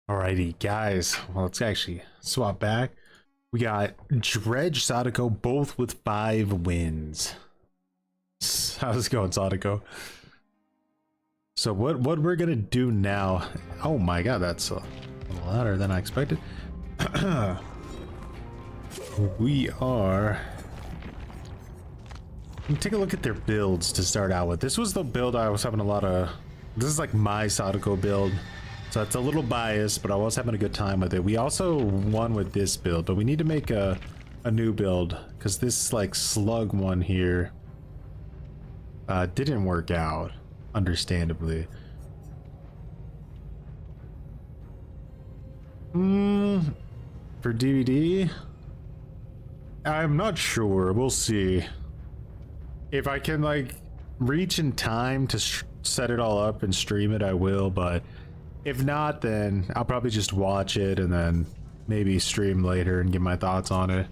Alrighty, guys. Well, let's actually swap back. We got Dredge, Sadako, both with 5 wins. How's it going, Sadako? So what we're gonna do now? Oh my god, that's a little louder than I expected. We are. Take a look at their builds to start out with. This was the build I was having a lot of. This is like my Sadako build. So it's a little biased, but I was having a good time with it. We also won with this build, but we need to make a new build because this like slug one here didn't work out, understandably. For DVD, I'm not sure. We'll see. If I can like reach in time to set it all up and stream it, I will, but if not, then I'll probably just watch it and then maybe stream later and give my thoughts on it.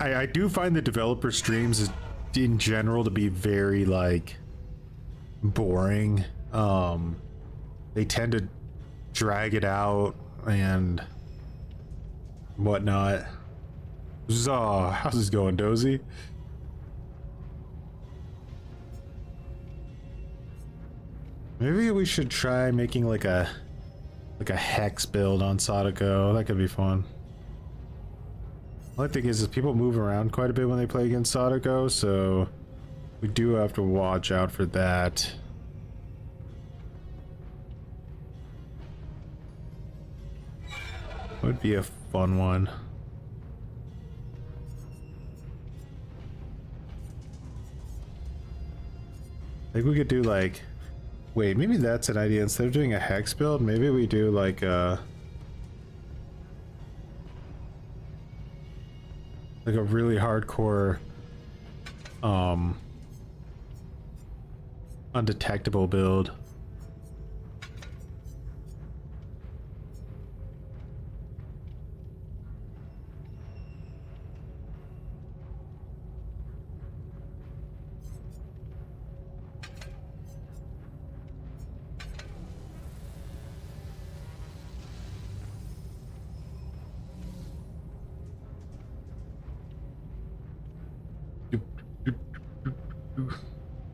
I do find the developer streams in general to be very like boring. They tend to drag it out and whatnot. How's this going, Dozy? Maybe we should try making like a hex build on Sadako. That could be fun. The only thing is people move around quite a bit when they play against Sadako, so we do have to watch out for that. Would be a fun one. I think we could do like, wait, maybe that's an idea. Instead of doing a hex build, maybe we do like a really hardcore undetectable build.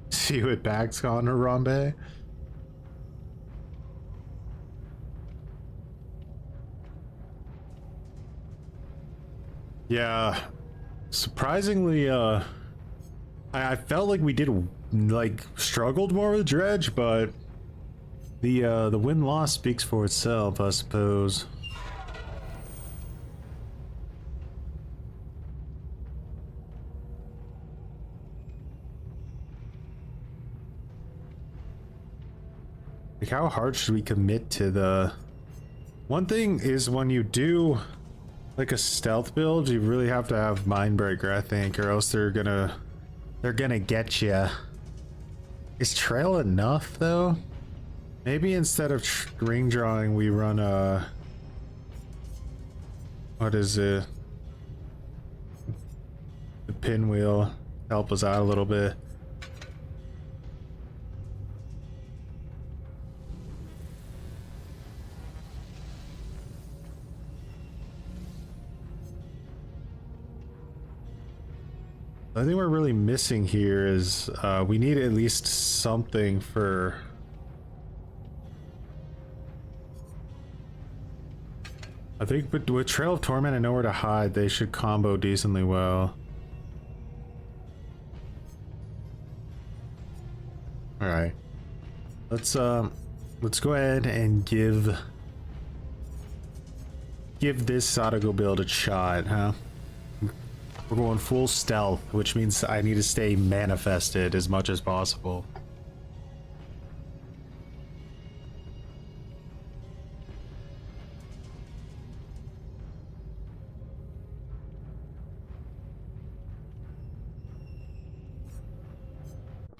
See you at Bagscon, Harambe. Yeah, surprisingly, I felt like we did like struggled more with Dredge, but the win-loss speaks for itself, I suppose. Like, how hard should we commit to the... One thing is when you do like a stealth build, you really have to have Mindbreaker, I think, or else they're gonna get you. Is Trail enough though? Maybe instead of ring drawing, we run a... What is it? The pinwheel. Help us out a little bit. I think we're really missing here is we need at least something for... I think with Trail of Torment and Nowhere to Hide, they should combo decently well. Alright. Let's go ahead and give this Sadako build a shot, huh? We're going full stealth, which means I need to stay manifested as much as possible.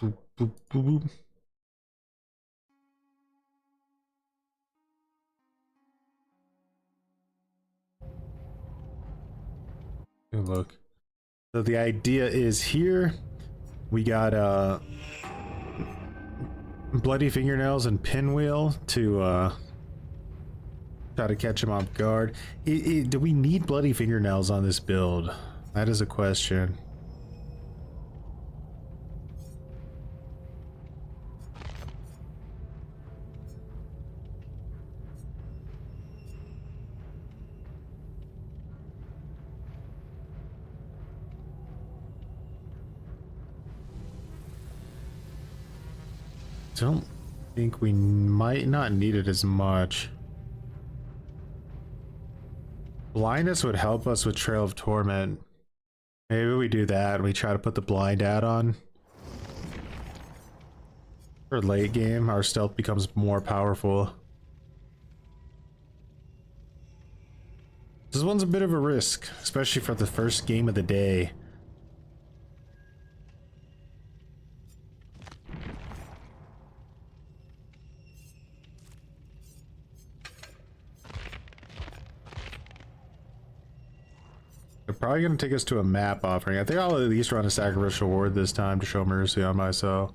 Boop, boop, boop, boop. Good look. So the idea is here we got bloody fingernails and pinwheel to try to catch him off guard. Do we need bloody fingernails on this build? That is a question. Don't think we might not need it as much. Blindness would help us with Trail of Torment. Maybe we do that and we try to put the blind add-on. For late game, our stealth becomes more powerful. This one's a bit of a risk, especially for the first game of the day. They're probably going to take us to a map offering. I think I'll at least run a sacrificial ward this time to show mercy on myself.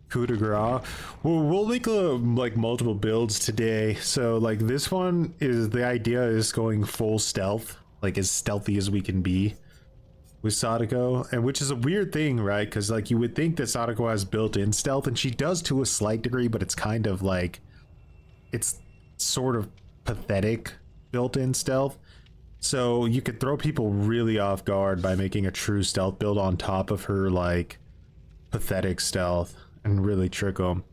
Coup de grace. We'll make like multiple builds today. So like this one is, the idea is going full stealth, like as stealthy as we can be with Sadako, and which is a weird thing, right? Because like you would think that Sadako has built-in stealth, and she does to a slight degree, but it's kind of like, it's sort of pathetic built-in stealth. So you could throw people really off guard by making a true stealth build on top of her like pathetic stealth and really trick them.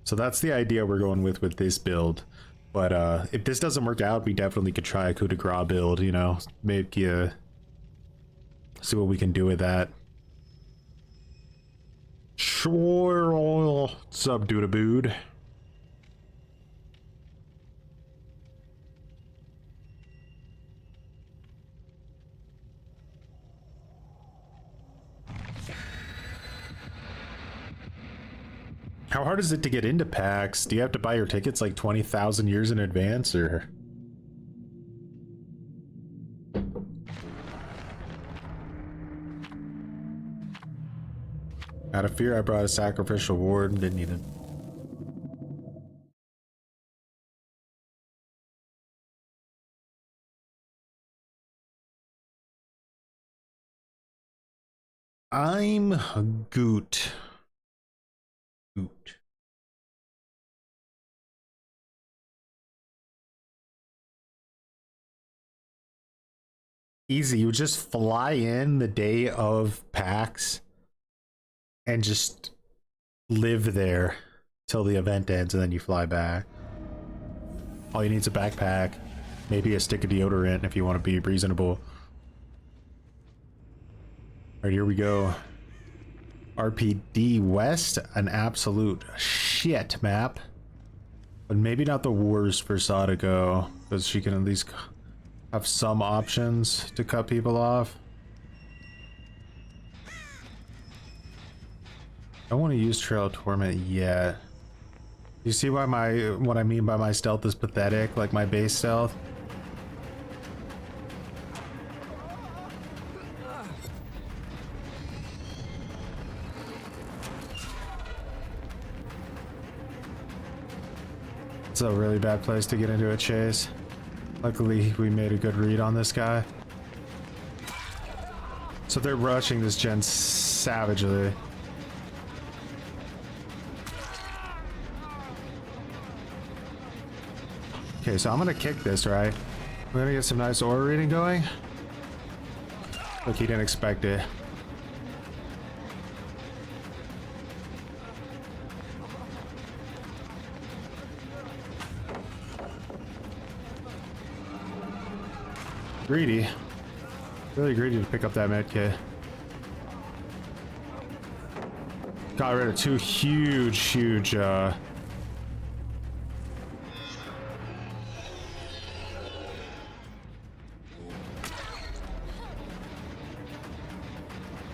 So that's the idea we're going with this build. But if this doesn't work out, we definitely could try a coup de grace build, you know, maybe see what we can do with that. Sure. What's up, dude? How hard is it to get into PAX? Do you have to buy your tickets like 20,000 years in advance, or? Out of fear, I brought a sacrificial ward and didn't need it. I'm Goot. Easy. You just fly in the day of PAX and just live there till the event ends, and then you fly back. All you need is a backpack, maybe a stick of deodorant if you want to be reasonable. Alright, here we go. RPD West, an absolute shit map, but maybe not the worst for Sadako, because she can at least have some options to cut people off. I don't want to use Trail of Torment yet. You see why what I mean by my stealth is pathetic, like my base stealth? It's a really bad place to get into a chase. Luckily, we made a good read on this guy. So they're rushing this gen savagely. Okay, so I'm gonna kick this, right? We're gonna get some nice aura reading going. Look, he didn't expect it. Greedy. Really greedy to pick up that medkit. Got rid of two huge and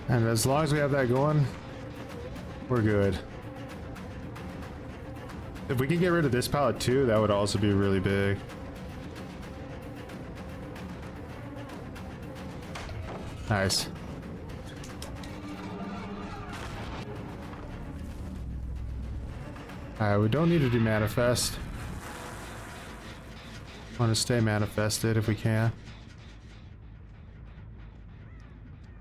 as long as we have that going, we're good. If we can get rid of this pallet too, that would also be really big. Nice. Alright, we don't need to do manifest. Want to stay manifested if we can.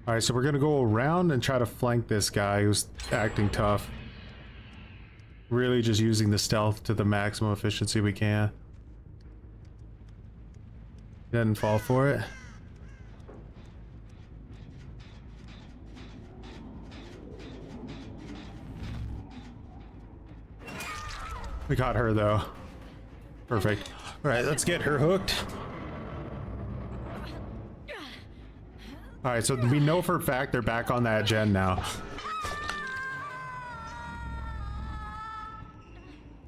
Alright, so we're gonna go around and try to flank this guy who's acting tough. Really just using the stealth to the maximum efficiency we can. Didn't fall for it. We caught her though. Perfect. Alright, let's get her hooked. Alright, so we know for a fact they're back on that gen now.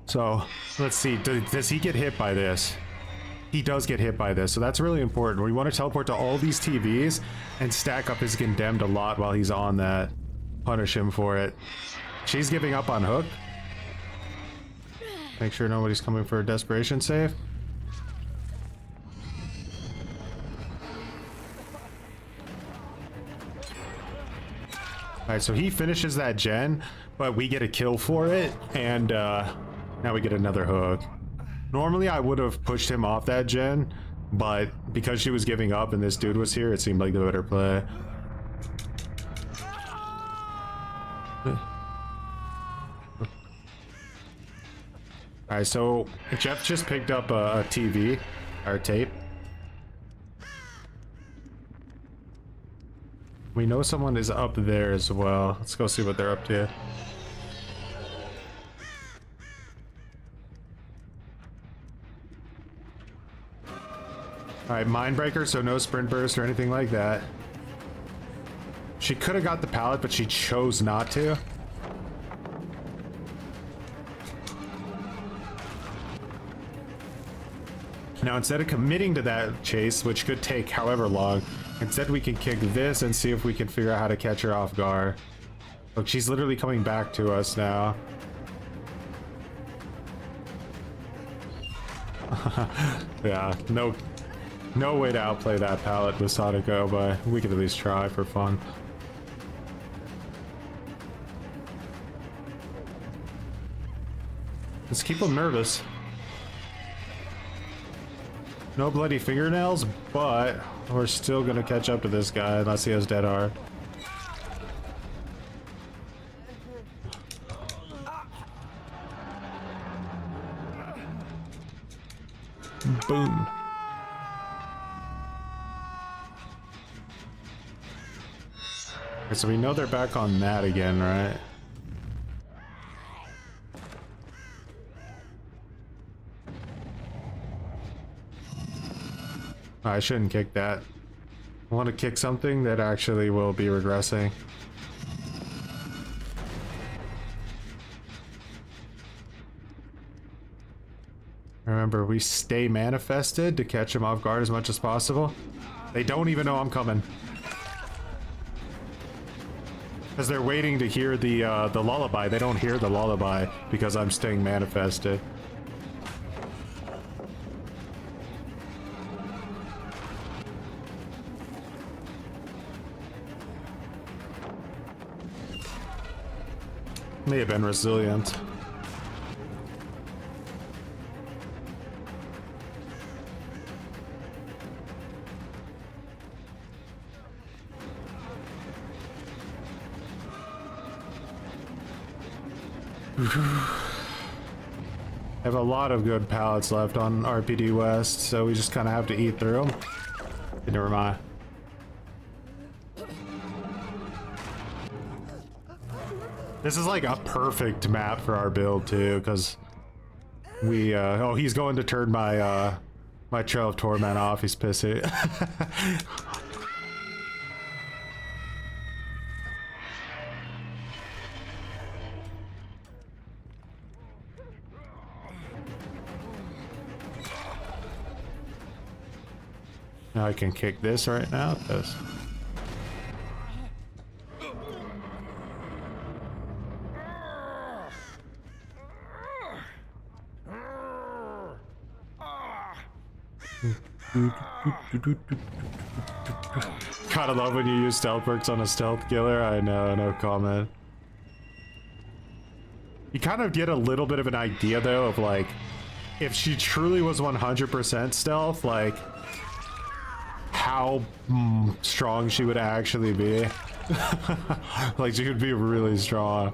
So, let's see. Does he get hit by this? He does get hit by this, so that's really important. We want to teleport to all these TVs and stack up his condemned a lot while he's on that. Punish him for it. She's giving up on hook. Make sure nobody's coming for a desperation save. Alright, so he finishes that gen, but we get a kill for it, and now we get another hook. Normally I would have pushed him off that gen, but because she was giving up and this dude was here, it seemed like the better play. Alright, so Jeff just picked up a TV, or tape. We know someone is up there as well. Let's go see what they're up to. Alright, Mindbreaker, so no sprint burst or anything like that. She could have got the pallet, but she chose not to. Now, instead of committing to that chase, which could take however long, instead we can kick this and see if we can figure out how to catch her off guard. Look, she's literally coming back to us now. Yeah, no way to outplay that pallet with Sadako, but we could at least try for fun. Let's keep him nervous. No bloody fingernails, but we're still gonna catch up to this guy unless he has dead hard. Boom. Okay, so we know they're back on that again, right? I shouldn't kick that. I want to kick something that actually will be regressing. Remember, we stay manifested to catch them off guard as much as possible. They don't even know I'm coming. Because they're waiting to hear the lullaby. They don't hear the lullaby because I'm staying manifested. May have been resilient. Have a lot of good pallets left on RPD West, so we just kind of have to eat through them. Never mind. This is like a perfect map for our build too, because we oh, he's going to turn my my Trail of Torment off. He's pissy. Now I can kick this right now. This. Gotta love when you use stealth perks on a stealth killer. I know, no comment. You kind of get a little bit of an idea though of like, if she truly was 100% stealth, like how strong she would actually be. Like she could be really strong.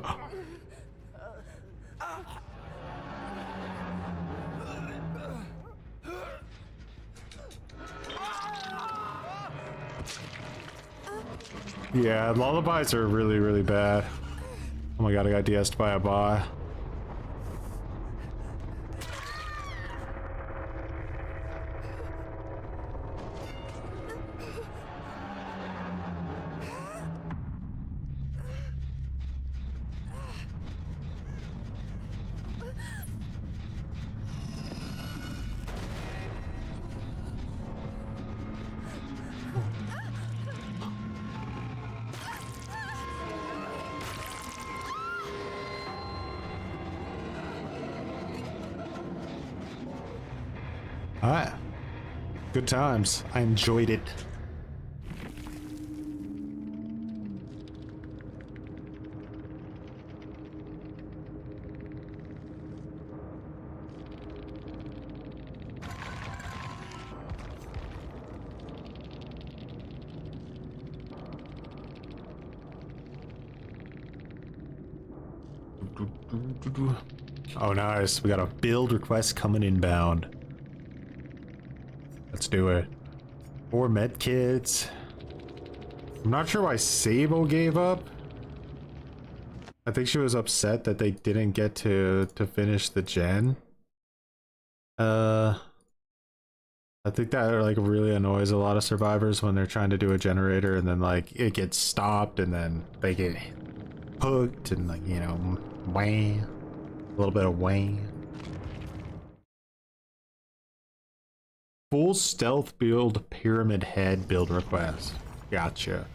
Yeah, lullabies are really, really bad. Oh my god, I got DS'd by a bot. Alright. Good times. I enjoyed it. Oh, nice. We got a build request coming inbound. Let's do it. 4 med kits. I'm not sure why Sable gave up. I think she was upset that they didn't get to finish the gen. I think that like really annoys a lot of survivors when they're trying to do a generator and then like it gets stopped and then they get hooked and like, you know, wham, a little bit of wham. Full stealth build pyramid head build request. Gotcha.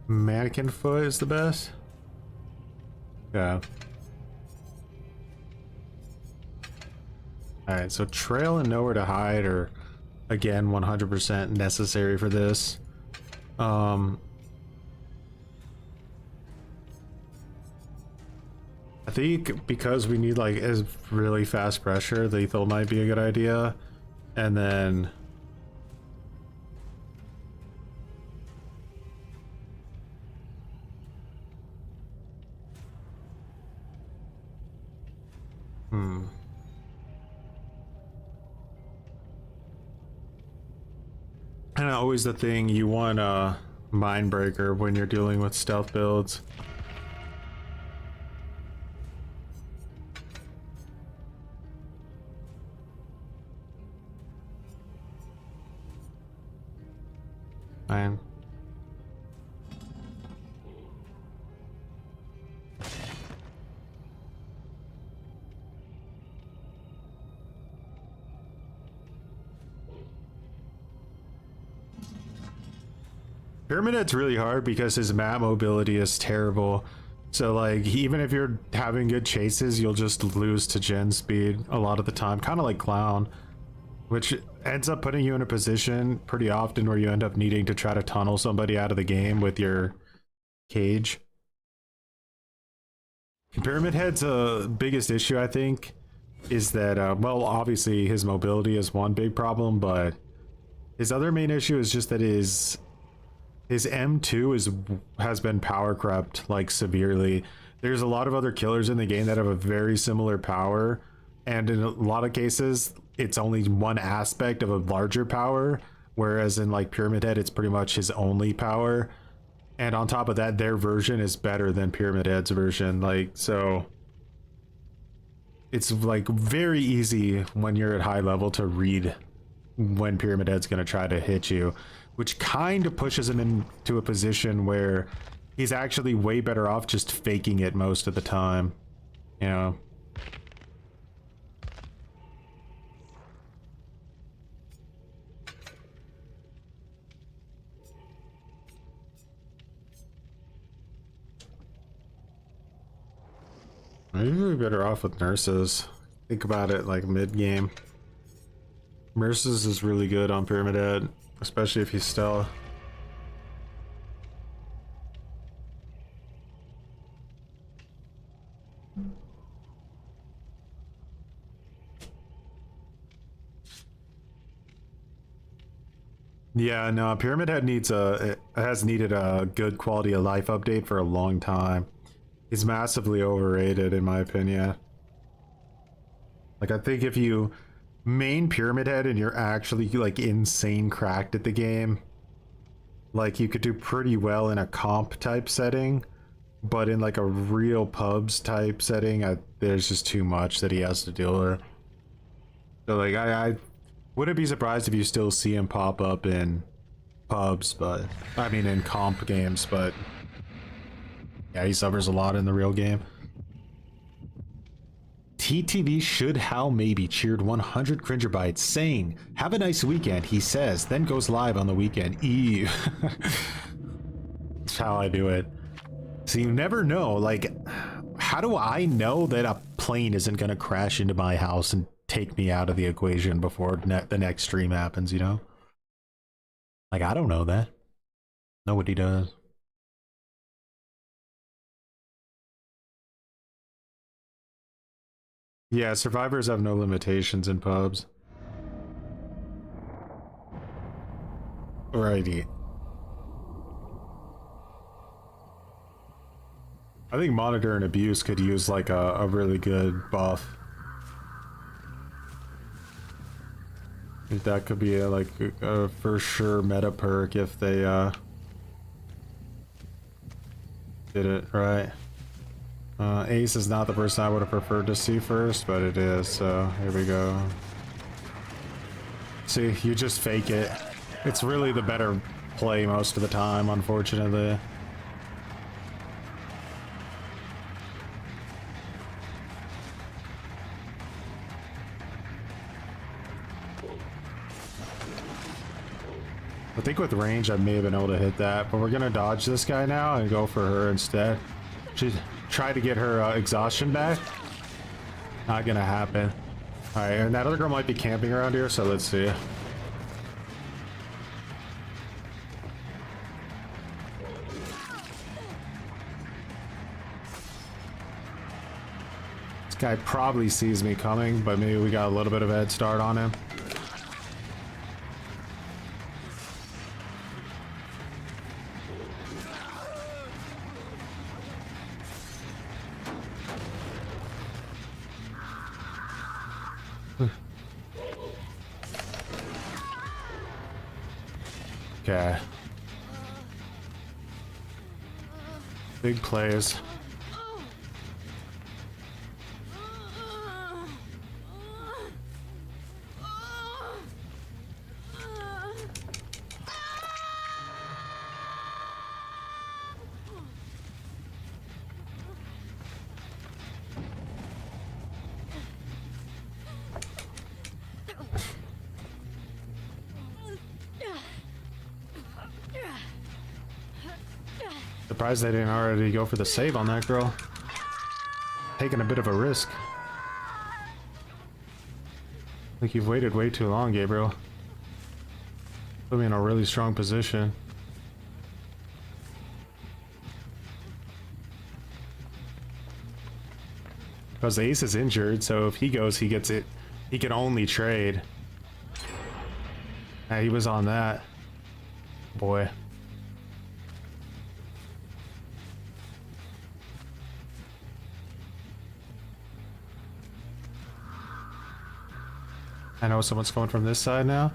Mannequin foot is the best. Yeah. Alright, so trail and nowhere to hide are again 100% necessary for this. I think because we need like a really fast pressure, lethal might be a good idea. And then and always the thing, you want a mind breaker when you're dealing with stealth builds. Man. Pyramid Head's really hard because his map mobility is terrible. So like, even if you're having good chases, you'll just lose to gen speed a lot of the time. Kind of like Clown, which ends up putting you in a position pretty often where you end up needing to try to tunnel somebody out of the game with your cage. Pyramid Head's biggest issue, I think, is that, well, obviously his mobility is one big problem, but his other main issue is just that his M2 has been power crept like severely. There's a lot of other killers in the game that have a very similar power, and in a lot of cases it's only one aspect of a larger power, whereas in like Pyramid Head it's pretty much his only power. And on top of that, their version is better than Pyramid Head's version. Like, so it's like very easy when you're at high level to read when Pyramid Head's gonna try to hit you, which kind of pushes him into a position where he's actually way better off just faking it most of the time, you know. Maybe we're better off with nurses. Think about it like mid-game. Nurses is really good on Pyramid Head, especially if he's stealth. Yeah, no, Pyramid Head has needed a good quality of life update for a long time. He's massively overrated in my opinion. Like, I think if you main Pyramid Head and you're actually like insane cracked at the game, like you could do pretty well in a comp type setting, but in like a real pubs type setting, there's just too much that he has to deal with. So like I wouldn't be surprised if you still see him pop up in pubs, but I mean in comp games, but yeah, he suffers a lot in the real game. TTV should how maybe cheered 100 cringer bytes saying, "Have a nice weekend," he says, then goes live on the weekend. Eve. That's how I do it. So you never know, like, how do I know that a plane isn't gonna crash into my house and take me out of the equation before the next stream happens, you know? Like, I don't know that. Nobody does. Yeah, survivors have no limitations in pubs. Alrighty. I think Monitor and Abuse could use like a really good buff. I think that could be a for sure meta perk if they did it right. Ace is not the person I would have preferred to see first, but it is, so here we go. See, you just fake it. It's really the better play most of the time, unfortunately. I think with range I may have been able to hit that, but we're gonna dodge this guy now and go for her instead. She'd try to get her exhaustion back. Not gonna happen. Alright, and that other girl might be camping around here, so let's see. This guy probably sees me coming, but maybe we got a little bit of a head start on him. Okay. Big plays. Surprised they didn't already go for the save on that girl. Taking a bit of a risk. I think you've waited way too long, Gabriel. Put me in a really strong position. Because Ace is injured, so if he goes, he gets it. He can only trade. Yeah, he was on that. Boy. I know someone's coming from this side now.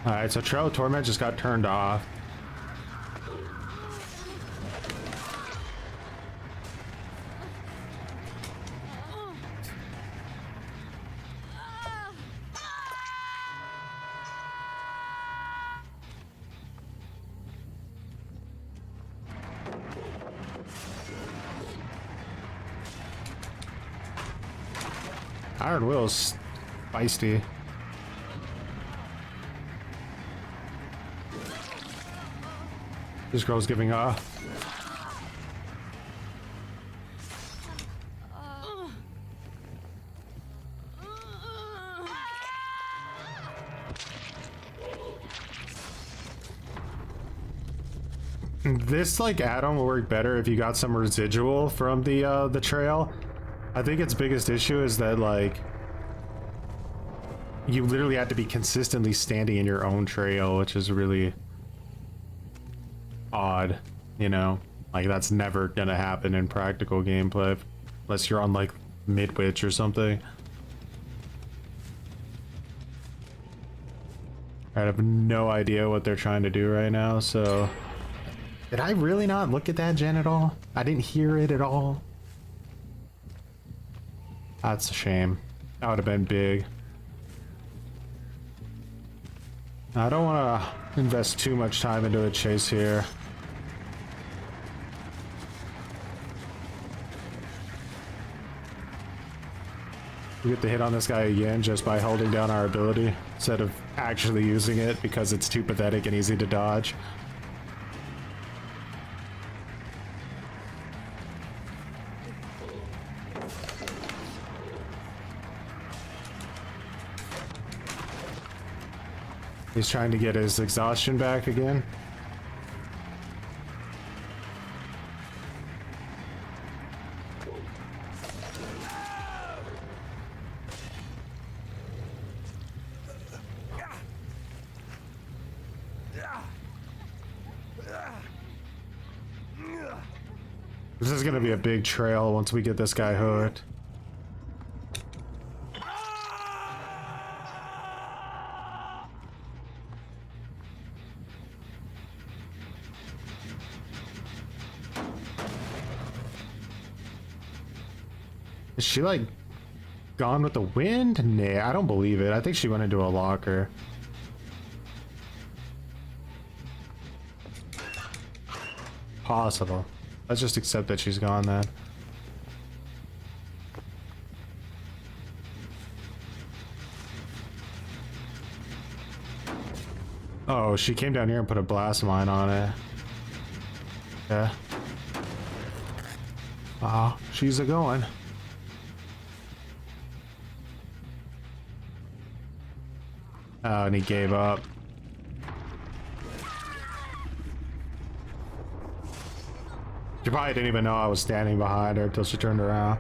Alright, so Trail of Torment just got turned off. Iron Will's feisty. This girl's giving up. This like add-on will work better if you got some residual from the trail. I think its biggest issue is that like you literally have to be consistently standing in your own trail, which is really odd, you know? Like that's never gonna happen in practical gameplay unless you're on like Midwich or something. I have no idea what they're trying to do right now, so did I really not look at that gen at all? I didn't hear it at all. That's a shame. That would have been big. I don't want to invest too much time into a chase here. We get to hit on this guy again just by holding down our ability instead of actually using it because it's too pathetic and easy to dodge. He's trying to get his exhaustion back again. This is gonna be a big trail once we get this guy hooked. Is she like gone with the wind? Nah, I don't believe it. I think she went into a locker. Possible. Let's just accept that she's gone then. Oh, she came down here and put a blast mine on it. Yeah. Oh, she's a going. Oh, and he gave up. She probably didn't even know I was standing behind her until she turned around.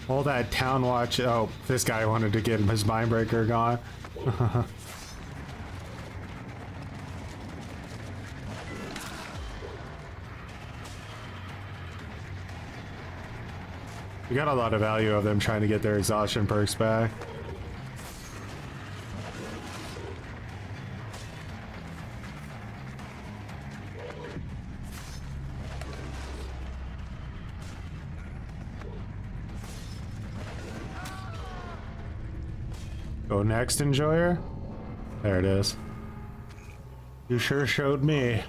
All that town watch. Oh, this guy wanted to get his mindbreaker gone. We got a lot of value of them trying to get their exhaustion perks back. Go next, enjoyer. There it is. You sure showed me.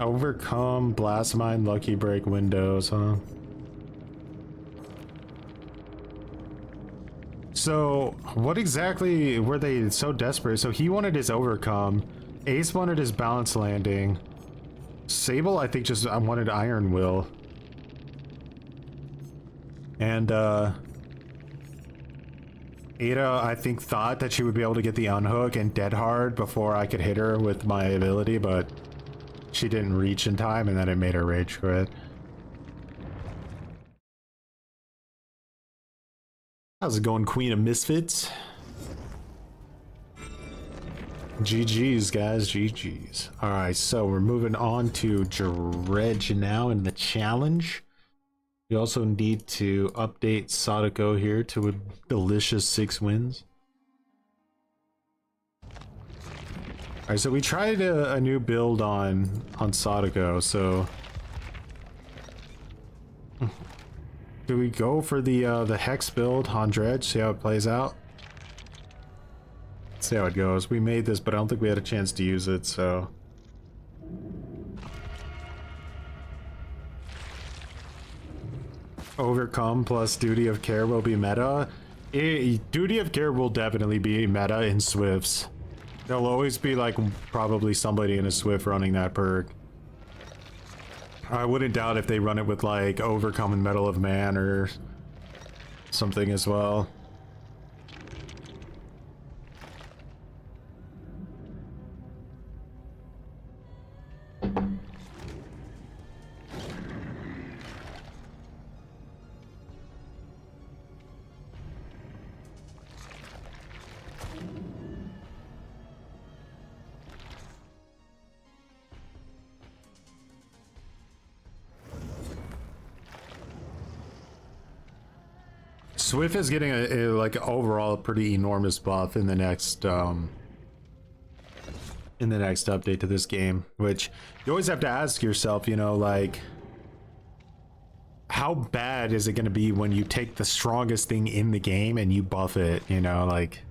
Overcome, blast mine, lucky break windows, huh? So, what exactly were they so desperate? So he wanted his overcome. Ace wanted his balance landing. Sable, I think, just wanted Iron Will. And, Ada, I think, thought that she would be able to get the unhook and dead hard before I could hit her with my ability, but she didn't reach in time, and then it made her rage quit. How's it going, Queen of Misfits? GG's, guys, GG's. Alright, so we're moving on to Dredge now in the challenge. We also need to update Sadako here to a delicious 6 wins. Alright, so we tried a new build on Sadako, so... Do we go for the Hex build on Dredge, see how it plays out? See how it goes. We made this, but I don't think we had a chance to use it, so... Overcome plus Duty of Care will be meta. Duty of Care will definitely be meta in Swifts. There'll always be, like, probably somebody in a Swift running that perk. I wouldn't doubt if they run it with, like, Overcome and Medal of Man or something as well. Swift is getting a like overall pretty enormous buff in the next update to this game, which you always have to ask yourself, you know, like, how bad is it going to be when you take the strongest thing in the game and you buff it, you know, like...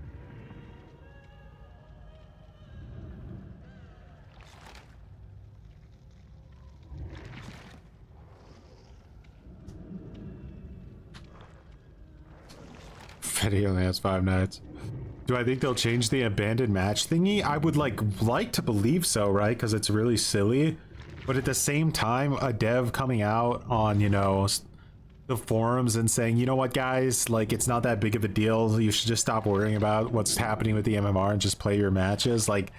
He only has 5 nights. Do I think they'll change the abandoned match thingy? I would like to believe so, right? Because it's really silly. But at the same time, a dev coming out on, you know, the forums and saying, you know what, guys, like, it's not that big of a deal. You should just stop worrying about what's happening with the MMR and just play your matches. Like,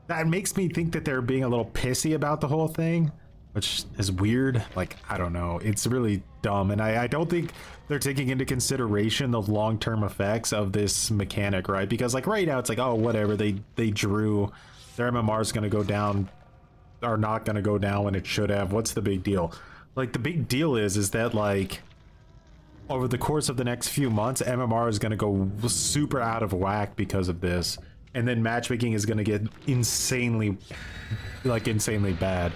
that makes me think that they're being a little pissy about the whole thing, which is weird. Like, I don't know. It's really dumb. And I don't think they're taking into consideration the long-term effects of this mechanic, right? Because, like, right now it's like, oh, whatever, they drew, their MMR is going to go down, or not going to go down when it should have. What's the big deal? Like, the big deal is that, like, over the course of the next few months, MMR is going to go super out of whack because of this. And then matchmaking is going to get insanely bad.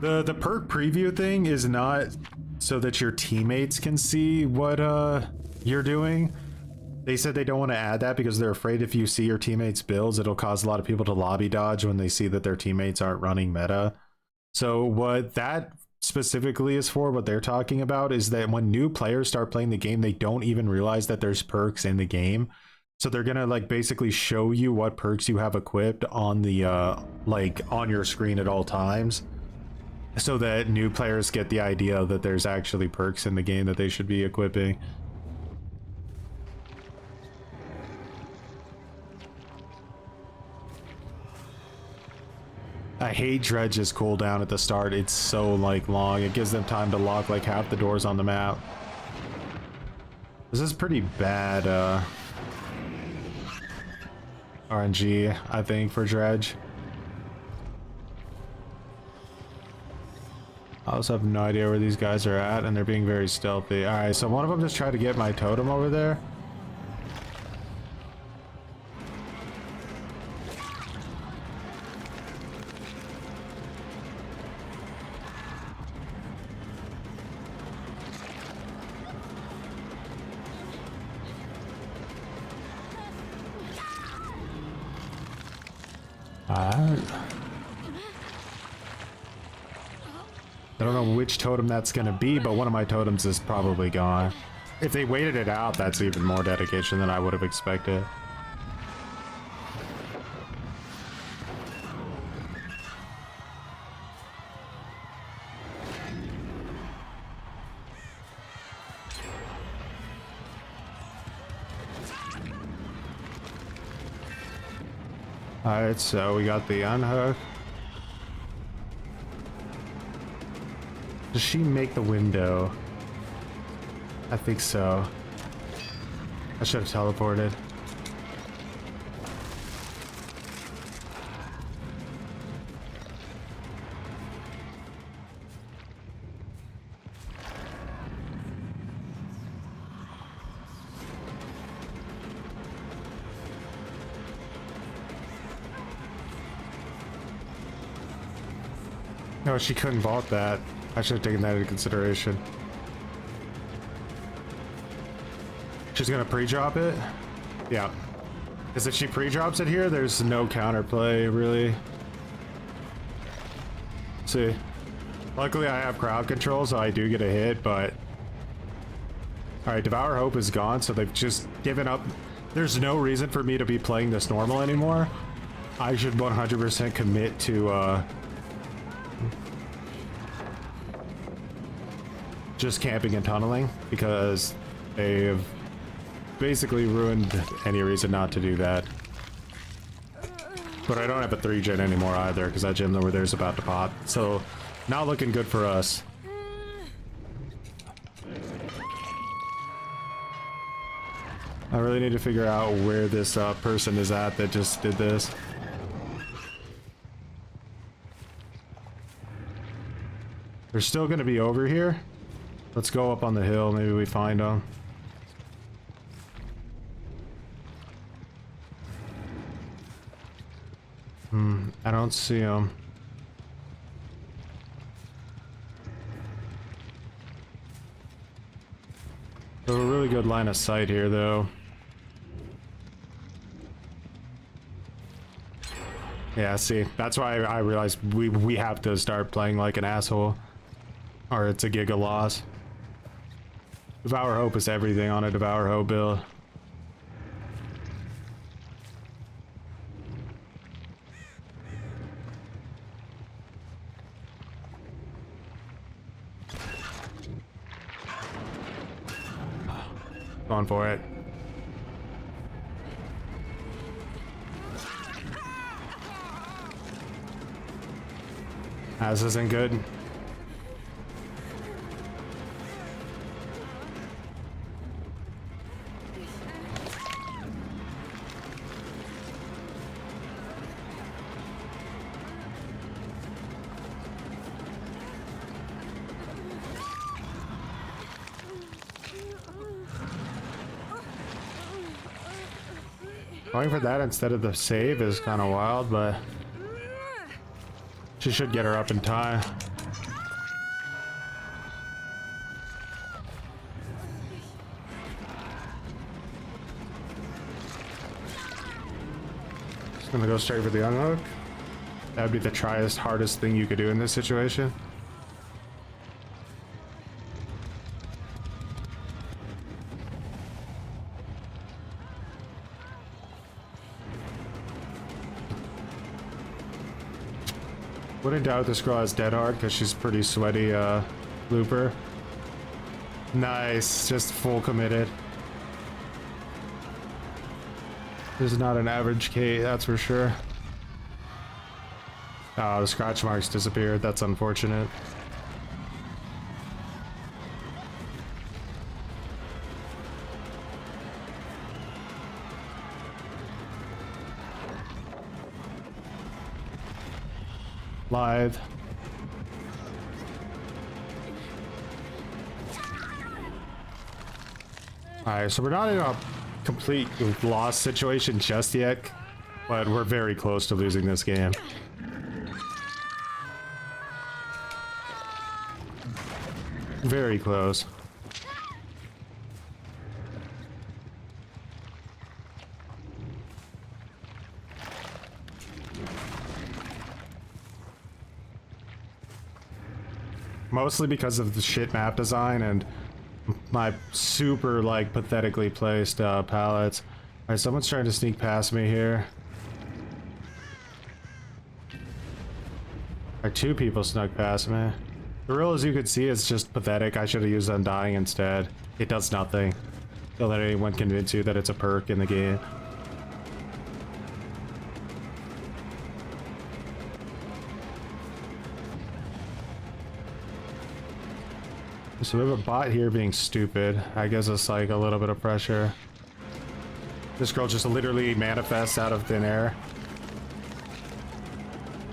The perk preview thing is not so that your teammates can see what you're doing. They said they don't want to add that because they're afraid if you see your teammates' builds, it'll cause a lot of people to lobby dodge when they see that their teammates aren't running meta. So what that specifically is for, what they're talking about, is that when new players start playing the game, they don't even realize that there's perks in the game. So they're gonna like basically show you what perks you have equipped on the like on your screen at all times, so that new players get the idea that there's actually perks in the game that they should be equipping. I hate Dredge's cooldown at the start. It's so like long. It gives them time to lock like half the doors on the map. This is pretty bad RNG, I think, for Dredge. I also have no idea where these guys are at, and they're being very stealthy. Alright, so one of them just tried to get my totem over there. I don't know which totem that's gonna be, but one of my totems is probably gone. If they waited it out, that's even more dedication than I would have expected. Alright, so we got the unhook. Does she make the window? I think so. I should have teleported. No, she couldn't vault that. I should have taken that into consideration. She's gonna pre-drop it? Yeah. Because if she pre-drops it here, there's no counterplay, really. See. Luckily, I have crowd control, so I do get a hit, but... Alright, Devour Hope is gone, so they've just given up. There's no reason for me to be playing this normal anymore. I should 100% commit to, just camping and tunneling, because they've basically ruined any reason not to do that. But I don't have a 3-gen anymore either, because that gym over there is about to pop. So, not looking good for us. I really need to figure out where this person is at that just did this. They're still going to be over here. Let's go up on the hill, maybe we find them. I don't see them. We have a really good line of sight here, though. Yeah, see, that's why I realized we have to start playing like an asshole, or it's a giga loss. Devour Hope is everything on a Devour Hope build. Going for it. This isn't good. Going for that instead of the save is kind of wild, but she should get her up in time. Just gonna go straight for the unhook. That would be the hardest thing you could do in this situation. Wouldn't doubt this girl has dead hard because she's pretty sweaty looper. Nice, just full committed. This is not an average K, that's for sure. Oh, the scratch marks disappeared. That's unfortunate. Live. Alright, so we're not in a complete loss situation just yet, but we're very close to losing this game. Very close. mostly because of the shit map design and my super, like, pathetically placed pallets. Alright, someone's trying to sneak past me here. Alright, 2 people snuck past me. The real, as you can see, is just pathetic. I should have used Undying instead. It does nothing. Don't let anyone convince you that it's a perk in the game. So we have a bot here being stupid. I guess it's like a little bit of pressure. This girl just literally manifests out of thin air.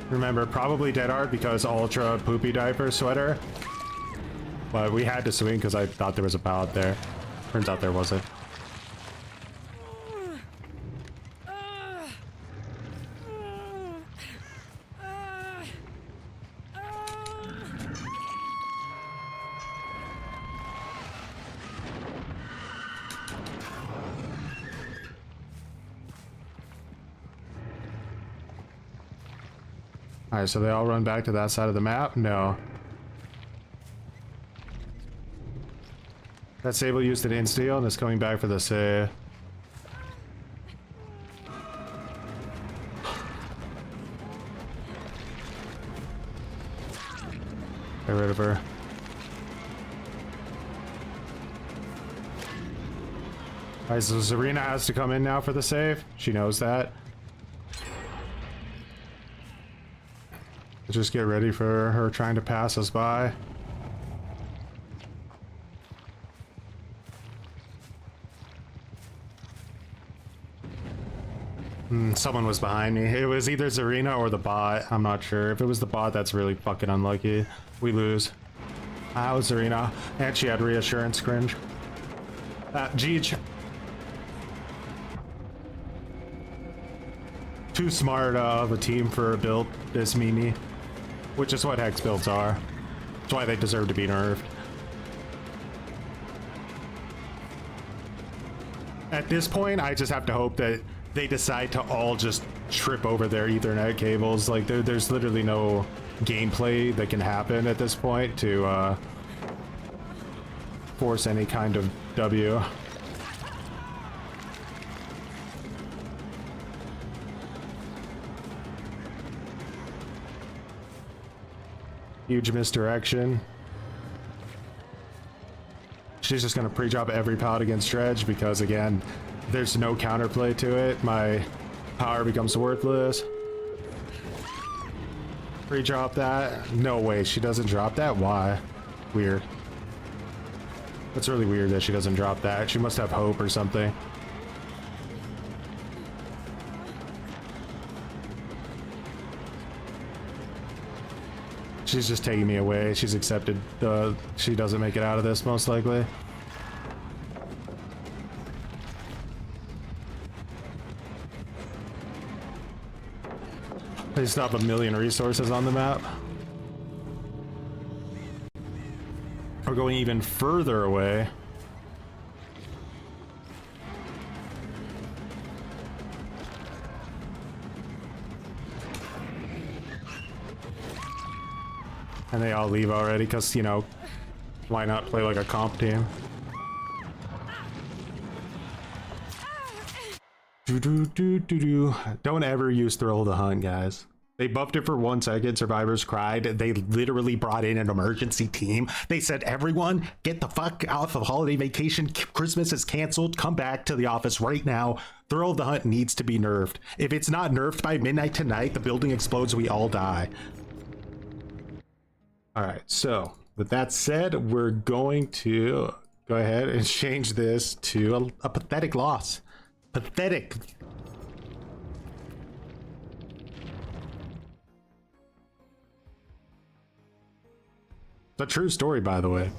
Remember, probably dead art because ultra poopy diaper sweater. But we had to swing because I thought there was a pallet there. Turns out there wasn't. Alright, so they all run back to that side of the map? No. That Sable used an insta-heal and is coming back for the save. Get rid of her. Alright, so Zarina has to come in now for the save. She knows that. Just get ready for her trying to pass us by. Someone was behind me. It was either Zarina or the bot. I'm not sure. If it was the bot, that's really fucking unlucky. We lose. That was Zarina. And she had reassurance cringe. Jeej. Too smart of a team for a build this Mimi. Which is what Hex builds are. That's why they deserve to be nerfed. At this point, I just have to hope that they decide to all just trip over their Ethernet cables. Like, there's literally no gameplay that can happen at this point to force any kind of W. Huge misdirection. She's just gonna pre-drop every pallet against Dredge because, again, there's no counterplay to it. My power becomes worthless. Pre-drop that. No way, she doesn't drop that? Why? Weird. That's really weird that she doesn't drop that. She must have hope or something. She's just taking me away. She's accepted she doesn't make it out of this, most likely. They still have a million resources on the map. We're going even further away. And they all leave already because, you know, why not play like a comp team? Don't ever use Thrill of the Hunt, guys. They buffed it for 1 second. Survivors cried. They literally brought in an emergency team. They said, everyone, get the fuck off of holiday vacation. Christmas is canceled. Come back to the office right now. Thrill of the Hunt needs to be nerfed. If it's not nerfed by midnight tonight, the building explodes. We all die. All right, so with that said, we're going to go ahead and change this to a pathetic loss. Pathetic. It's a true story, by the way.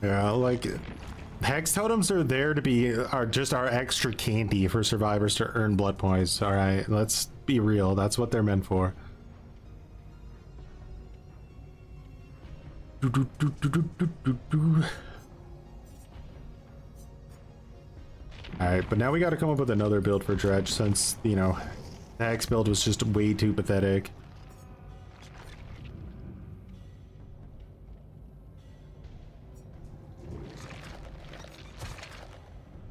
Yeah, like, hex totems are there to be just our extra candy for survivors to earn blood points. All right, let's be real. That's what they're meant for. Alright, but now we gotta come up with another build for Dredge since, you know, the Hex build was just way too pathetic.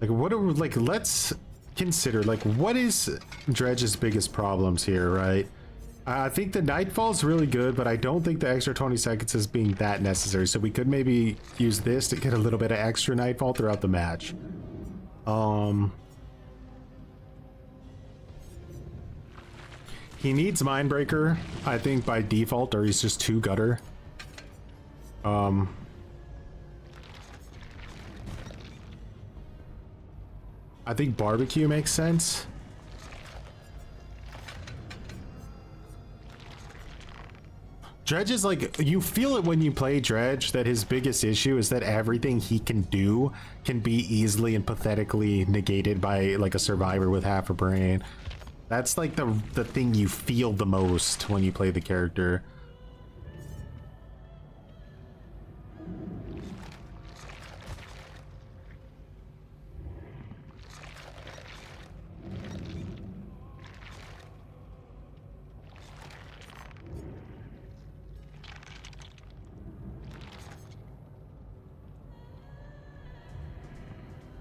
Like, what are, like, let's consider, like, what is Dredge's biggest problems here, right? I think the Nightfall's really good, but I don't think the extra 20 seconds is being that necessary, so we could maybe use this to get a little bit of extra Nightfall throughout the match. He needs Mindbreaker, I think, by default, or he's just too gutter. I think Barbecue makes sense. Dredge is like, you feel it when you play Dredge that his biggest issue is that everything he can do can be easily and pathetically negated by like a survivor with half a brain. That's like the thing you feel the most when you play the character.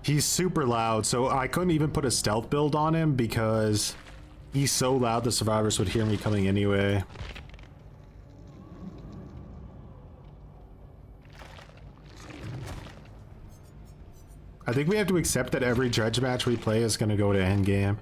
He's super loud, so I couldn't even put a stealth build on him because he's so loud the survivors would hear me coming anyway. I think we have to accept that every Dredge match we play is going to go to endgame.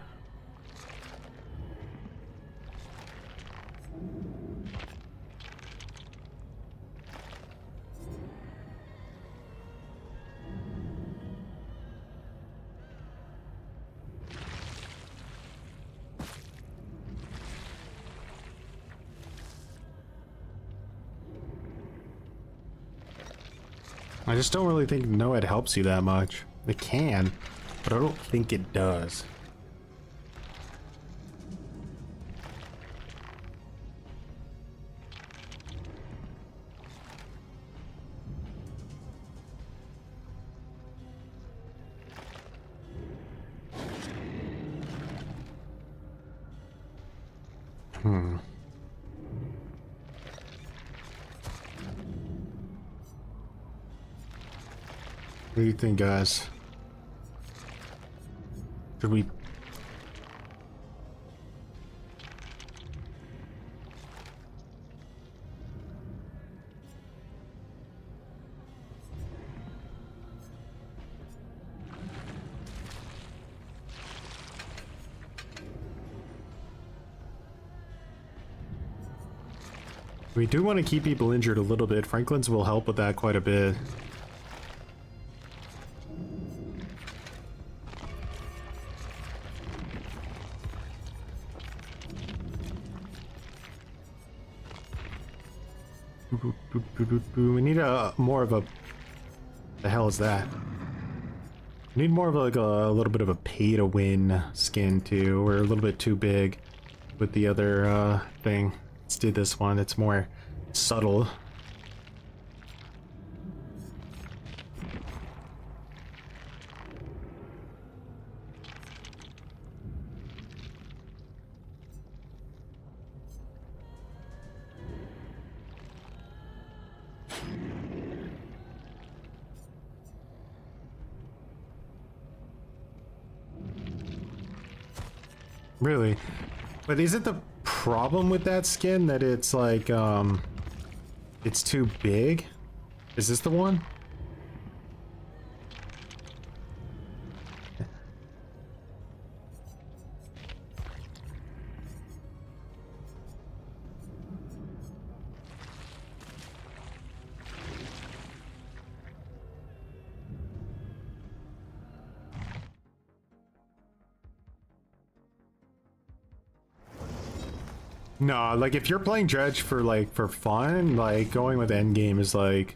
I just don't really think NOED helps you that much. It can, but I don't think it does. What do you think, guys? Should we... We do want to keep people injured a little bit. Franklin's will help with that quite a bit. We need a more of a... The hell is that? We need more of like a little bit of a pay to win skin too. We're a little bit too big with the other thing. Let's do this one. It's more subtle. Really? But is it the problem with that skin that it's like, it's too big? Is this the one? No, like if you're playing Dredge for like for fun, like going with endgame is like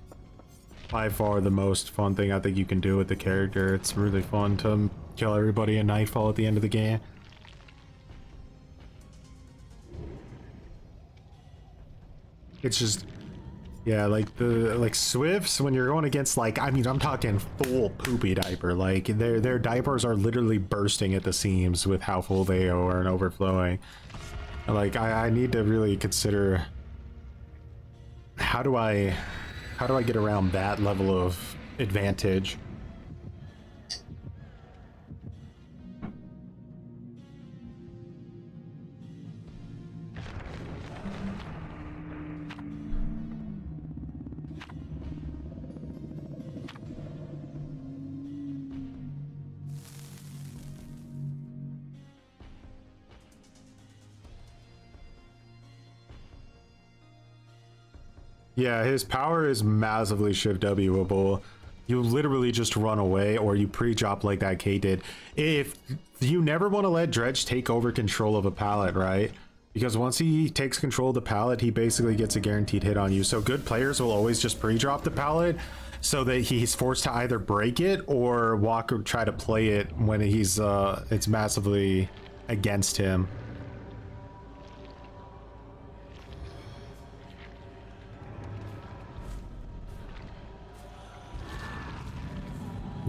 by far the most fun thing I think you can do with the character. It's really fun to kill everybody in Nightfall at the end of the game. It's just, Yeah, like Swifts, when you're going against, like, I mean, I'm talking full poopy diaper. Like their diapers are literally bursting at the seams with how full they are and overflowing. Like I need to really consider how do I get around that level of advantage. Yeah, his power is massively shift Wable. You literally just run away or you pre-drop like that K did. If you never want to let Dredge take over control of a pallet, right? Because once he takes control of the pallet, he basically gets a guaranteed hit on you. So good players will always just pre-drop the pallet so that he's forced to either break it or walk or try to play it when he's it's massively against him.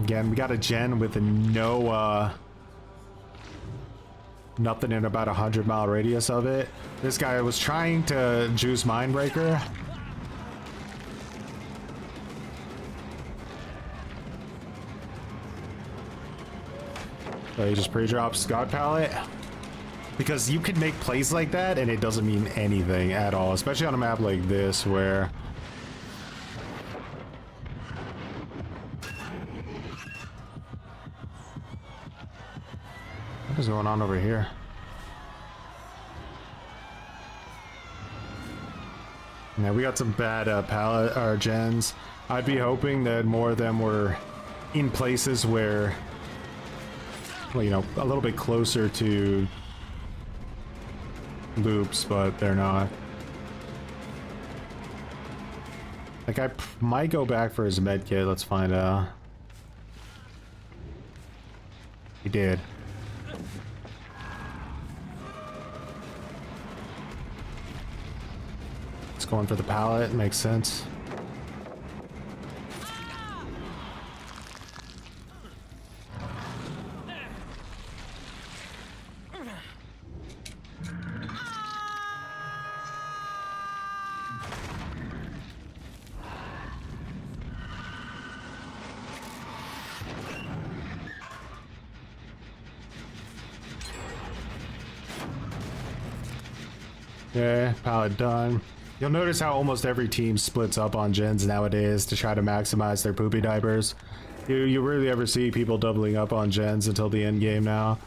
Again, we got a gen with a nothing in about 100-mile radius of it. This guy was trying to juice Mindbreaker. So he just pre-drops God Pallet. Because you can make plays like that and it doesn't mean anything at all, especially on a map like this where what is going on over here? Yeah, we got some bad pallet or gens. I'd be hoping that more of them were in places where, well, you know, a little bit closer to loops, but they're not. Like, I might go back for his med kit. Let's find out. He did. Going for the pallet makes sense. Okay, pallet done. You'll notice how almost every team splits up on gens nowadays to try to maximize their poopy diapers. You rarely ever see people doubling up on gens until the end game now.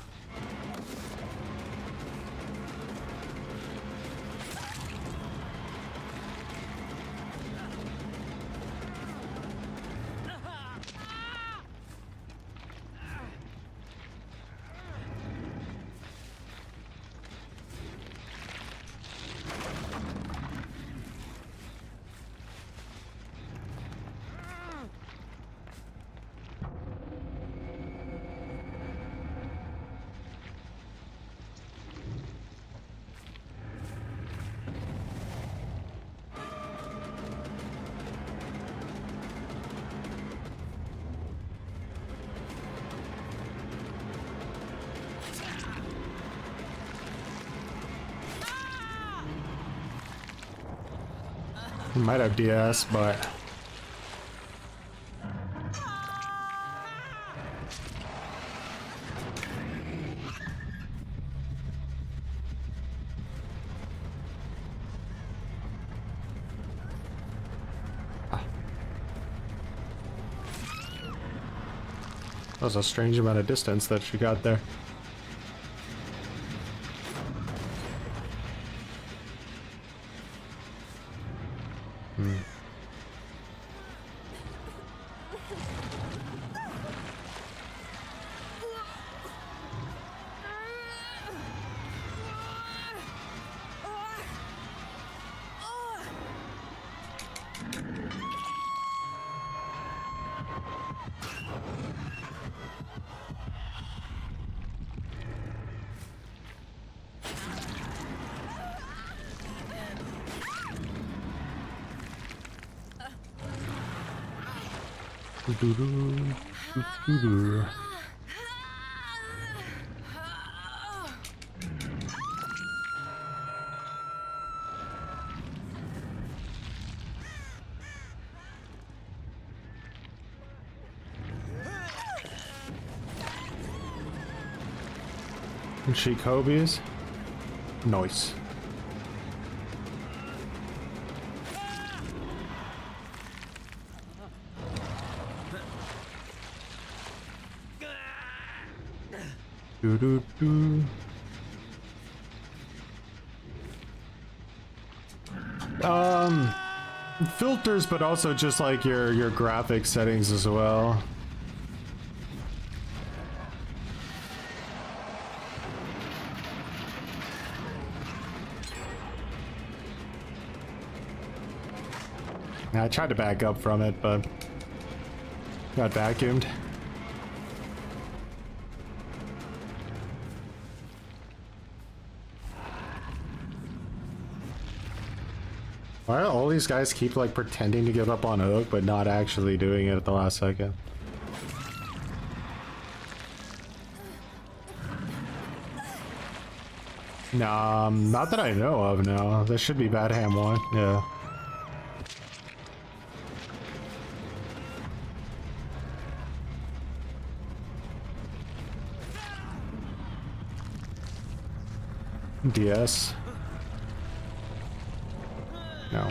He might have DS, but that was a strange amount of distance that she got there. And she Kobe's. Nice. Do do do. Filters, but also just like your graphic settings as well. I tried to back up from it, but got vacuumed. Why do all these guys keep like pretending to give up on Oak, but not actually doing it at the last second? Nah, not that I know of, no. This should be Bad Ham 1, yeah. DS. No.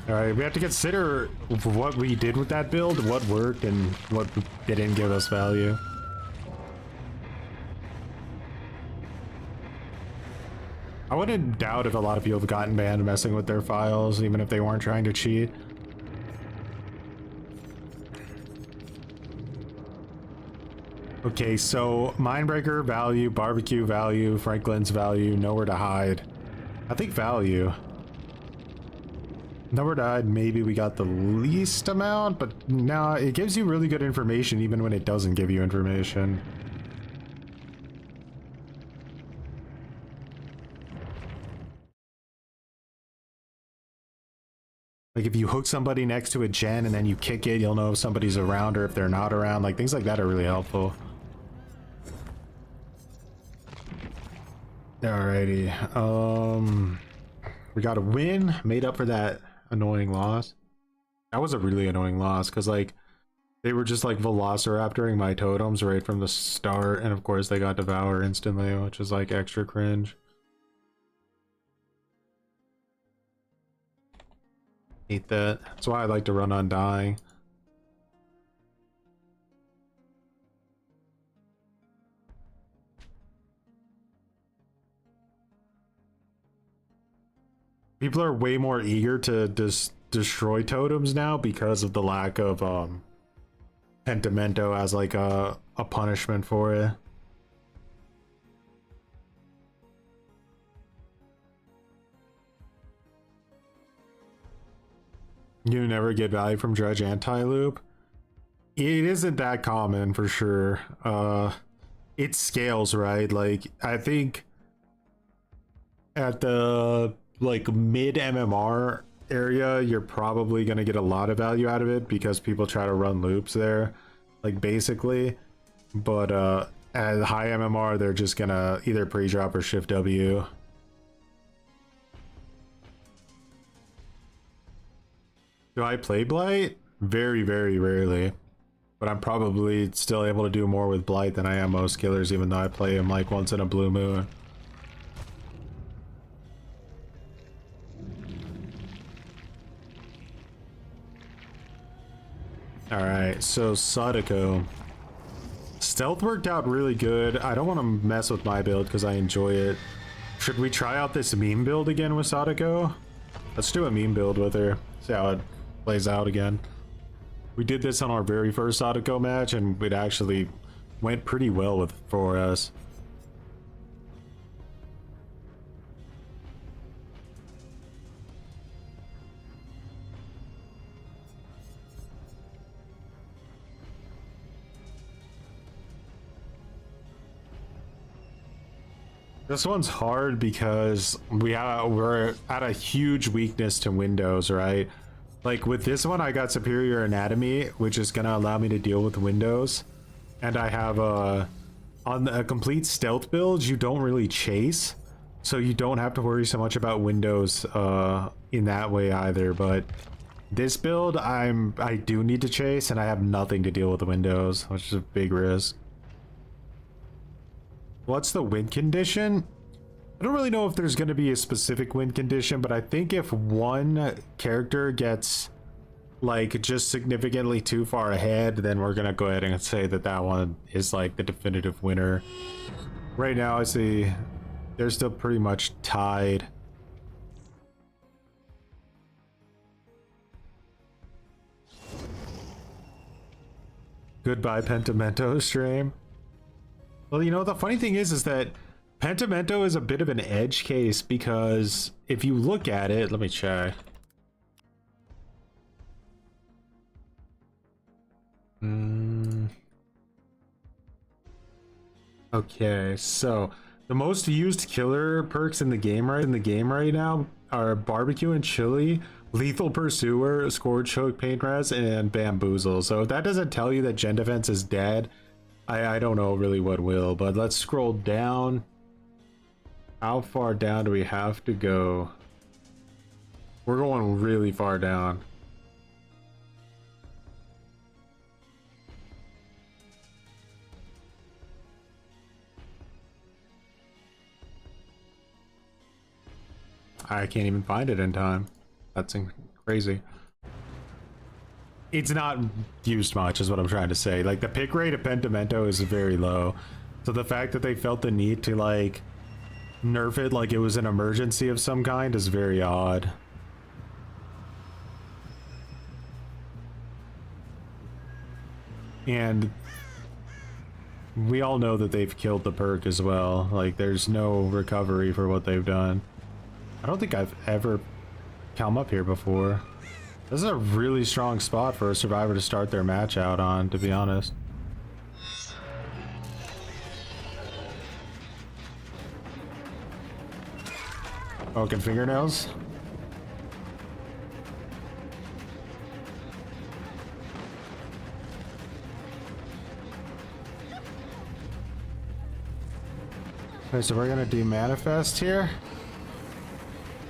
Alright, we have to consider what we did with that build, what worked, and what didn't give us value. I wouldn't doubt if a lot of people have gotten banned messing with their files, even if they weren't trying to cheat. Okay, so Mindbreaker value, Barbecue value, Franklin's value, Nowhere to Hide. I think value. Nowhere to Hide, maybe we got the least amount, but no, it gives you really good information even when it doesn't give you information. Like if you hook somebody next to a gen and then you kick it, you'll know if somebody's around or if they're not around. Like things like that are really helpful. Alrighty, we got a win, made up for that annoying loss. That was a really annoying loss because like they were just like velociraptoring my totems right from the start, and of course they got devoured instantly, which is like extra cringe. Hate that. That's why I like to run on dying. People are way more eager to destroy totems now because of the lack of Pentimento as like a punishment for it. You never get value from Dredge anti-loop. It isn't that common for sure. It scales, right? Like I think at the like mid MMR area, you're probably going to get a lot of value out of it because people try to run loops there, like basically. But at high MMR, they're just going to either pre-drop or shift W. Do I play Blight? Very, very rarely. But I'm probably still able to do more with Blight than I am most killers, even though I play him like once in a blue moon. Alright, so Sadako. Stealth worked out really good. I don't want to mess with my build because I enjoy it. Should we try out this meme build again with Sadako? Let's do a meme build with her. See how it plays out again. We did this on our very first Sadako match, and it actually went pretty well for us. This one's hard because we're at a huge weakness to Windows, right? Like with this one, I got superior anatomy, which is gonna allow me to deal with Windows, and I have on a complete stealth build, you don't really chase, so you don't have to worry so much about Windows in that way either. But this build, I do need to chase, and I have nothing to deal with the Windows, which is a big risk. What's the win condition? I don't really know if there's going to be a specific win condition, but I think if one character gets like just significantly too far ahead, then we're going to go ahead and say that that one is like the definitive winner. Right now I see they're still pretty much tied. Goodbye Pentimento stream. Well, you know, the funny thing is that Pentimento is a bit of an edge case, because if you look at it, let me check. Okay, so the most used killer perks in the game right now are Barbecue and Chili, Lethal Pursuer, Scourge Hook, Pain Res, and Bamboozle. So if that doesn't tell you that Gen Defense is dead, I don't know really what will. But let's scroll down. How far down do we have to go? We're going really far down. I can't even find it in time. That's crazy. It's not used much is what I'm trying to say. Like the pick rate of Pentimento is very low. So the fact that they felt the need to like nerf it like it was an emergency of some kind is very odd. And we all know that they've killed the perk as well. Like there's no recovery for what they've done. I don't think I've ever come up here before. This is a really strong spot for a survivor to start their match out on, to be honest. Broken fingernails. Okay, so we're gonna do manifest here.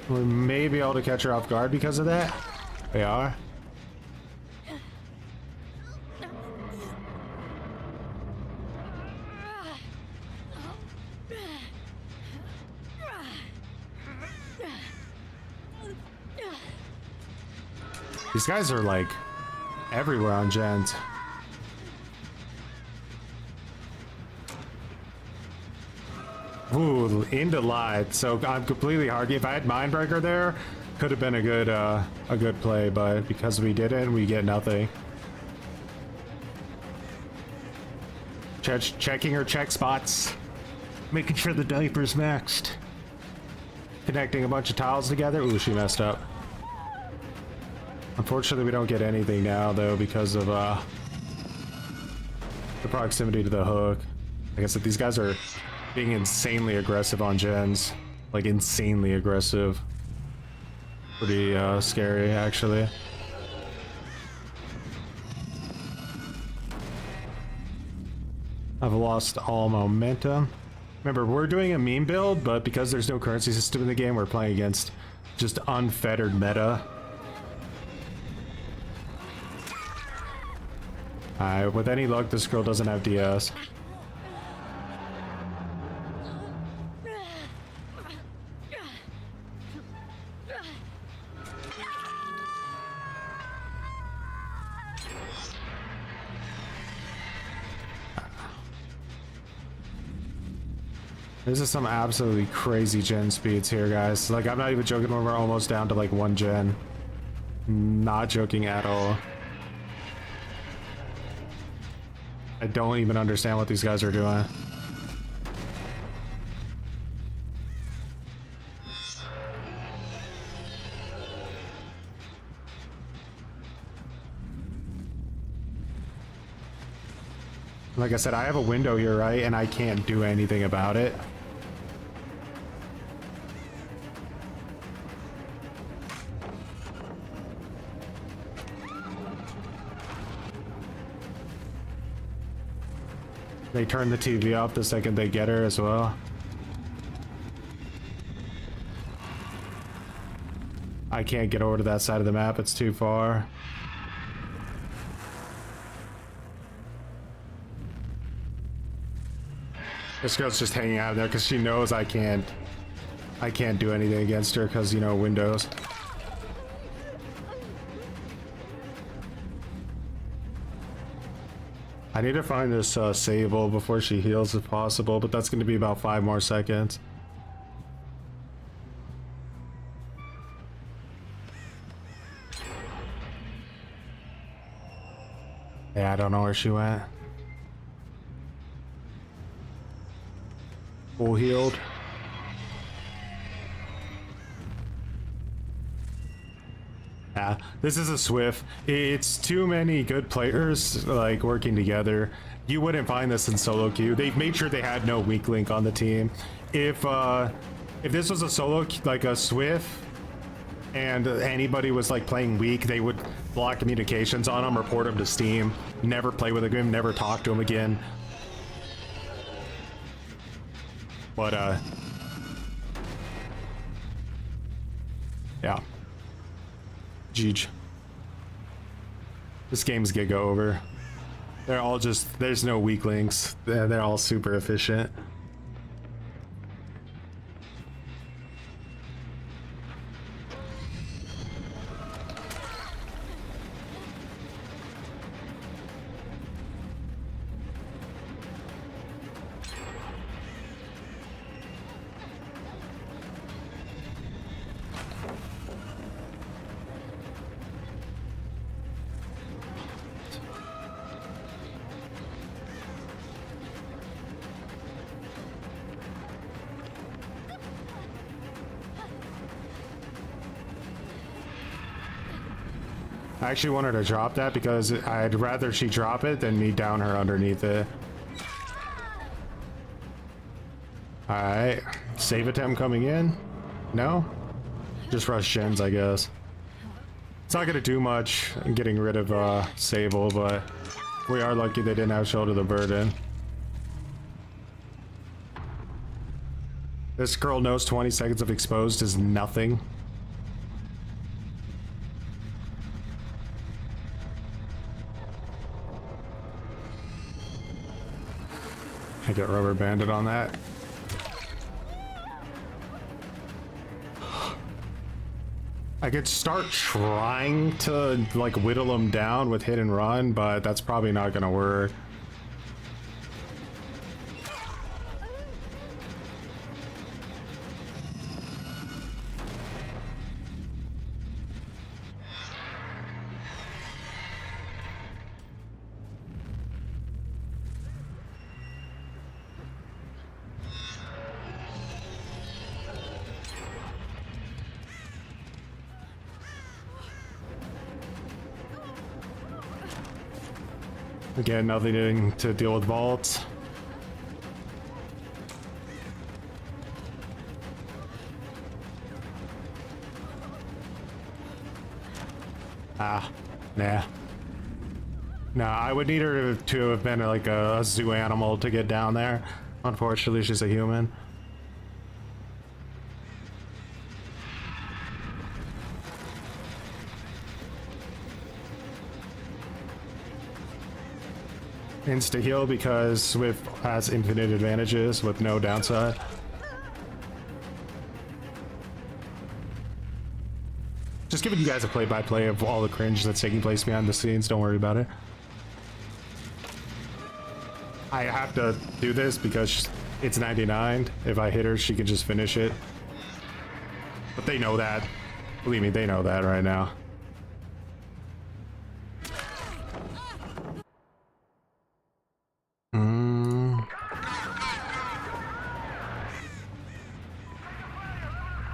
We may be able to catch her off guard because of that. We are. These guys are like everywhere on gens. Ooh, into light. So I'm completely hard. If I had Mindbreaker there, could have been a good play, but because we didn't, we get nothing. Checking her check spots, making sure the diaper's maxed. Connecting a bunch of tiles together. Ooh, she messed up. Unfortunately, we don't get anything now though because of the proximity to the hook. Like I said, these guys are being insanely aggressive on gens, like insanely aggressive. Pretty scary, actually. I've lost all momentum. Remember, we're doing a meme build, but because there's no currency system in the game, we're playing against just unfettered meta. With any luck, this girl doesn't have DS. This is some absolutely crazy gen speeds here, guys. Like, I'm not even joking when we're almost down to like 1 gen. Not joking at all. I don't even understand what these guys are doing. Like I said, I have a window here, right? And I can't do anything about it. They turn the TV off the second they get her as well. I can't get over to that side of the map, it's too far. This girl's just hanging out there because she knows I can't do anything against her because, you know, windows. I need to find this Sable before she heals if possible, but that's going to be about 5 more seconds. Yeah, I don't know where she went. Full healed. Yeah, this is a Swift. It's too many good players like working together. You wouldn't find this in solo queue. They've made sure they had no weak link on the team. If this was a solo like a Swift and anybody was like playing weak, they would block communications on them, report them to Steam, never play with him, never talk to him again. But yeah. Jeej. This game's Giga over. They're all just, there's no weak links. They're all super efficient. I actually wanted to drop that because I'd rather she drop it than me down her underneath it. Alright, save attempt coming in? No? Just rush gens, I guess. It's not gonna do much in getting rid of Sable, but we are lucky they didn't have shoulder the burden. This girl knows 20 seconds of exposed is nothing. I get rubber banded on that. I could start trying to like whittle them down with hit and run, but that's probably not gonna work. Again, nothing to deal with vaults. Ah, nah. Nah, I would need her to have been like a zoo animal to get down there. Unfortunately, she's a human. Insta heal because Swift has infinite advantages with no downside. Just giving you guys a play-by-play of all the cringe that's taking place behind the scenes. Don't worry about it. I have to do this because It's 99. If I hit her, she can just finish it. But they know that. Believe me, they know that right now.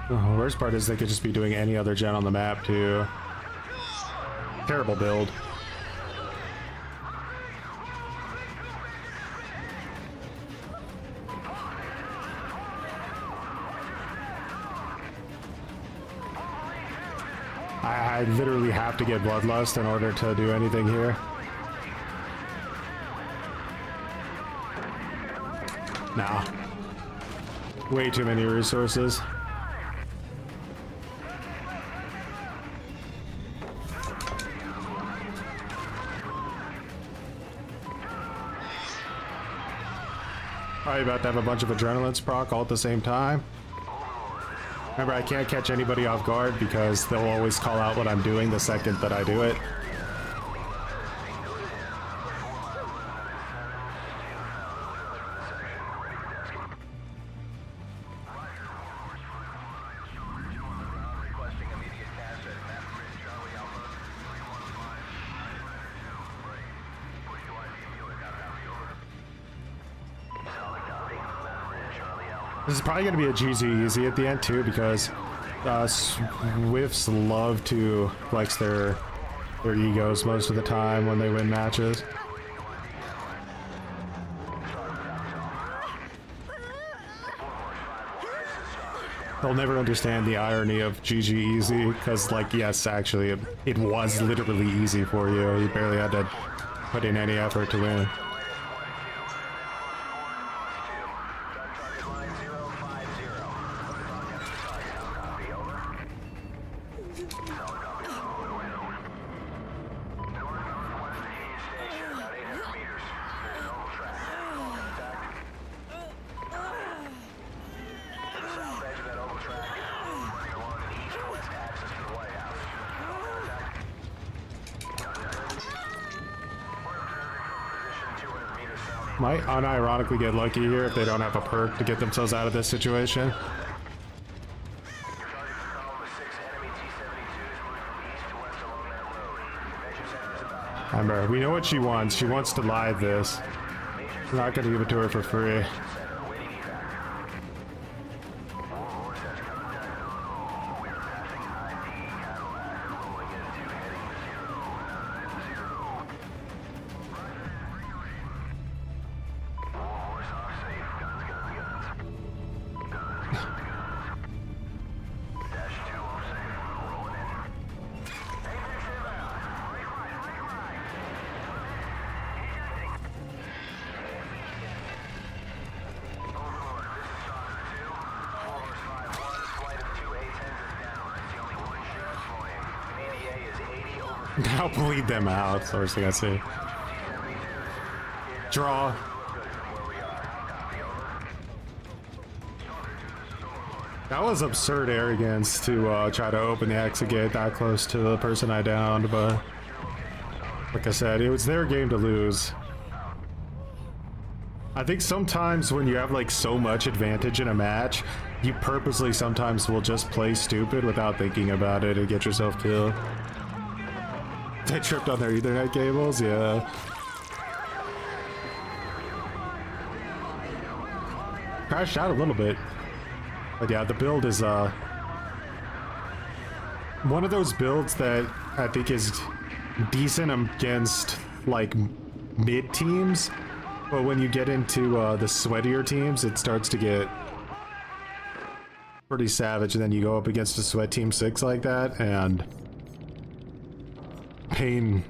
The worst part is they could just be doing any other gen on the map too. Terrible build. I literally have to get Bloodlust in order to do anything here. Nah. Way too many resources. Probably about to have a bunch of adrenalines proc all at the same time. Remember, I can't catch anybody off guard because they'll always call out what I'm doing the second that I do it. This is probably going to be a GG easy at the end too, because Swifts love to flex their egos most of the time when they win matches. They'll never understand the irony of GG easy, because, like, yes, actually, it was literally easy for you. You barely had to put in any effort to win. Might unironically get lucky here if they don't have a perk to get themselves out of this situation. Remember, we know what she wants. She wants to live this. We're not going to give it to her for free. I'll bleed them out, that's the worst thing I see. Draw. That was absurd arrogance to try to open the exit that close to the person I downed, but like I said, it was their game to lose. I think sometimes when you have like so much advantage in a match, you purposely sometimes will just play stupid without thinking about it and get yourself killed. They tripped on their Ethernet cables, yeah. Crashed out a little bit. But yeah, the build is one of those builds that I think is decent against like mid teams, but when you get into the sweatier teams, it starts to get pretty savage, and then you go up against a sweat team 6 like that, and pain.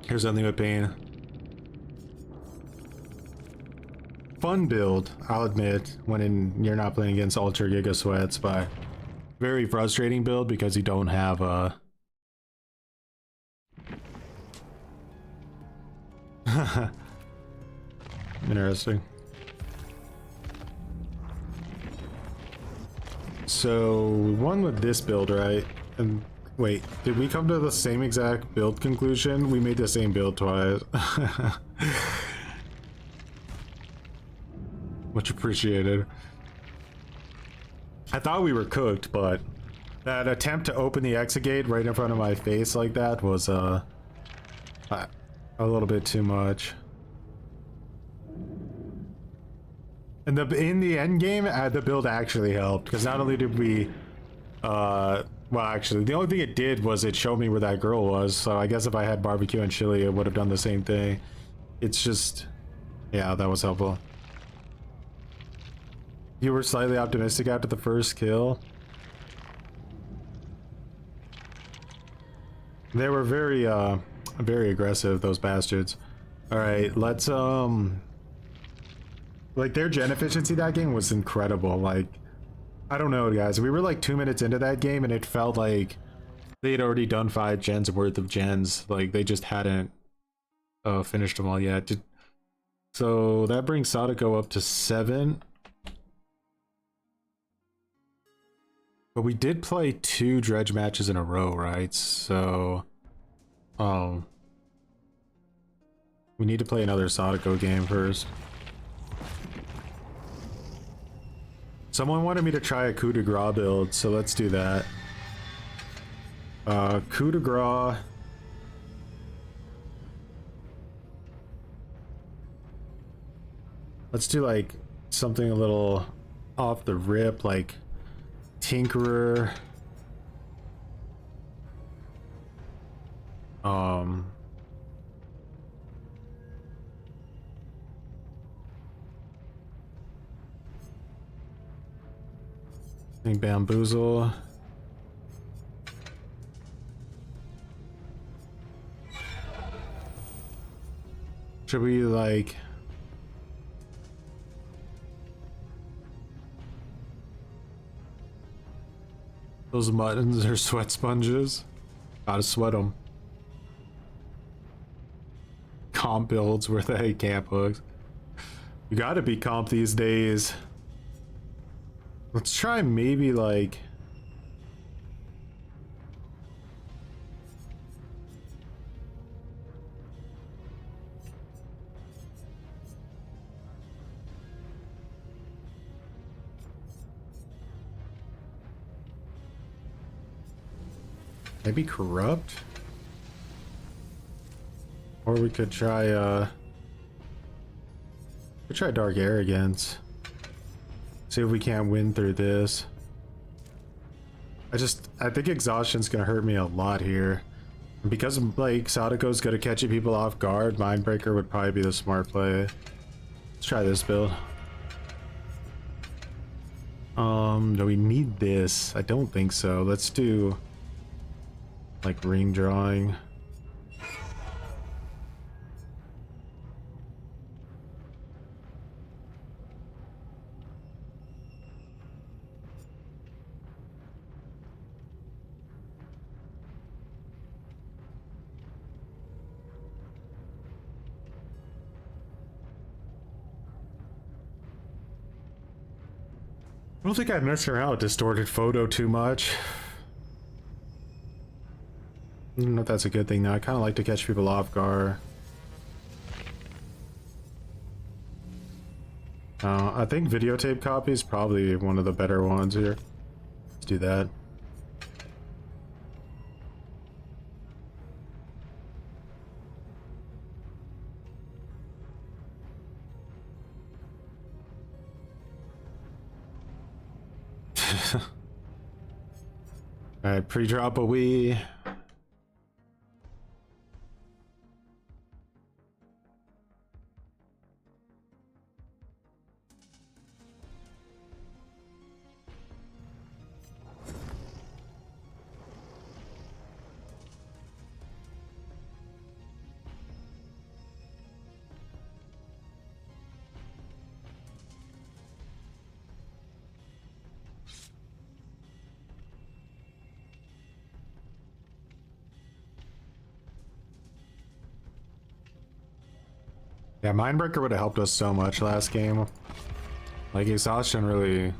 Here's something with pain. Fun build, I'll admit, when you're not playing against Ultra Giga Sweats, but very frustrating build because you don't have a... Interesting. So, we won with this build, right? And wait, did we come to the same exact build conclusion? We made the same build twice. Much appreciated. I thought we were cooked, but that attempt to open the exit gate right in front of my face like that was a little bit too much. And in the end game, the build actually helped, because not only did we well, actually, the only thing it did was it showed me where that girl was, so I guess if I had barbecue and chili, it would have done the same thing. It's just, yeah, that was helpful. You were slightly optimistic after the first kill. They were very aggressive, those bastards. Alright, let's, like, their gen efficiency that game was incredible. Like, I don't know, guys. We were like 2 minutes into that game, and it felt like they had already done 5 gens worth of gens. Like, they just hadn't finished them all yet. So that brings Sadako up to 7. But we did play 2 dredge matches in a row, right? So, we need to play another Sadako game first. Someone wanted me to try a coup de grace build, so let's do that. Coup de grace. Let's do like something a little off the rip, like Tinkerer. I think Bamboozle. Should we like those muttons are sweat sponges? Gotta sweat them. Comp builds where they camp hooks. You gotta be comp these days. Let's try maybe like maybe corrupt, or we could try dark arrogance. See if we can't win through this. I think exhaustion's gonna hurt me a lot here. And because like Sadako's gonna catch people off guard, Mindbreaker would probably be the smart play. Let's try this build. Do we need this? I don't think so. Let's do like ring drawing. I don't think I messed around with distorted photo too much. I don't know if that's a good thing though. I kind of like to catch people off guard. I think videotape copy is probably one of the better ones here. Let's do that. Alright, pre-drop a wee. Yeah, Mindbreaker would have helped us so much last game. Like, exhaustion really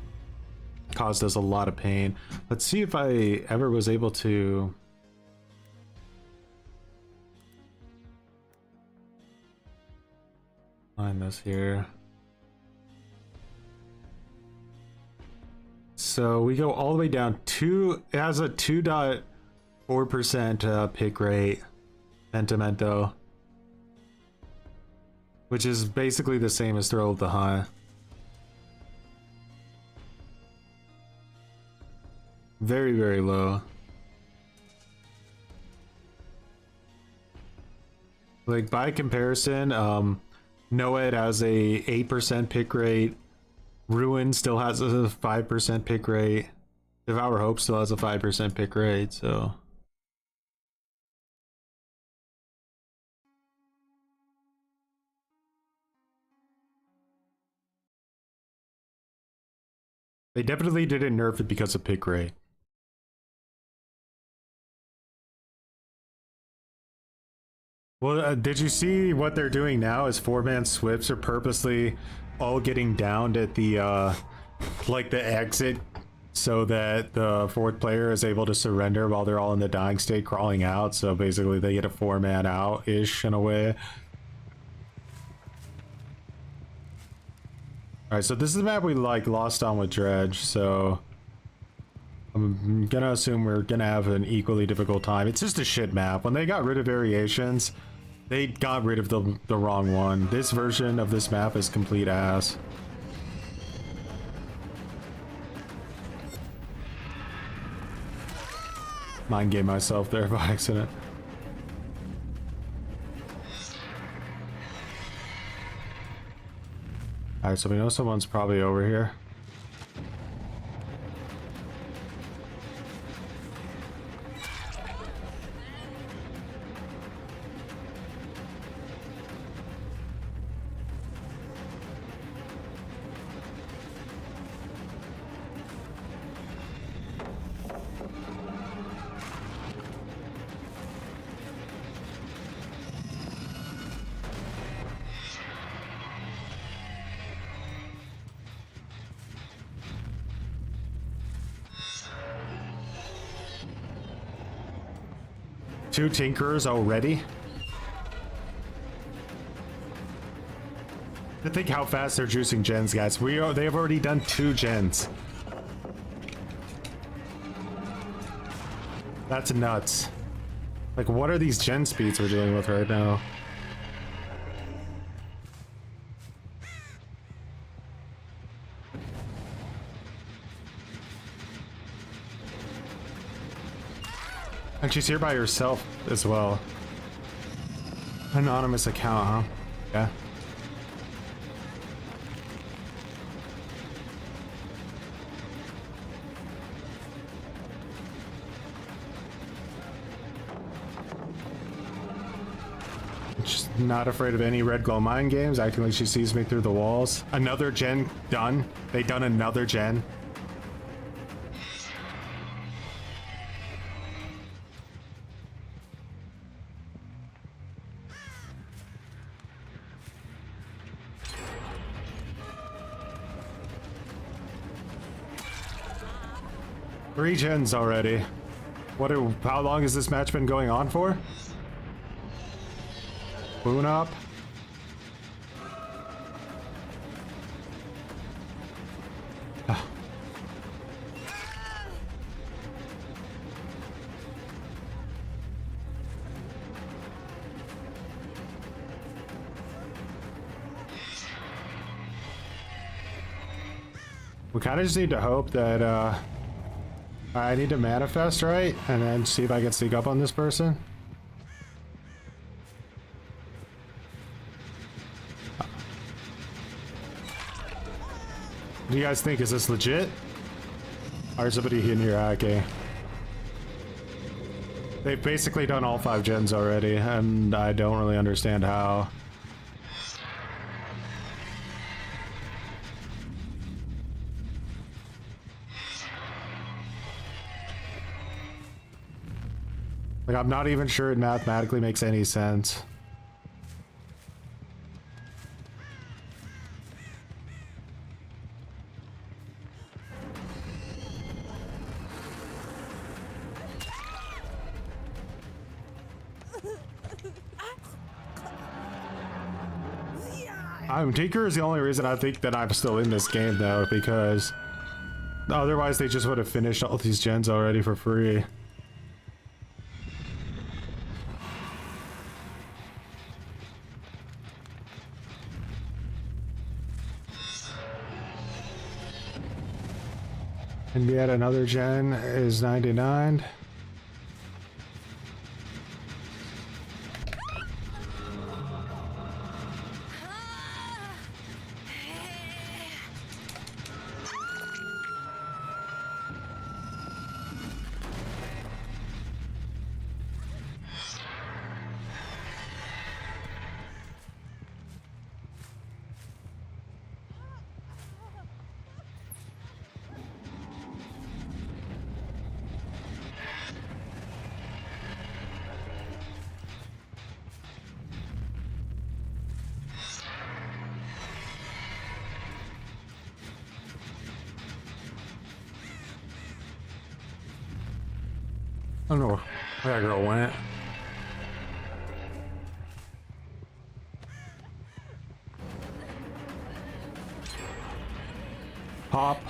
caused us a lot of pain. Let's see if I ever was able to... find this here. so we go all the way down to, it has a 2.4% pick rate, Pentimento, which is basically the same as Thrill of the Hunt. Very, very low. Like by comparison, Noed has a 8% pick rate. Ruin still has a 5% pick rate. Devour Hope still has a 5% pick rate, so. They definitely didn't nerf it because of pick rate. Well, did you see what they're doing now? Is 4-man Swifts are purposely all getting downed at the, like the exit, so that the fourth player is able to surrender while they're all in the dying state crawling out. So basically they get a 4-man out-ish in a way. Alright, so this is the map we like lost on with Dredge, so I'm gonna assume we're gonna have an equally difficult time. It's just a shit map. When they got rid of variations, they got rid of the wrong one. This version of this map is complete ass. Mind game myself there by accident. Alright, so we know someone's probably over here. Two Tinkerers already? To think how fast they're juicing gens, guys. They have already done 2 gens. That's nuts. Like, what are these gen speeds we're dealing with right now? And she's here by herself as well. Anonymous account, huh? Yeah. She's not afraid of any red glow mind games, acting like she sees me through the walls. Another gen done. They done another gen. Three gens already. How long has this match been going on for? Boon up. We kind of just need to hope that I need to manifest, right? And then see if I can sneak up on this person. What do you guys think? Is this legit? Or is somebody in here hacking? They've basically done all 5 gens already, and I don't really understand how. Like, I'm not even sure it mathematically makes any sense. Tinker is the only reason I think that I'm still in this game, though, because Otherwise, they just would have finished all these gens already for free. And yet another gen is 99. I don't know where that girl went. Pop.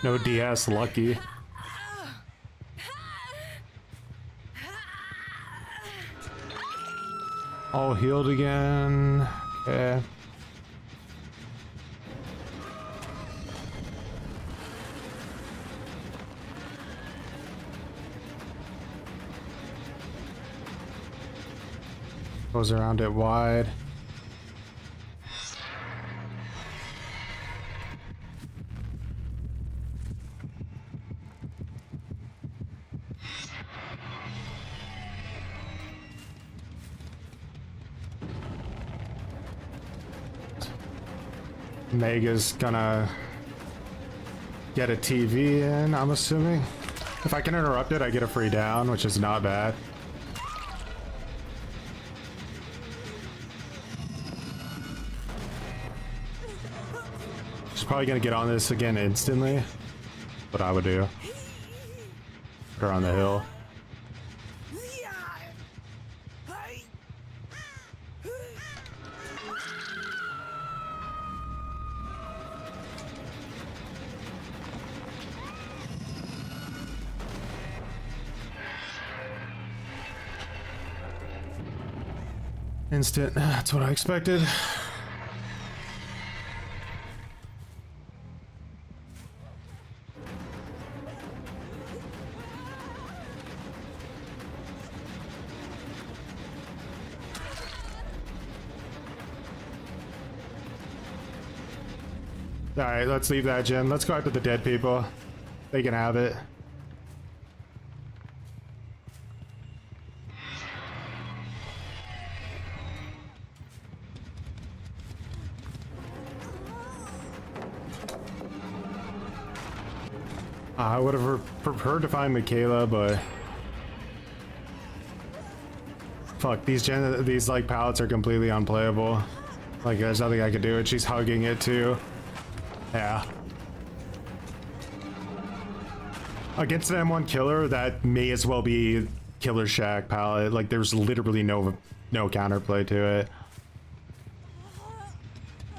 No DS, lucky. All healed again. Okay. Goes around it wide. Mega's gonna get a TV in, I'm assuming. If I can interrupt it, I get a free down, which is not bad. She's probably gonna get on this again instantly. What I would do. Put her on the hill. Instant, that's what I expected. Alright, let's leave that gen. Let's go after the dead people. They can have it. I would have preferred to find Michaela, but fuck, these like pallets are completely unplayable. Like there's nothing I could do, and she's hugging it too. Yeah. Against an M1 killer, that may as well be Killer Shack pallet. Like there's literally no counterplay to it.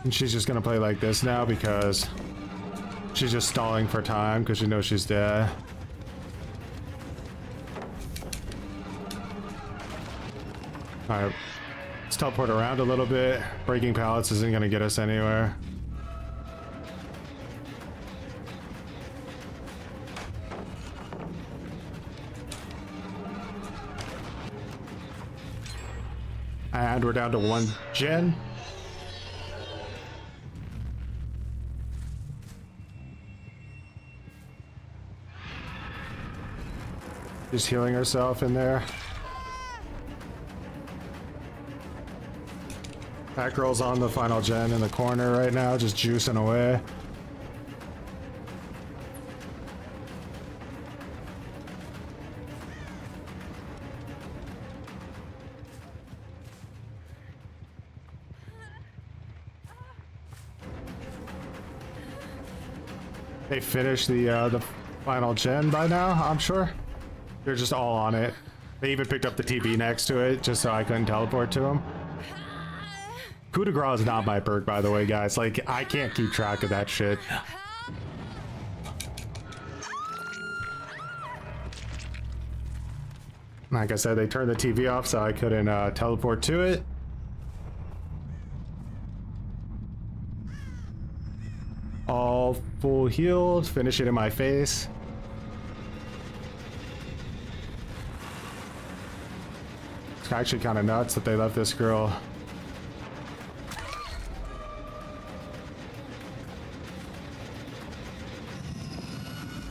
And she's just gonna play like this now because she's just stalling for time because she knows she's dead. Alright, let's teleport around a little bit. Breaking pallets isn't gonna get us anywhere. And we're down to one gen. Just healing herself in there. That girl's on the final gen in the corner right now, just juicing away. They finished the final gen by now, I'm sure. They're just all on it. They even picked up the TV next to it just so I couldn't teleport to him. Coup de grace is not my perk, by the way, guys. Like, I can't keep track of that shit. Like I said, they turned the TV off so I couldn't teleport to it. All full healed, finish it in my face. It's actually kind of nuts that they left this girl.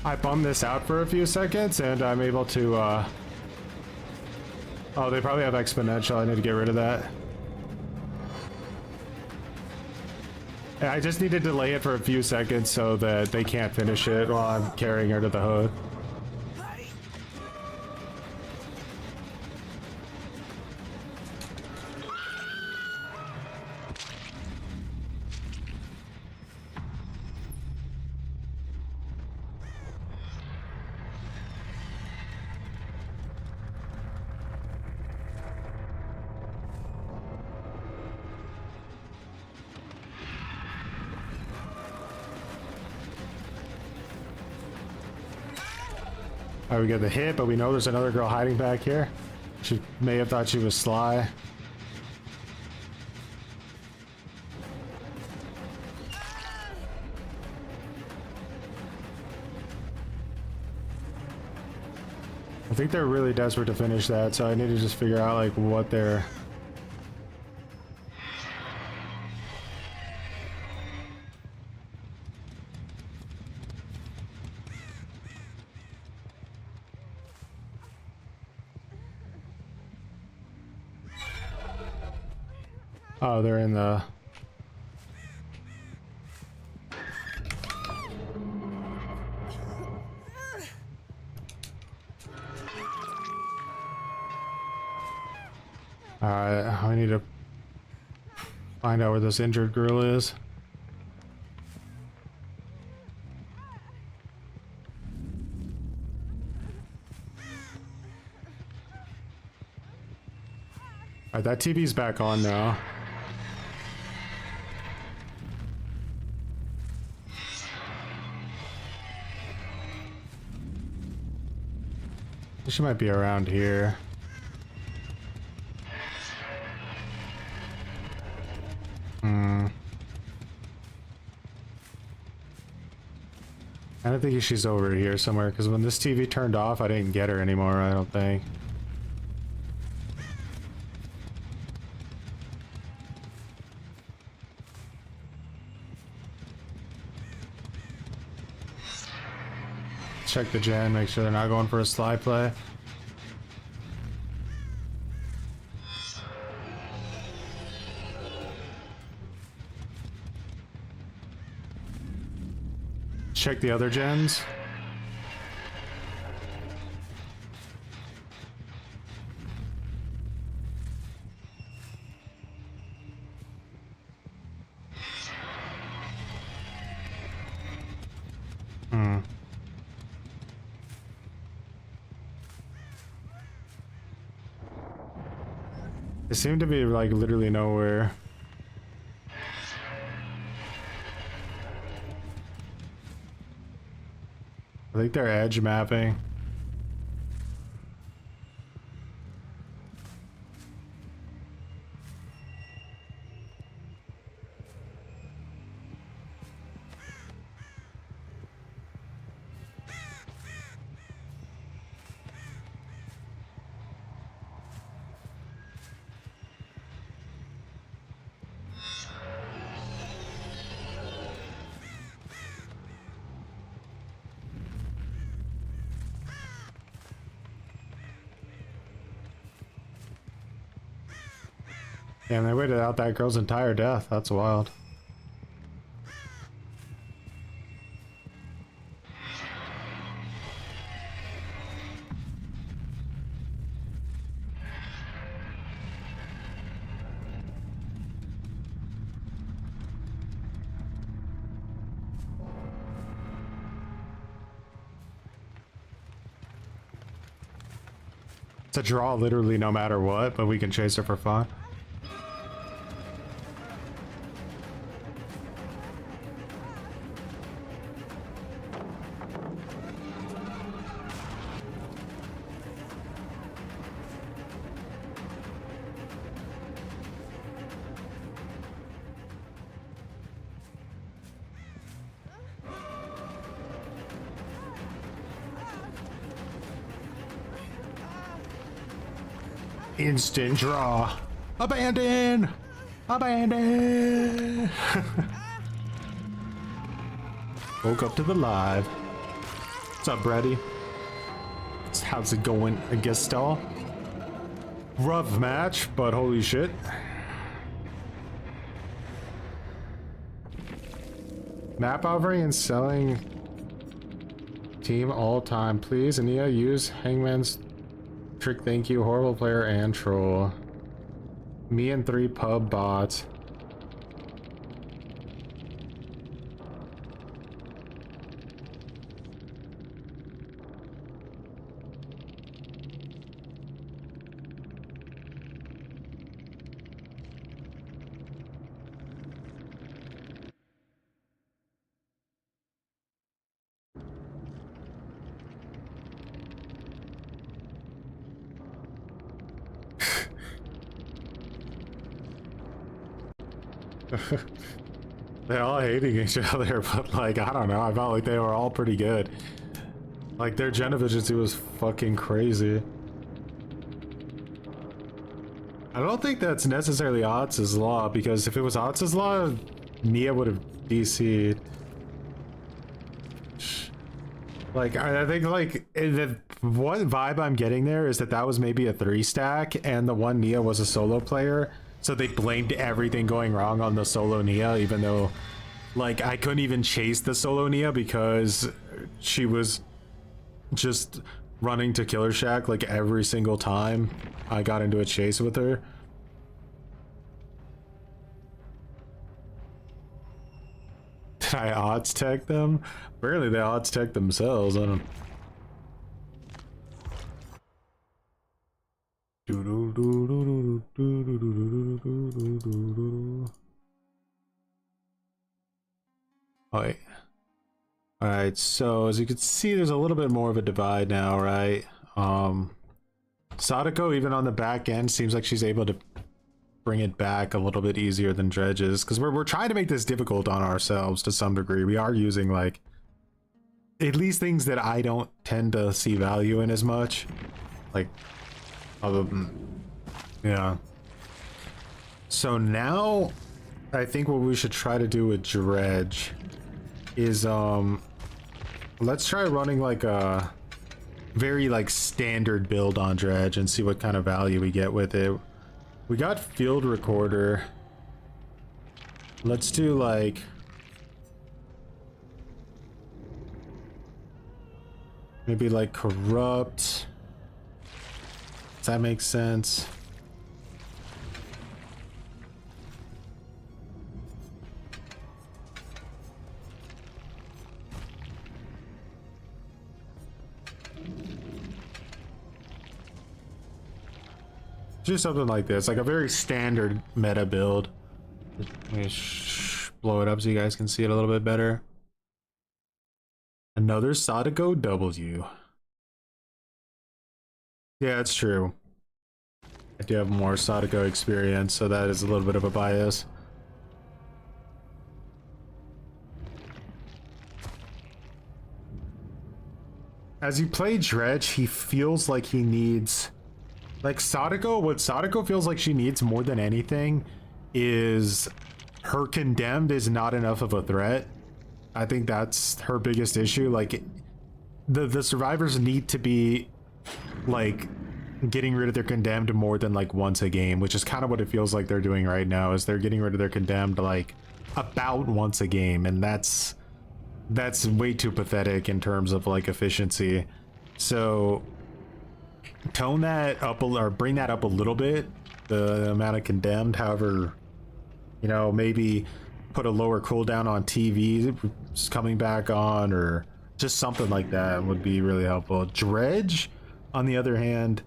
I bummed this out for a few seconds and I'm able to, oh, they probably have exponential. I need to get rid of that. I just need to delay it for a few seconds so that they can't finish it while I'm carrying her to the hood. Alright, we get the hit, but we know there's another girl hiding back here. She may have thought she was Sly. I think they're really desperate to finish that, so I need to just figure out like what they're... Oh, they're in the... Alright, I need to find out where this injured girl is. Alright, that TV's back on now. She might be around here. I don't think she's over here somewhere, because when this TV turned off, I didn't get her anymore, I don't think. Check the gen, make sure they're not going for a Sly play. Check the other gens. They seem to be like literally nowhere. I think they're edge mapping. Damn, they waited out that girl's entire death. That's wild. It's a draw literally no matter what, but we can chase her for fun. Instant draw. Abandon! Abandon! Woke up to the live. What's up, Brady? How's it going? I guess stall. Rough match, but holy shit. Map offering and selling team all time. Please, Ania, use Hangman's trick, thank you, horrible player and troll. Me and 3 pub bots. They're all hating each other, but like, I don't know, I felt like they were all pretty good. Like, their gen efficiency was fucking crazy. I don't think that's necessarily Odds' law, because if it was Odds' law, Nia would have DC'd. Like, I think, like, the one vibe I'm getting there is that that was maybe a 3-stack, and the one Nia was a solo player. So they blamed everything going wrong on the solo Nia, even though, like, I couldn't even chase the solo Nia because she was just running to Killer Shack, like, every single time I got into a chase with her. Did I odds tech them? Apparently they odds tech themselves. I don't. Alright. Alright, so as you can see, there's a little bit more of a divide now, right? Sadako, even on the back end, seems like she's able to bring it back a little bit easier than Dredge's, because we're trying to make this difficult on ourselves to some degree. We are using, like, at least things that I don't tend to see value in as much. Like, other than, yeah. So now, I think what we should try to do with Dredge is, let's try running like a very like standard build on Dredge and see what kind of value we get with it. We got Field Recorder. Let's do like maybe like Corrupt. Does that make sense? Just something like this, like a very standard meta build. Let me blow it up so you guys can see it a little bit better. Another Sadako W. Yeah, it's true. I do have more Sadako experience, so that is a little bit of a bias. As you play Dredge, he feels like he needs... Like Sadako, what Sadako feels like she needs more than anything is her Condemned is not enough of a threat. I think that's her biggest issue. Like, the survivors need to be, like, getting rid of their Condemned more than, like, once a game, which is kind of what it feels like they're doing right now, is they're getting rid of their Condemned, like, about once a game, and that's way too pathetic in terms of, like, efficiency. So... tone that up or bring that up a little bit, the amount of Condemned. However, you know, maybe put a lower cooldown on TV coming back on, or just something like that would be really helpful. Dredge, on the other hand,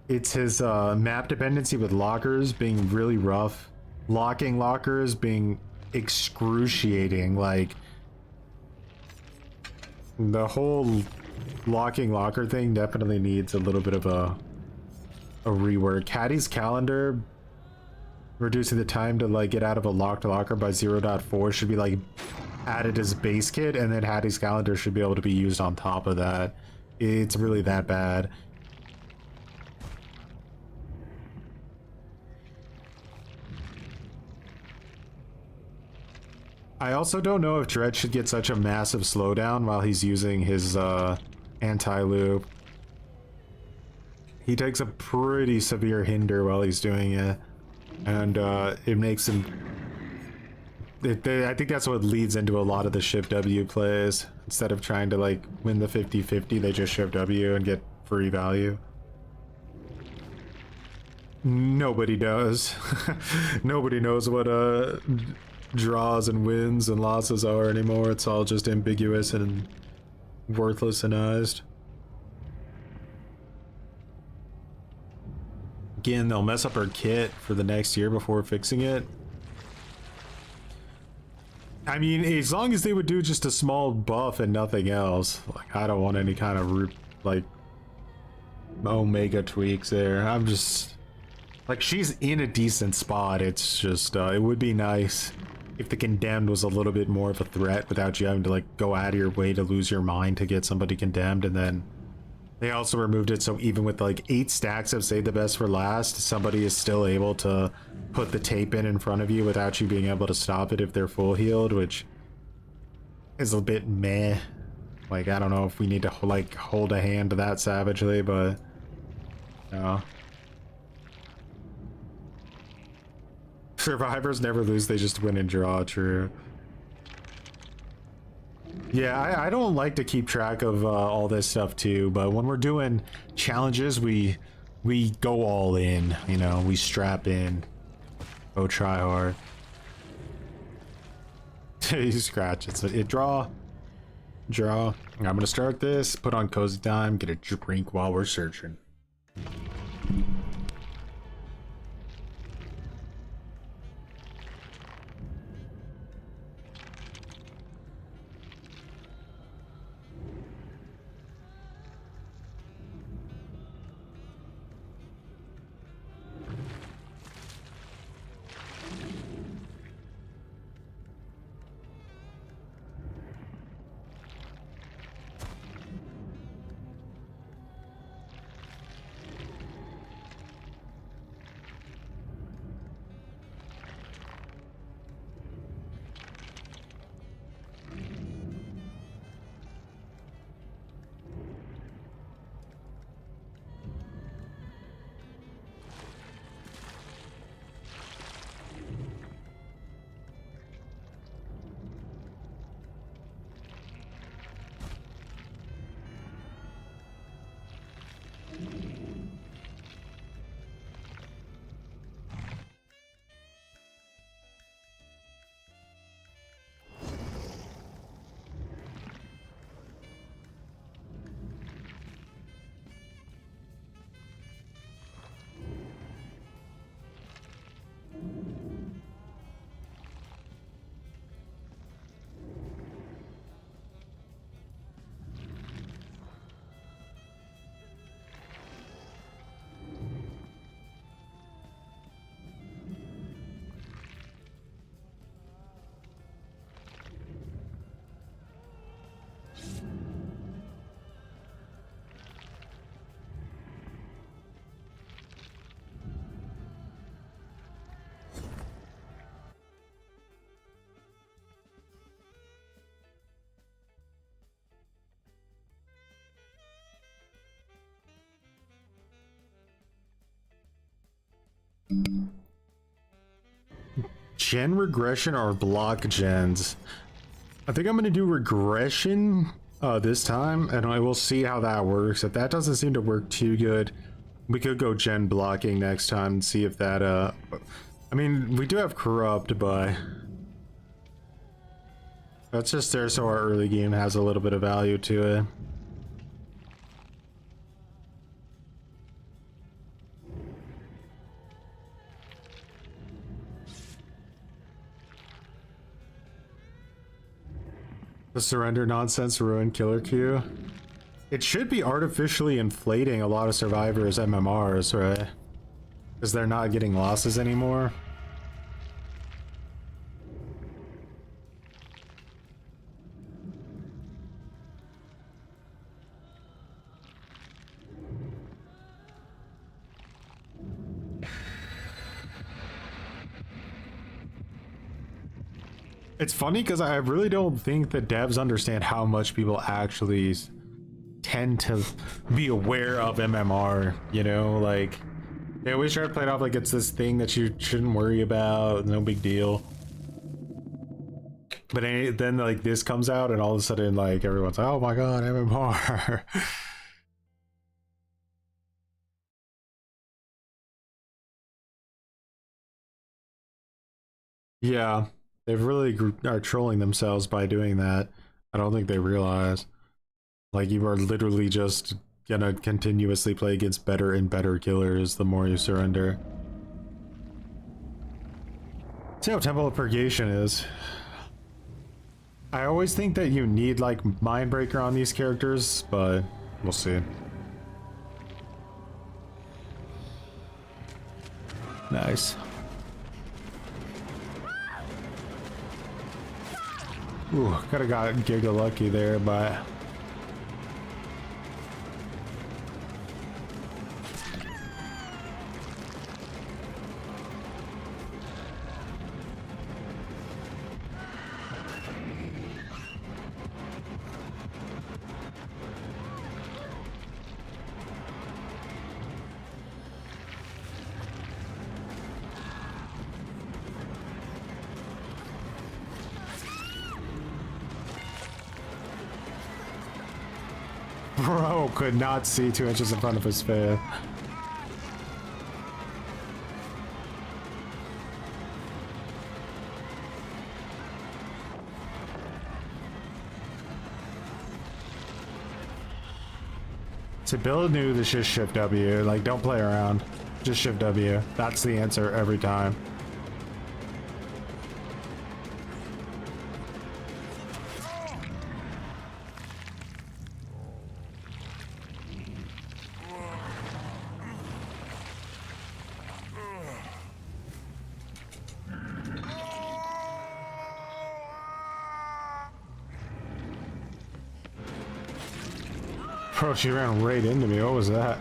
It's his map dependency with lockers being really rough. Locking lockers being excruciating. Like, the whole locking locker thing definitely needs a little bit of a rework. Caddy's calendar, reducing the time to like get out of a locked locker by 0.4 should be like added as base kit, and then Hattie's calendar should be able to be used on top of that. It's really that bad. I also don't know if Dredge should get such a massive slowdown while he's using his anti-loop. He takes a pretty severe hinder while he's doing it, and it makes him... I think that's what leads into a lot of the shift W plays. Instead of trying to like win the 50-50, they just shift W and get free value. Nobody does. Nobody knows what draws and wins and losses are anymore. It's all just ambiguous and worthlessenized. Again, they'll mess up our kit for the next year before fixing it. I mean, as long as they would do just a small buff and nothing else. Like, I don't want any kind of like omega tweaks there. I'm just like, she's in a decent spot. It's just it would be nice if the condemned was a little bit more of a threat without you having to like go out of your way to lose your mind to get somebody condemned. And then they also removed it so even with like 8 stacks of Save the Best for Last, somebody is still able to put the tape in front of you without you being able to stop it if they're full healed, which is a bit meh. Like, I don't know if we need to like hold a hand to that savagely, but no. Survivors never lose, they just win and draw. True. Yeah, I don't like to keep track of all this stuff too, but when we're doing challenges, we go all in, you know, we strap in, go try hard. You scratch it, draw. I'm gonna start this, put on cozy time, get a drink while we're searching. Gen regression or block gens? I think I'm gonna do regression this time, and I will see how that works. If that doesn't seem to work too good, we could go gen blocking next time and see if that I mean, we do have corrupt, but that's just there so our early game has a little bit of value to it. The surrender nonsense ruined killer queue. It should be artificially inflating a lot of survivors' MMRs, right? Because they're not getting losses anymore. It's funny because I really don't think that devs understand how much people actually tend to be aware of MMR, you know? Like, they always try to play it off like it's this thing that you shouldn't worry about, no big deal. But then, like, this comes out and all of a sudden, like, everyone's like, oh my god, MMR. Yeah. They really are trolling themselves by doing that. I don't think they realize. Like, you are literally just gonna continuously play against better and better killers the more you surrender. See how Temple of Purgation is. I always think that you need, like, Mindbreaker on these characters, but we'll see. Nice. Ooh, coulda got Giga lucky there, but... Bro could not see 2 inches in front of his face. To build new, this just shift W. Like, don't play around. Just shift W. That's the answer every time. Bro, she ran right into me. What was that?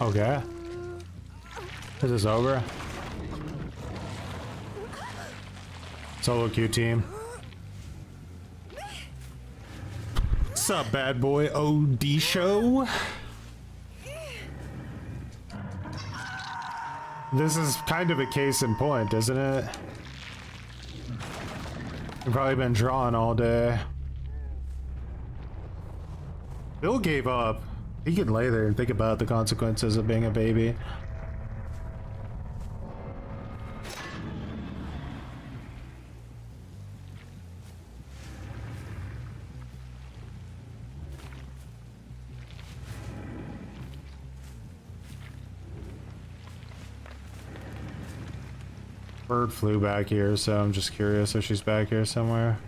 Okay. Is this over? Solo Q team. What's up, bad boy? OD show? This is kind of a case in point, isn't it? You've probably been drawing all day. Bill gave up. He can lay there and think about the consequences of being a baby. Bird flew back here, so I'm just curious if she's back here somewhere.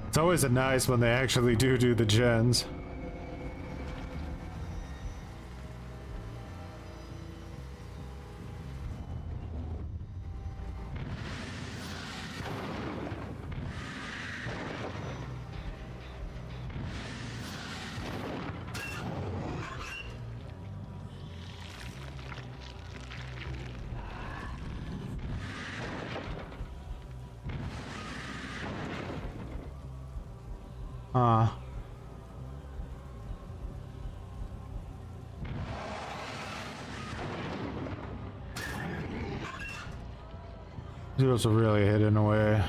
It's always nice when they actually do the gens. He was really hidden away.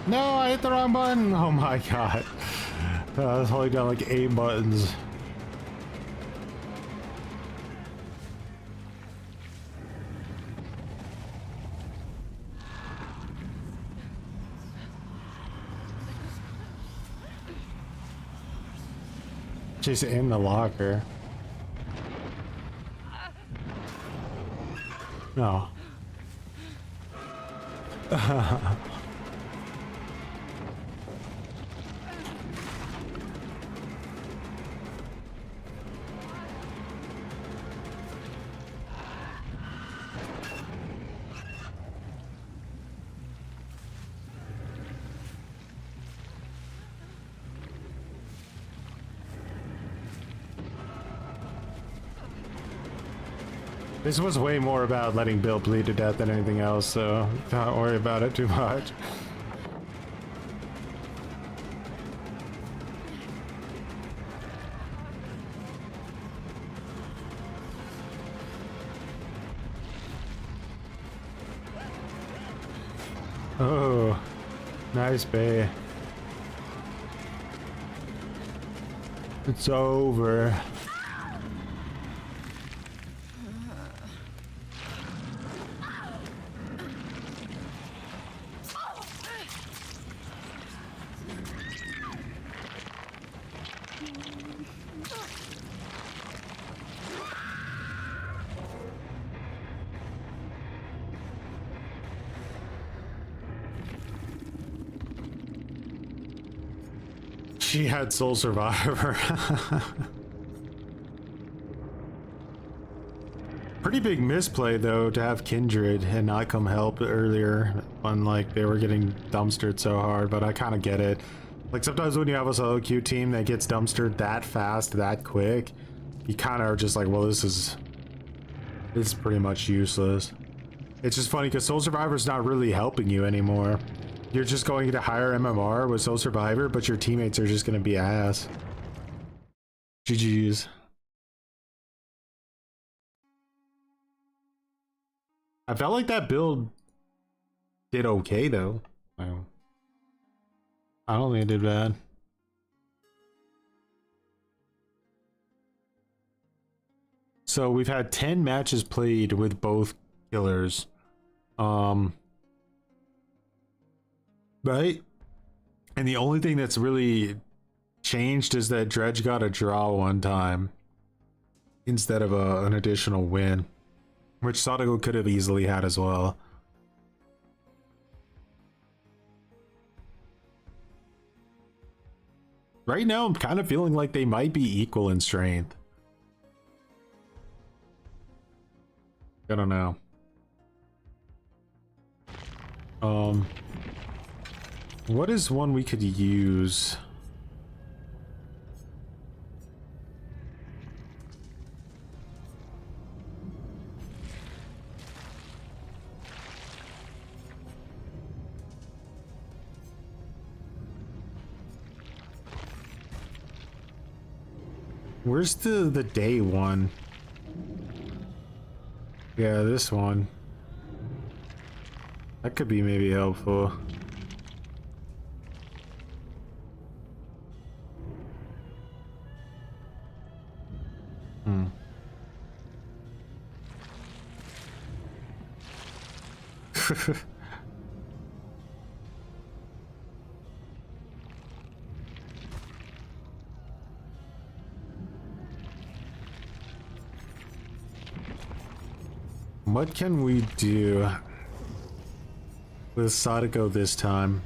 No, I hit the wrong button. Oh my god. I was holding down like 8 buttons. Just in the locker. No. This was way more about letting Bill bleed to death than anything else, so don't worry about it too much. Oh, nice bay. It's over. She had Soul Survivor. Pretty big misplay though to have Kindred and not come help earlier when like they were getting dumpstered so hard, but I kind of get it. Like sometimes when you have a solo queue team that gets dumpstered that fast, that quick, you kind of are just like, well, this is pretty much useless. It's just funny because Soul Survivor's not really helping you anymore. You're just going to higher MMR with Soul Survivor, but your teammates are just going to be ass. GG's. I felt like that build did okay though. I don't think it did bad. So we've had 10 matches played with both killers. Right? And the only thing that's really changed is that Dredge got a draw one time instead of an additional win, which Sadako could have easily had as well. Right now, I'm kind of feeling like they might be equal in strength. I don't know. What is one we could use? Where's the day one? Yeah, this one. That could be maybe helpful. Hmm. What can we do with Sadako this time?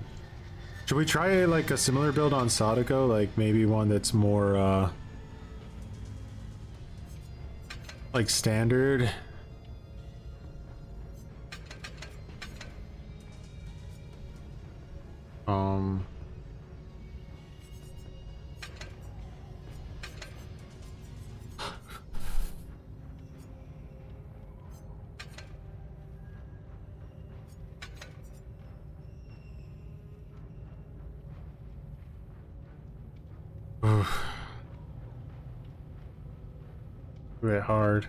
Should we try like a similar build on Sadako? Like maybe one that's more like standard? A bit hard.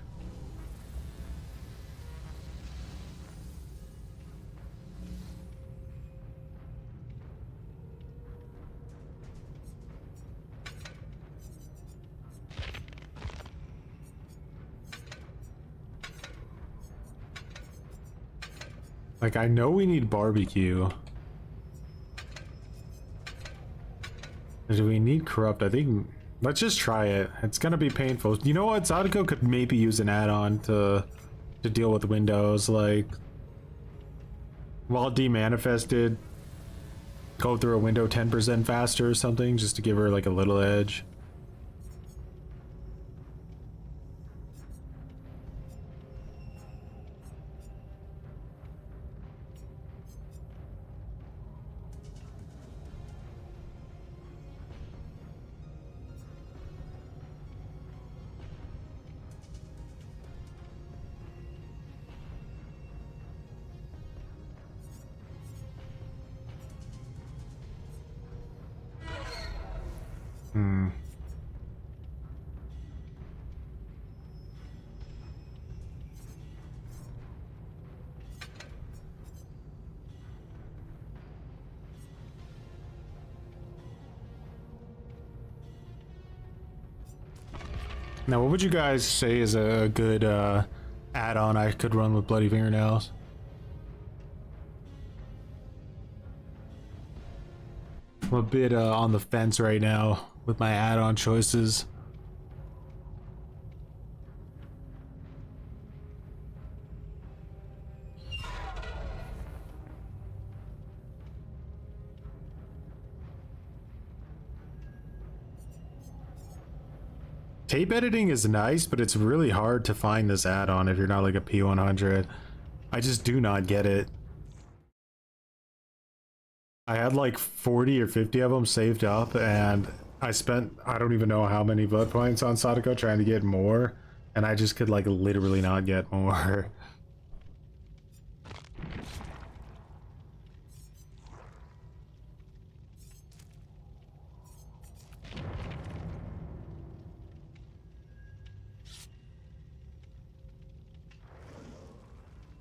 Like, I know we need barbecue. Do we need corrupt? I think let's just try it. It's gonna be painful. You know what? Sadako could maybe use an add-on to deal with windows, like while demanifested, go through a window 10% faster or something, just to give her like a little edge. Now, what would you guys say is a good add-on I could run with Bloody Fingernails? I'm a bit on the fence right now with my add-on choices. Tape editing is nice, but it's really hard to find this add-on if you're not like a P100. I just do not get it. I had like 40 or 50 of them saved up, and I spent I don't even know how many blood points on Sadako trying to get more, and I just could like literally not get more.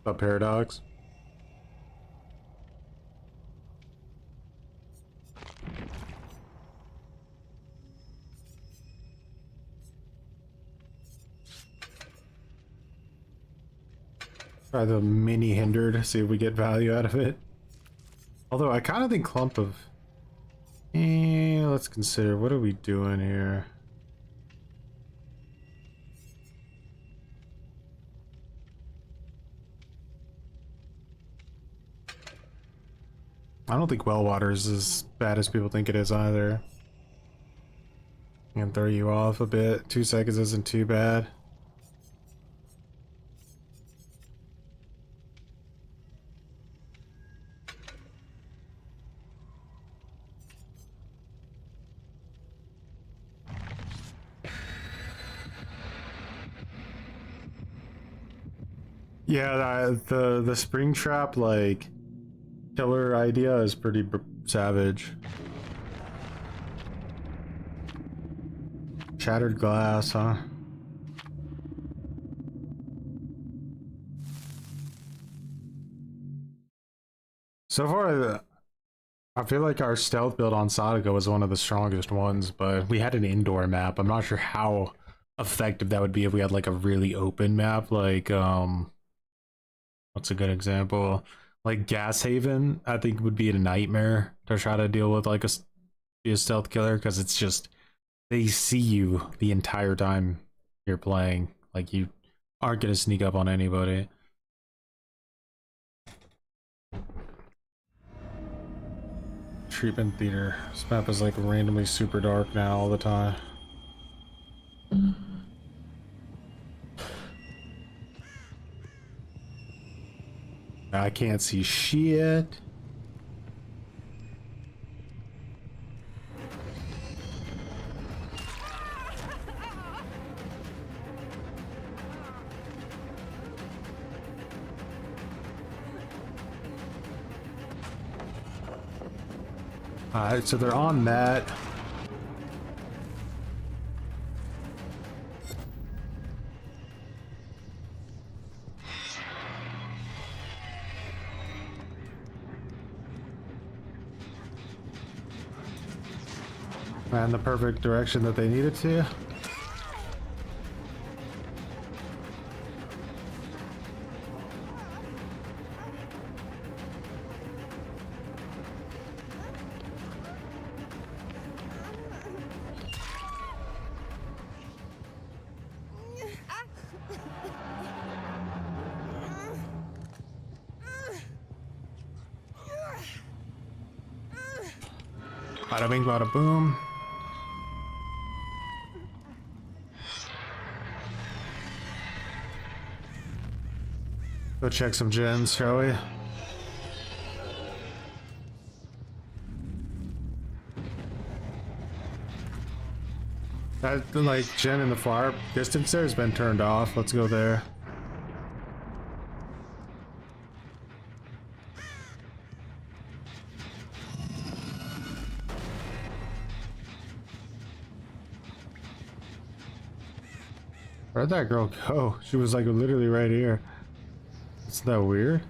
A paradox. Try the mini hindered, see if we get value out of it. Although I kind of think clump of... let's consider, what are we doing here? I don't think well water is as bad as people think it is either. Can throw you off a bit. 2 seconds isn't too bad. Yeah, the spring trap like killer idea is pretty savage. Shattered glass, huh? So far, I feel like our stealth build on Sadako was one of the strongest ones, but we had an indoor map. I'm not sure how effective that would be if we had like a really open map, like what's a good example? Like Gas Haven, I think would be a nightmare to try to deal with, like be a stealth killer, because it's just they see you the entire time you're playing. Like you aren't gonna sneak up on anybody. Treatment theater. This map is like randomly super dark now all the time. I can't see shit. Alright, so they're on that. And the perfect direction that they needed to. Bada bing, bada boom. Go check some gens, shall we? That, like, gen in the far distance there has been turned off. Let's go there. Where'd that girl go? She was like literally right here. Isn't that weird?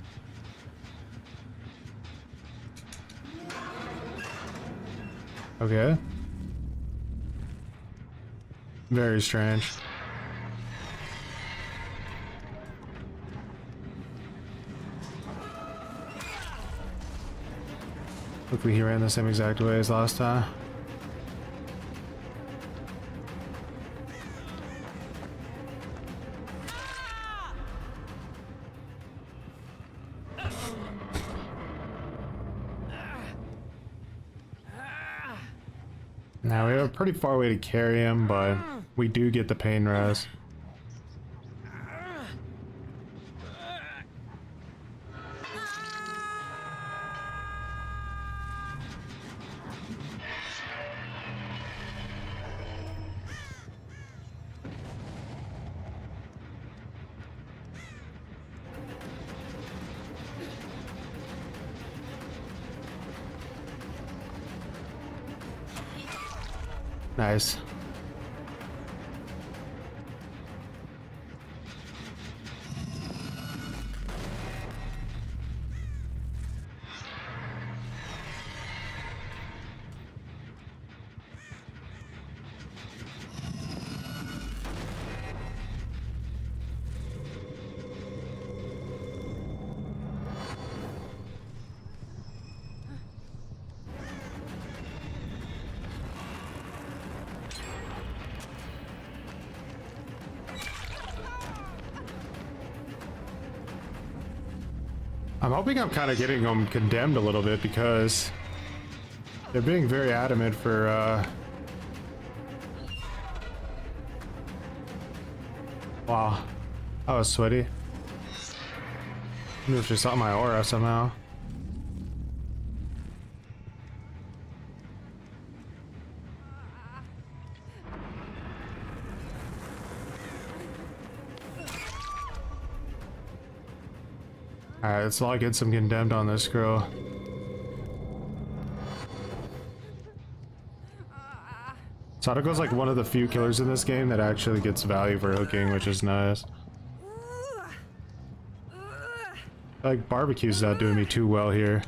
Okay. Very strange. Hopefully he ran the same exact way as last time. Now we have a pretty far way to carry him, but we do get the pain res. Nice. I'm hoping I'm kind of getting them condemned a little bit because they're being very adamant for, wow, that was sweaty. I wonder if she saw my aura somehow. Alright, let's all get some condemned on this girl. Sadako's like one of the few killers in this game that actually gets value for hooking, which is nice. Like, barbecue's not doing me too well here.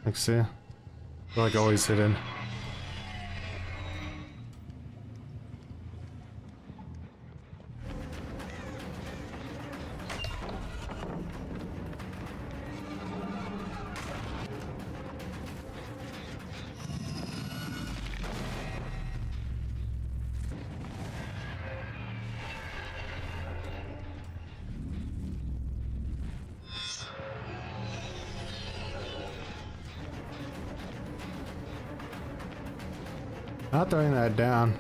Let's see. They're like always hidden. Not throwing that down.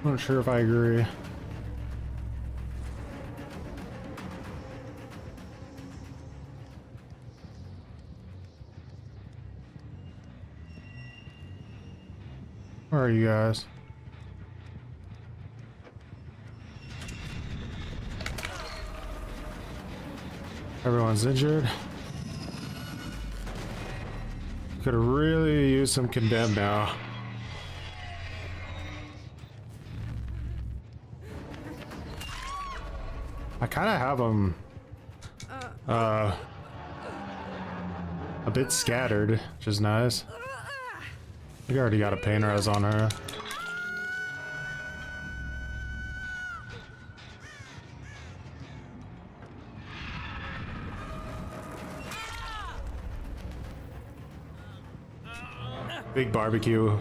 I'm not sure if I agree. Where are you guys? Everyone's injured. Could really use some condemn now. I kind of have them a bit scattered, which is nice. We already got a pain res on her. Big barbecue.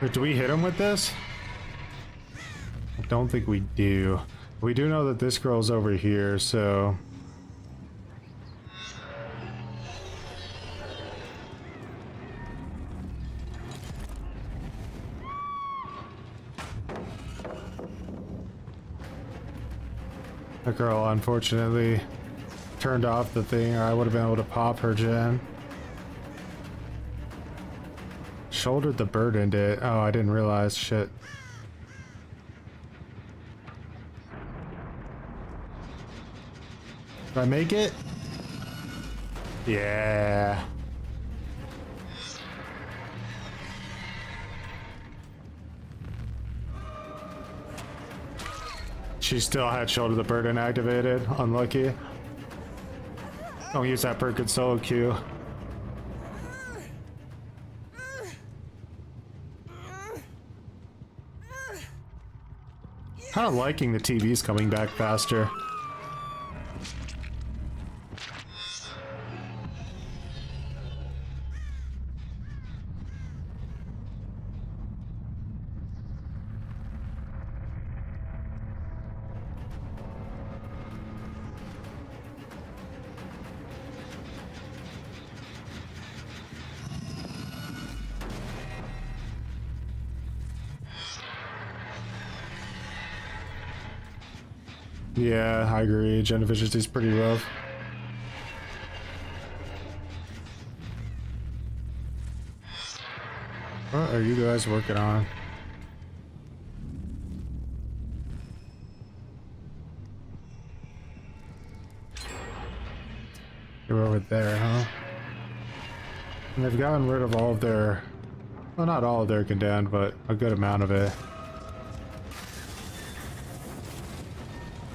Wait, do we hit him with this? I don't think we do. We do know that this girl's over here, so... The girl unfortunately turned off the thing, or I would have been able to pop her gen. Shouldered the bird into it. Oh, I didn't realize. Shit. Did I make it? Yeah. She still had shoulder the bird inactivated. Unlucky. Don't use that perk in solo queue. Kind of liking the TVs coming back faster. Yeah, I agree. Gen efficiency is pretty rough. What are you guys working on? You're over there, huh? And they've gotten rid of all of their... Well, not all of their condemned, but a good amount of it.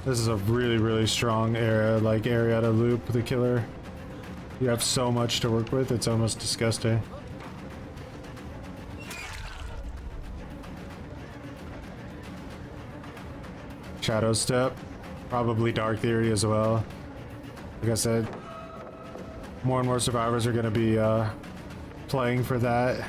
This is a really, really strong area, like area to loop the killer. You have so much to work with, it's almost disgusting. Shadow Step, probably Dark Theory as well. Like I said, more and more survivors are going to be playing for that.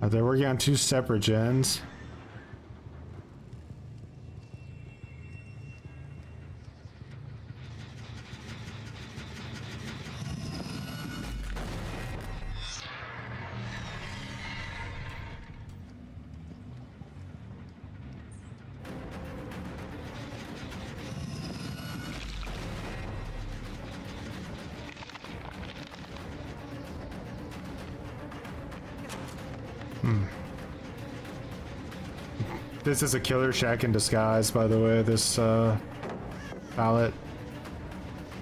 They're working on two separate gens. This is a killer shack in disguise, by the way, this palette.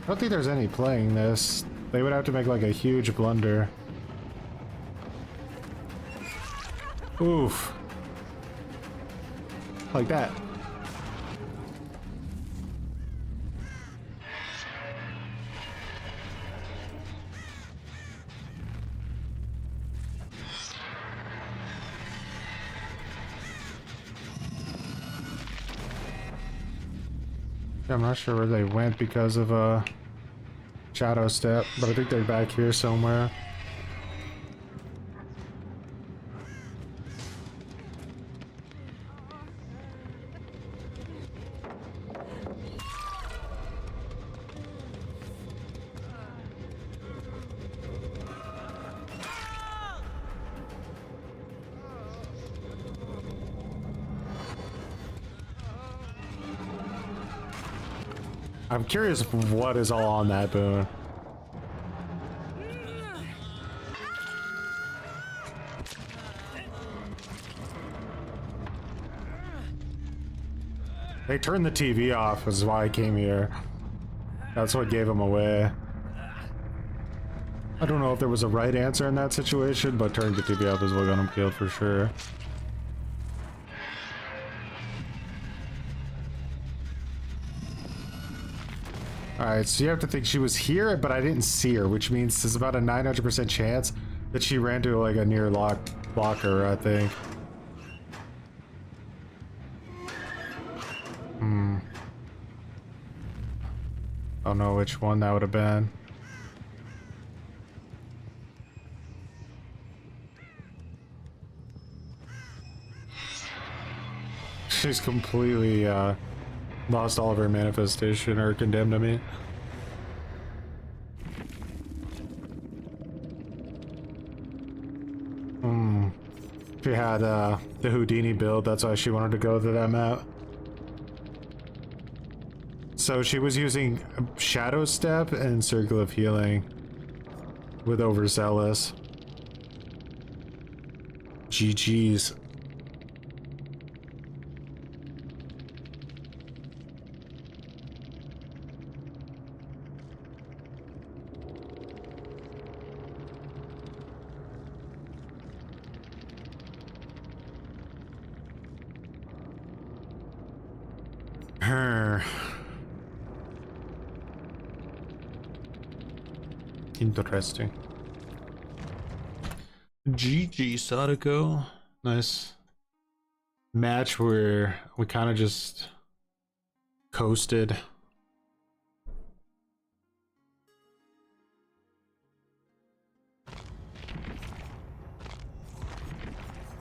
I don't think there's any playing this. They would have to make like a huge blunder. Oof. Like that. I'm not sure where they went because of shadow step, but I think they're back here somewhere. I'm curious what is all on that boon. They turned the TV off, is why I came here. That's what gave him away. I don't know if there was a right answer in that situation, but turning the TV off is what got him killed for sure. Alright, so you have to think she was here, but I didn't see her, which means there's about a 900% chance that she ran to like a near locker, I think. I don't know which one that would have been. She's completely lost all of her manifestation or condemned to me. She had the Houdini build, that's why she wanted to go to that map. So she was using Shadow Step and Circle of Healing with Overzealous. GG's. Interesting. GG Sadako. Nice match where we kind of just coasted.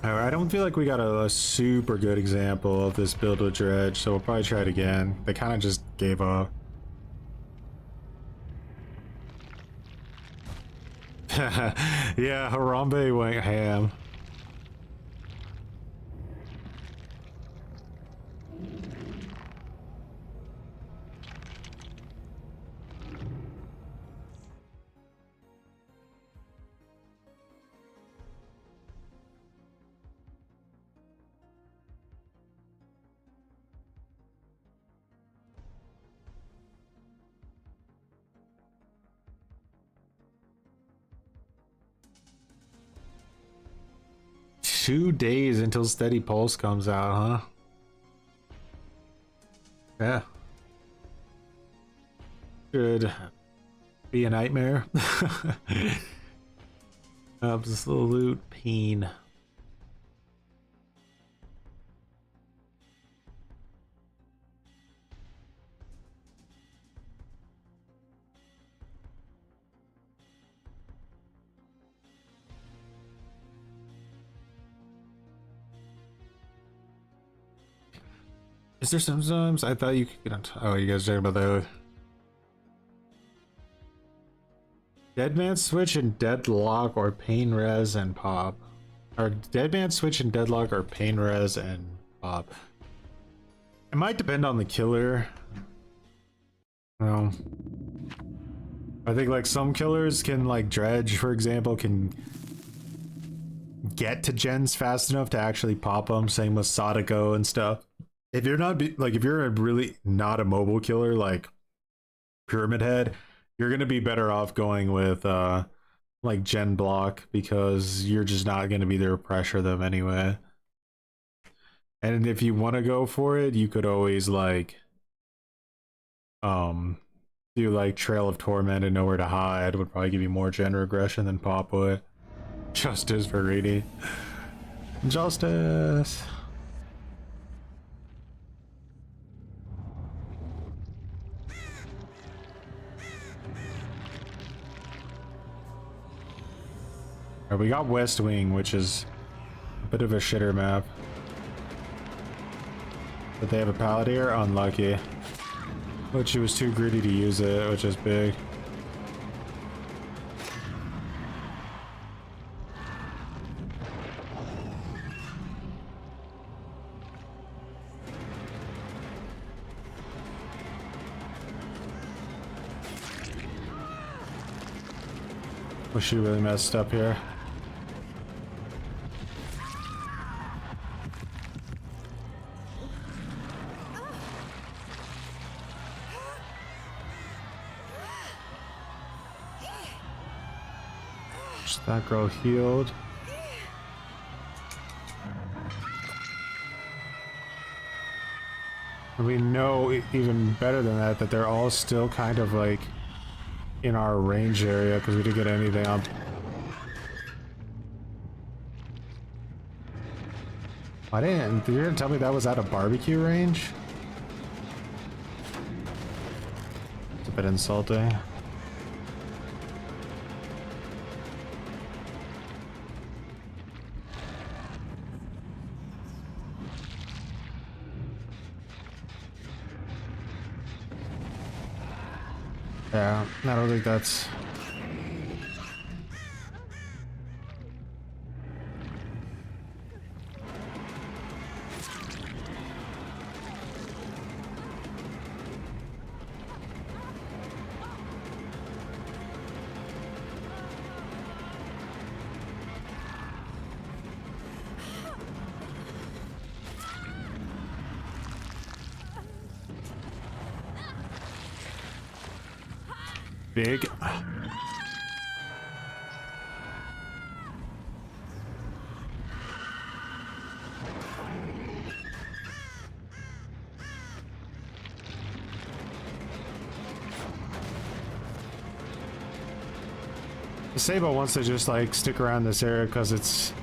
I don't feel like we got a super good example of this build with Dredge, so we'll probably try it again. They kind of just gave up. Yeah, Harambe went ham. Two days until Steady Pulse comes out, huh? Yeah. Should be a nightmare. Absolute pain. Is there sometimes I thought you could get on oh, you guys are talking about that. Deadman switch and deadlock or pain res and pop. Or deadman switch and deadlock or pain res and pop. It might depend on the killer. I think like some killers can, like Dredge for example, can get to gens fast enough to actually pop them. Same with Sadako and stuff. If you're not if you're a really not a mobile killer like Pyramid Head, you're gonna be better off going with like gen block because you're just not gonna be there to pressure them anyway. And if you want to go for it, you could always like do like Trail of Torment and Nowhere to Hide would probably give you more gen regression than pop would. Justice for Reedy. Justice. But we got West Wing, which is a bit of a shitter map. But they have a pallet here? Unlucky. But she was too greedy to use it, which is big. Well, she really messed up here. That girl healed. And we know even better than that that they're all still kind of like in our range area because we didn't get anything up. You didn't tell me that was out of barbecue range? It's a bit insulting. Yeah, I don't think that's... big. Sabo wants to just like stick around this area because it's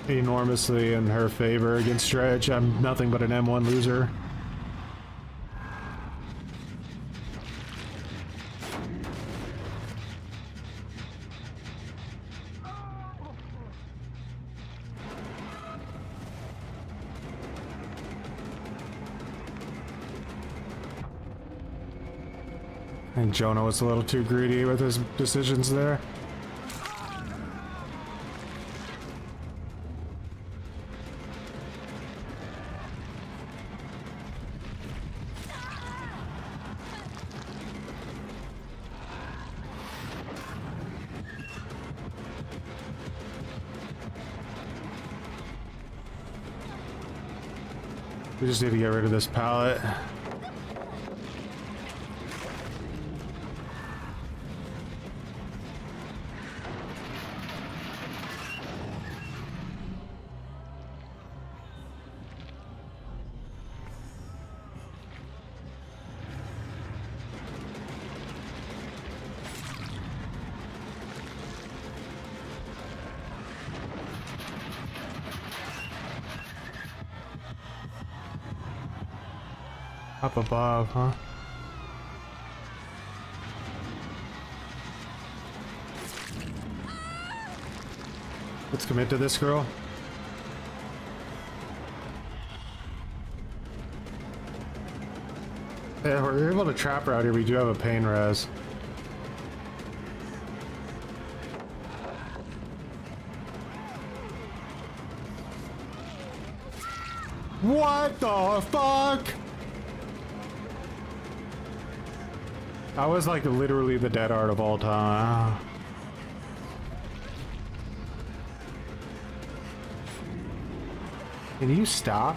enormously in her favor against Dredge. I'm nothing but an M1 loser. I think Jonah was a little too greedy with his decisions there. We just need to get rid of this pallet. Up above, huh? Let's commit to this girl. Yeah, we're able to trap her out here. We do have a pain res. What the fuck? I was like literally the dead art of all time. Can you stop?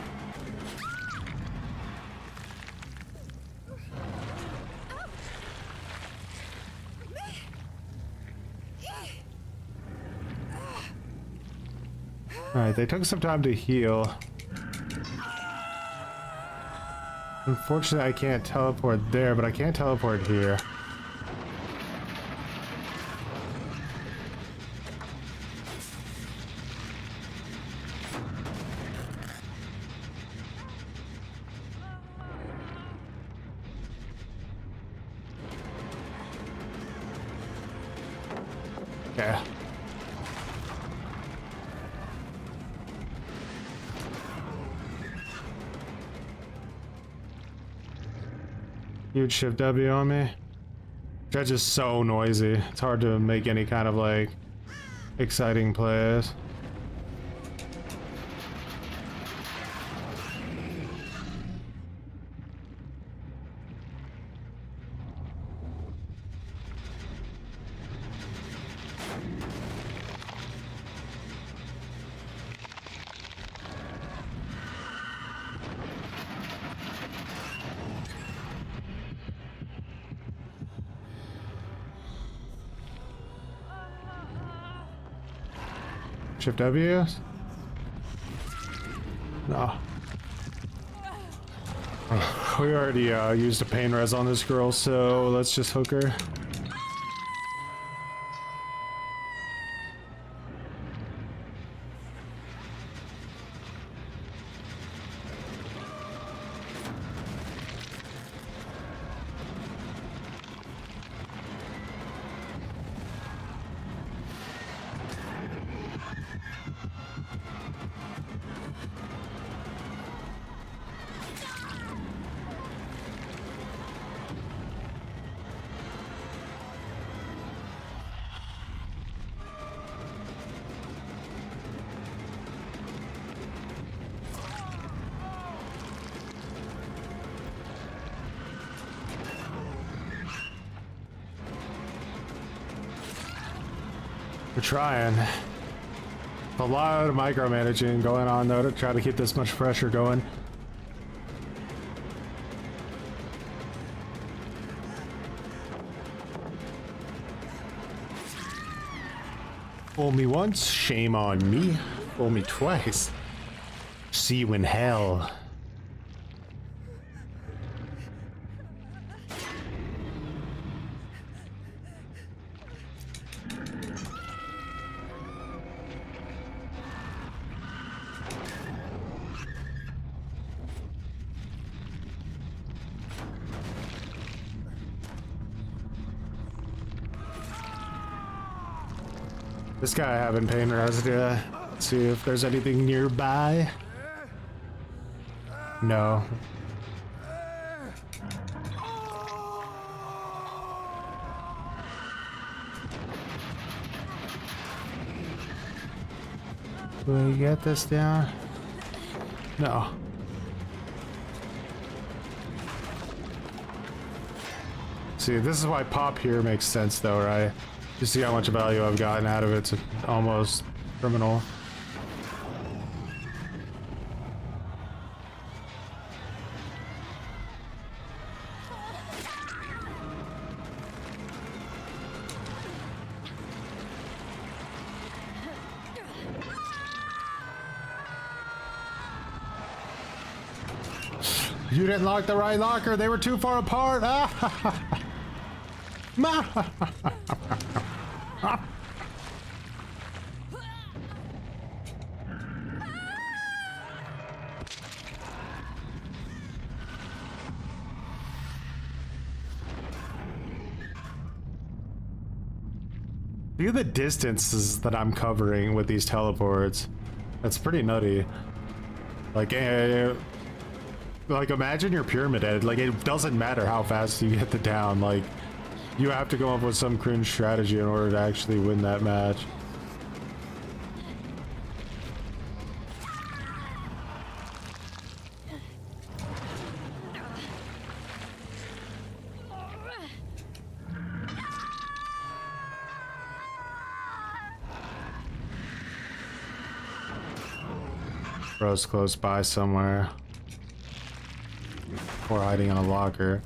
Alright, they took some time to heal. Unfortunately, I can't teleport there, but I can't teleport here. Okay. Huge shift W on me. Dredge is so noisy. It's hard to make any kind of like exciting plays. Shift W? No. We already used a pain res on this girl, so let's just hook her. We're trying. A lot of micromanaging going on though to try to keep this much pressure going. Fool me once, shame on me. Fool me twice, see you in hell. This guy I haven't pain resed yet. Let's see if there's anything nearby. No. Will we get this down? No. See, this is why pop here makes sense though, right? You see how much value I've gotten out of it. It's almost criminal. You didn't lock the right locker. They were too far apart. Look at the distances that I'm covering with these teleports. That's pretty nutty. Like imagine your pyramid head. Like, it doesn't matter how fast you get the down. Like, you have to come up with some cringe strategy in order to actually win that match. Bro's close by somewhere. Or hiding in a locker.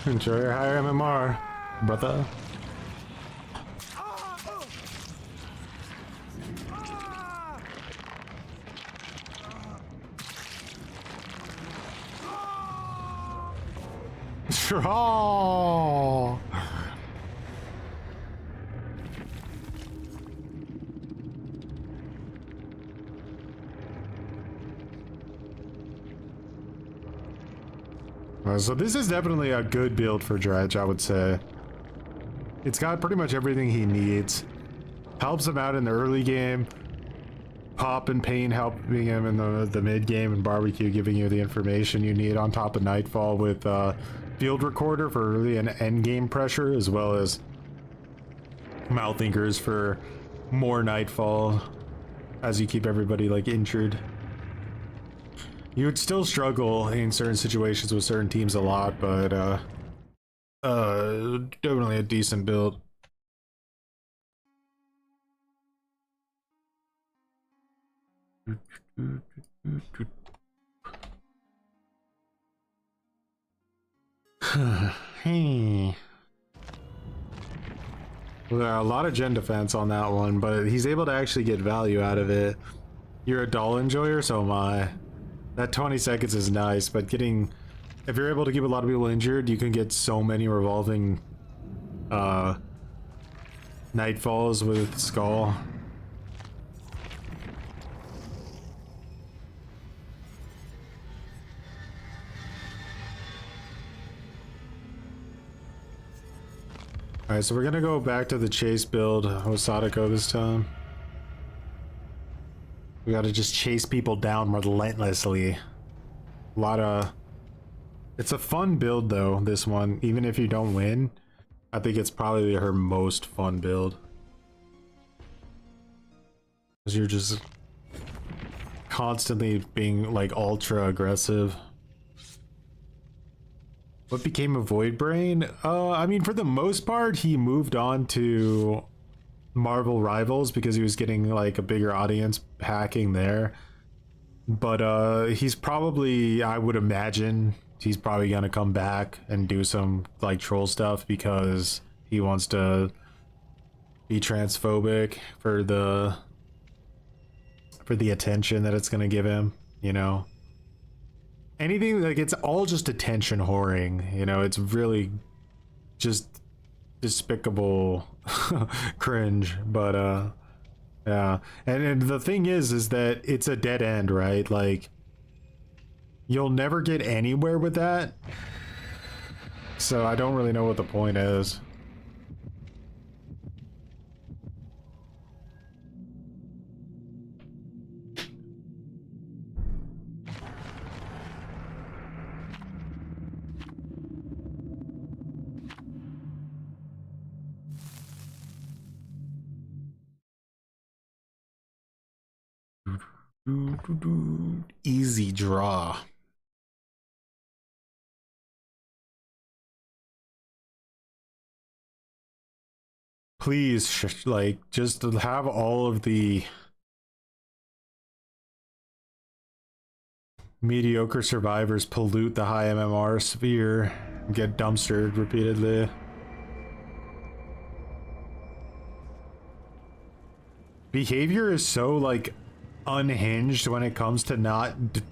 Enjoy your higher MMR, brother. Oh. So this is definitely a good build for Dredge, I would say. It's got pretty much everything he needs. Helps him out in the early game. Pop and Pain helping him in the mid game, and Barbecue giving you the information you need on top of Nightfall with Field Recorder for early and end game pressure, as well as Mouth Thinkers for more Nightfall as you keep everybody like injured. You would still struggle in certain situations with certain teams a lot, but definitely a decent build. Hey. Well, a lot of gen defense on that one, but he's able to actually get value out of it. You're a doll enjoyer, so am I. That 20 seconds is nice, but getting... If you're able to keep a lot of people injured, you can get so many revolving Nightfalls with Skull. Alright, so we're gonna go back to the chase build with Sadako this time. We gotta just chase people down relentlessly. A lot of... It's a fun build though, this one. Even if you don't win, I think it's probably her most fun build. Because you're just constantly being like ultra aggressive. What became of Void Brain? I mean, for the most part, he moved on to Marvel Rivals because he was getting like a bigger audience hacking there. But he's probably, I would imagine, he's probably gonna come back and do some like troll stuff because he wants to be transphobic for the attention that it's gonna give him, you know. Anything, like, it's all just attention whoring, you know. It's really just despicable cringe, but yeah. And the thing is that it's a dead end, right? Like, you'll never get anywhere with that, so I don't really know what the point is. Easy draw. Please, like, just have all of the mediocre survivors pollute the high MMR sphere and get dumpstered repeatedly. Behavior is so, like, unhinged when it comes to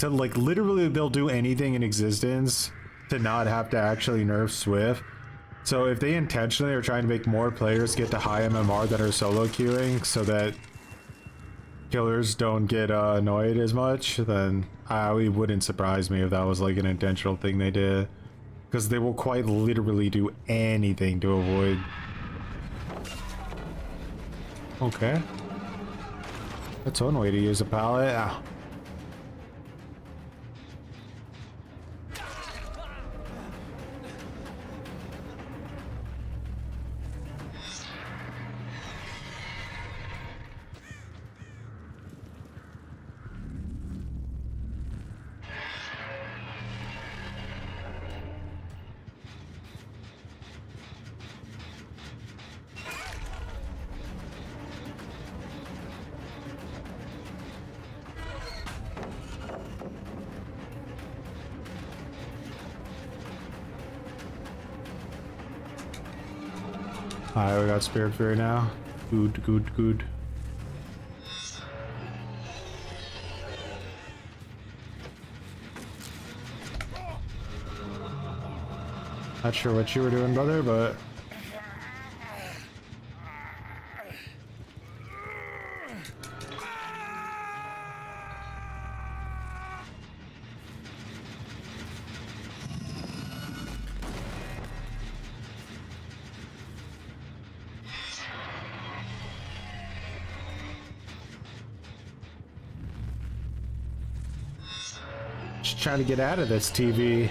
like, literally they'll do anything in existence to not have to actually nerf Swift. So if they intentionally are trying to make more players get to high MMR that are solo queuing so that killers don't get annoyed as much, then it wouldn't surprise me if that was like an intentional thing they did, because they will quite literally do anything to avoid. Okay. That's one way to use a pallet. Ah. Alright, we got Spirit Fury now. Good, good, good. Not sure what you were doing, brother, but... Just trying to get out of this TV.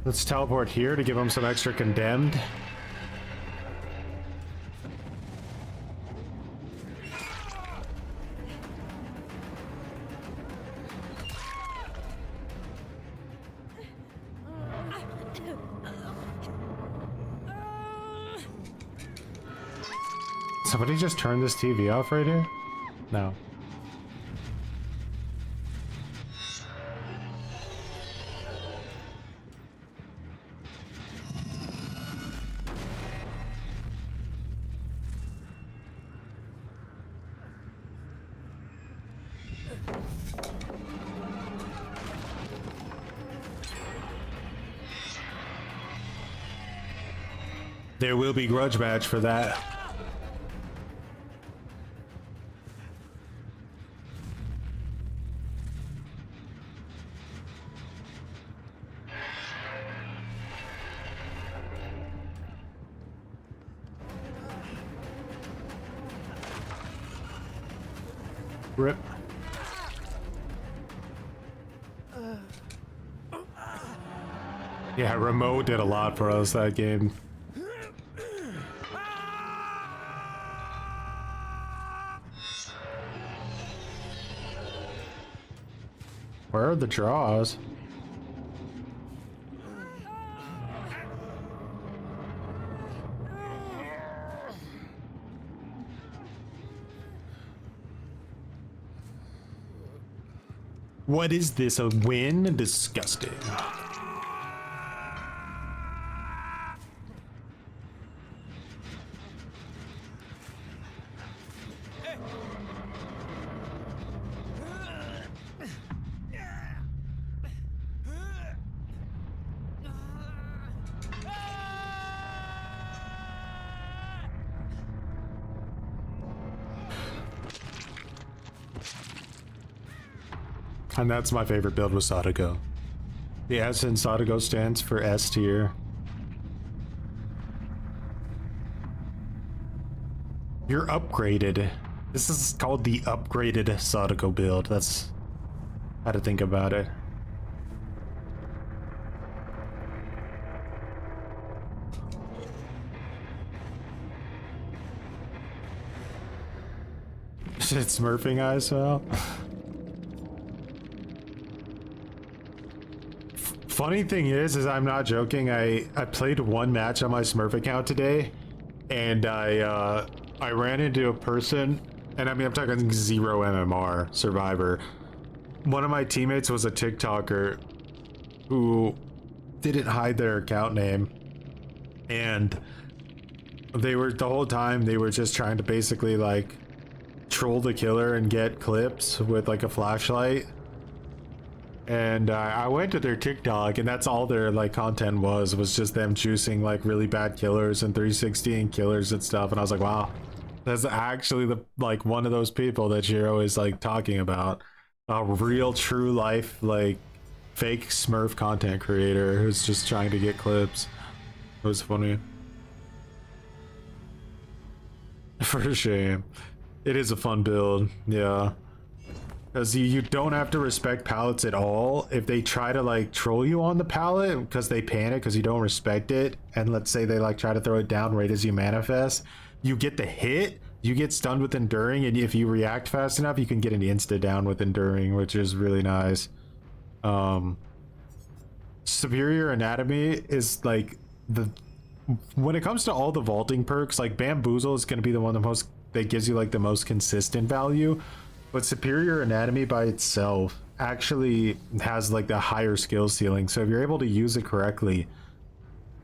Let's teleport here to give him some extra condemned. Somebody just turned this TV off right here? No. There will be grudge match for that. Rip. Yeah, remote did a lot for us that game. Where are the draws? What is this, a win? Disgusting. And that's my favorite build with Sadako. The S in Sadako stands for S tier. You're upgraded. This is called the upgraded Sadako build. That's how to think about it. Shit, smurfing eyes, well. Funny thing is I'm not joking. I played one match on my Smurf account today, and I ran into a person, and I mean I'm talking 0 MMR survivor. One of my teammates was a TikToker who didn't hide their account name, and they were the whole time they were just trying to basically like troll the killer and get clips with like a flashlight. And I went to their TikTok, and that's all their like content was just them juicing like really bad killers and 360 and killers and stuff. And I was like, wow, that's actually the like one of those people that you're always like talking about, a real true life like fake Smurf content creator who's just trying to get clips. It was funny. For shame. It is a fun build, yeah. Because you don't have to respect pallets at all. If they try to like troll you on the pallet because they panic because you don't respect it, and let's say they like try to throw it down right as you manifest, you get the hit, you get stunned with enduring, and if you react fast enough you can get an insta down with enduring, which is really nice. Superior anatomy is like the when it comes to all the vaulting perks, like bamboozle is going to be the one that gives you like the most consistent value. But superior anatomy by itself actually has like the higher skill ceiling. So if you're able to use it correctly,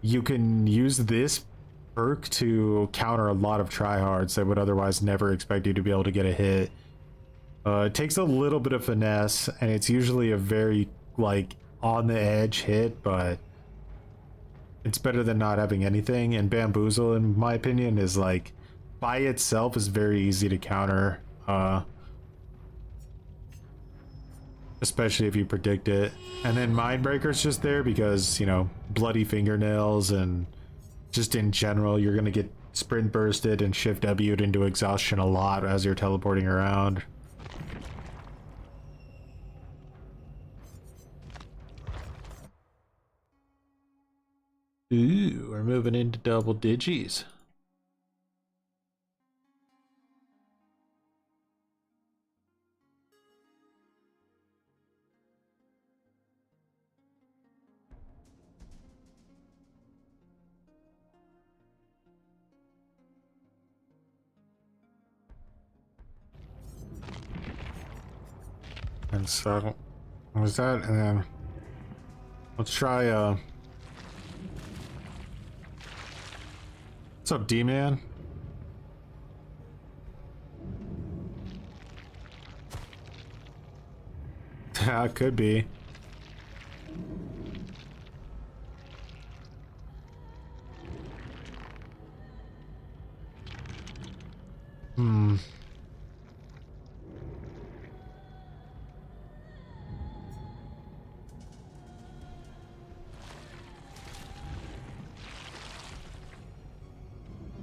you can use this perk to counter a lot of tryhards that would otherwise never expect you to be able to get a hit. It takes a little bit of finesse, and it's usually a very, like, on the edge hit, but it's better than not having anything. And Bamboozle, in my opinion, is like, by itself is very easy to counter, especially if you predict it. And then Mindbreaker's just there because, you know, bloody fingernails, and just in general, you're gonna get sprint bursted and shift W'd into exhaustion a lot as you're teleporting around. Ooh, we're moving into double digits. And so, what was that? And then let's try, what's up, D-Man? It could be.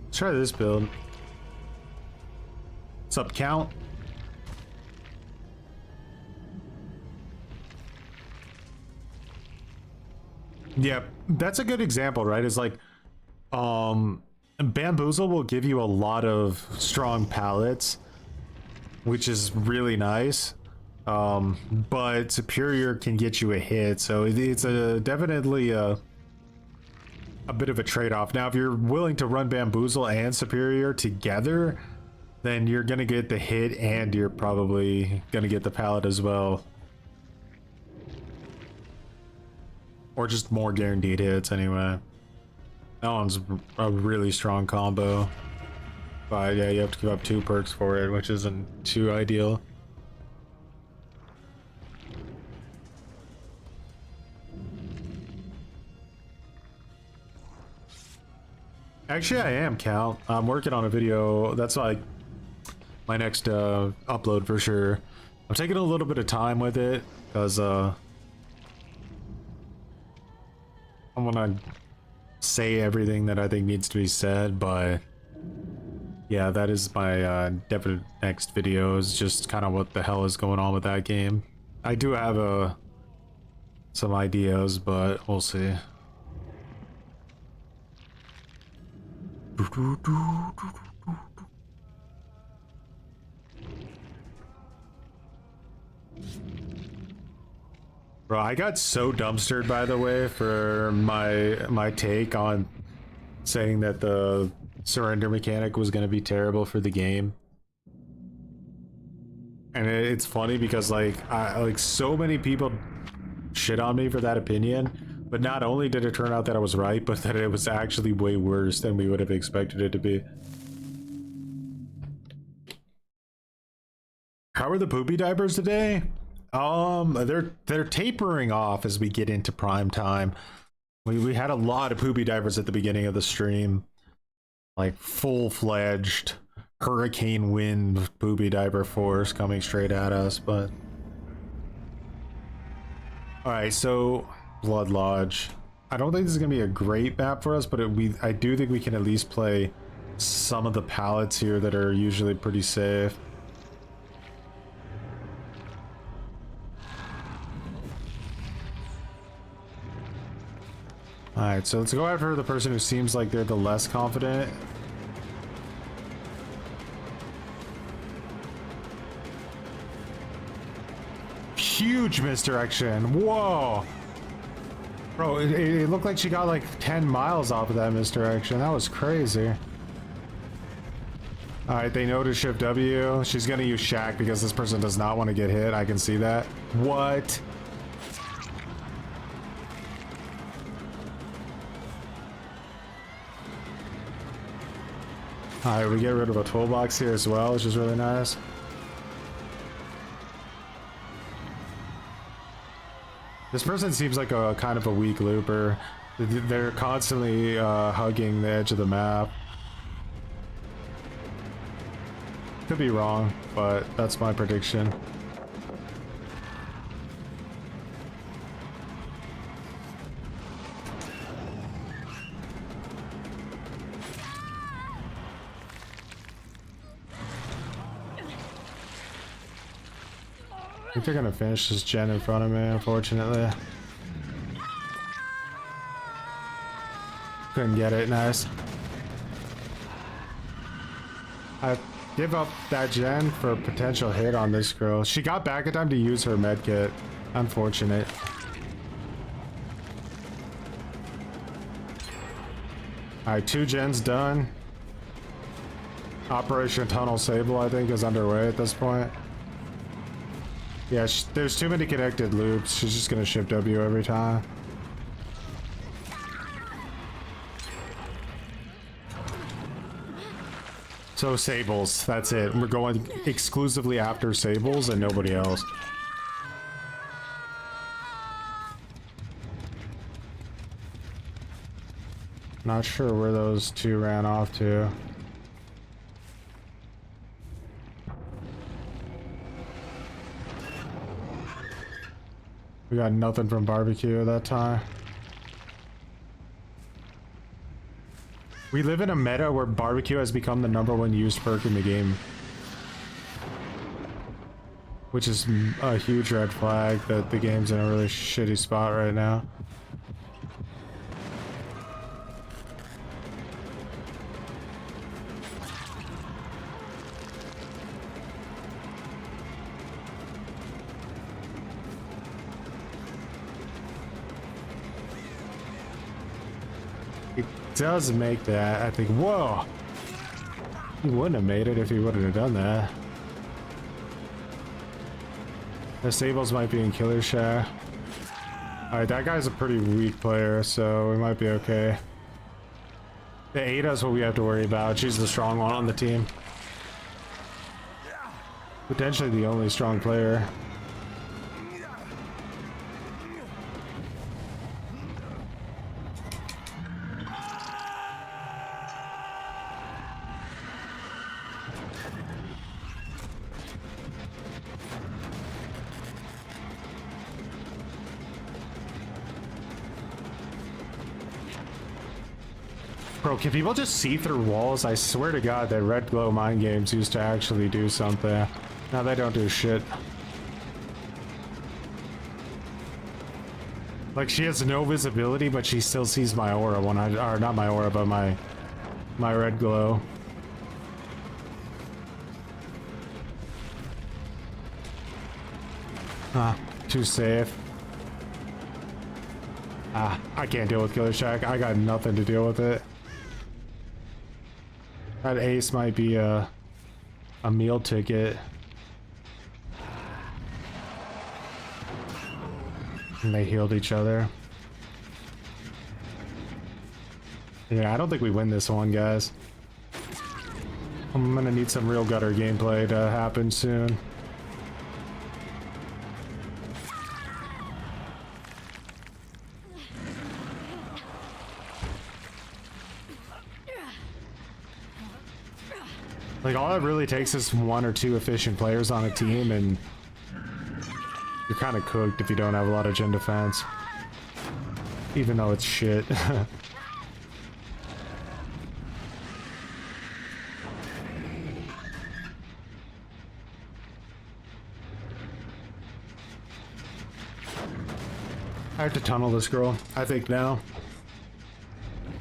Let's try this build. What's up, Count? Yeah, that's a good example, right? It's like, Bamboozle will give you a lot of strong pallets, which is really nice. But Superior can get you a hit, so it's definitely a bit of a trade-off. Now, if you're willing to run Bamboozle and Superior together, then you're gonna get the hit, and you're probably gonna get the pallet as well. Or just more guaranteed hits, anyway. That one's a really strong combo. But yeah, you have to give up 2 perks for it, which isn't too ideal. Actually, I am, Cal. I'm working on a video. That's like my next upload for sure. I'm taking a little bit of time with it because I want to say everything that I think needs to be said, but yeah, that is my definite next video, is just kind of what the hell is going on with that game. I do have some ideas, but we'll see. Bro, I got so dumpstered, by the way, for my take on saying that the surrender mechanic was going to be terrible for the game. And it's funny because like so many people shit on me for that opinion, but not only did it turn out that I was right, but that it was actually way worse than we would have expected it to be. How are the poopy diapers today? They're tapering off as we get into prime time. We had a lot of poopy diapers at the beginning of the stream, like full-fledged hurricane wind poopy diaper force coming straight at us. But all right, so Blood Lodge. I don't think this is gonna be a great map for us, but I do think we can at least play some of the pallets here that are usually pretty safe. Alright, so let's go after the person who seems like they're the less confident. Huge misdirection. Whoa! Bro, it looked like she got like 10 miles off of that misdirection. That was crazy. Alright, they know to shift W. She's gonna use Shack because this person does not want to get hit. I can see that. What? Alright, we get rid of a toolbox here as well, which is really nice. This person seems like a kind of a weak looper. They're constantly hugging the edge of the map. Could be wrong, but that's my prediction. I think they're gonna finish this gen in front of me, unfortunately. Couldn't get it, nice. I give up that gen for a potential hit on this girl. She got back in time to use her medkit. Unfortunate. Alright, 2 gens done. Operation Tunnel Sable, I think, is underway at this point. Yeah, there's too many connected loops. She's just gonna ship W every time. So Sables, that's it. We're going exclusively after Sables and nobody else. Not sure where those 2 ran off to. We got nothing from barbecue at that time. We live in a meta where barbecue has become the #1 used perk in the game. Which is a huge red flag that the game's in a really shitty spot right now. Does make that, I think. Whoa! He wouldn't have made it if he wouldn't have done that. The Sables might be in Killer Shack. Alright, that guy's a pretty weak player, so we might be okay. The Ada's what we have to worry about. She's the strong one on the team. Potentially the only strong player. Bro, can people just see through walls? I swear to God that Red Glow mind games used to actually do something. Now they don't do shit. Like, she has no visibility, but she still sees my aura when or not my aura, but my red glow. Ah, too safe. Ah, I can't deal with Killer Shack. I got nothing to deal with it. That ace might be a meal ticket. And they healed each other. Yeah, I don't think we win this one, guys. I'm gonna need some real gutter gameplay to happen soon. Like, all it really takes is 1 or 2 efficient players on a team, and you're kind of cooked if you don't have a lot of gen defense. Even though it's shit. I have to tunnel this girl, I think now.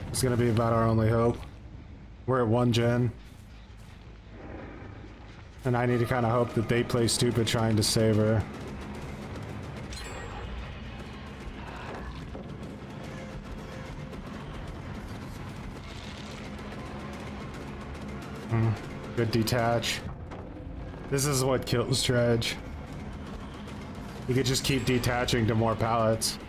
It's gonna be about our only hope. We're at 1 gen. And I need to kind of hope that they play stupid trying to save her. Good detach. This is what kills Dredge. You could just keep detaching to more pallets.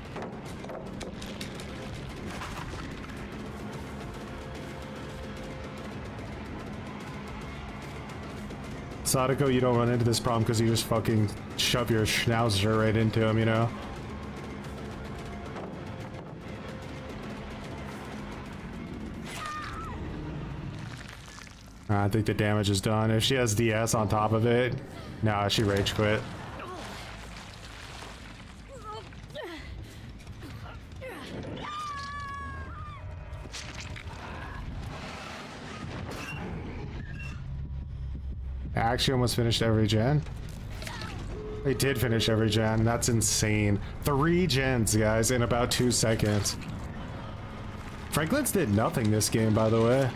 Sadako, you don't run into this problem because you just fucking shove your schnauzer right into him, you know? I think the damage is done. If she has DS on top of it, nah, she rage quit. I actually almost finished every gen. They did finish every gen. That's insane. 3 gens, guys, in about 2 seconds. Franklin's did nothing this game, by the way.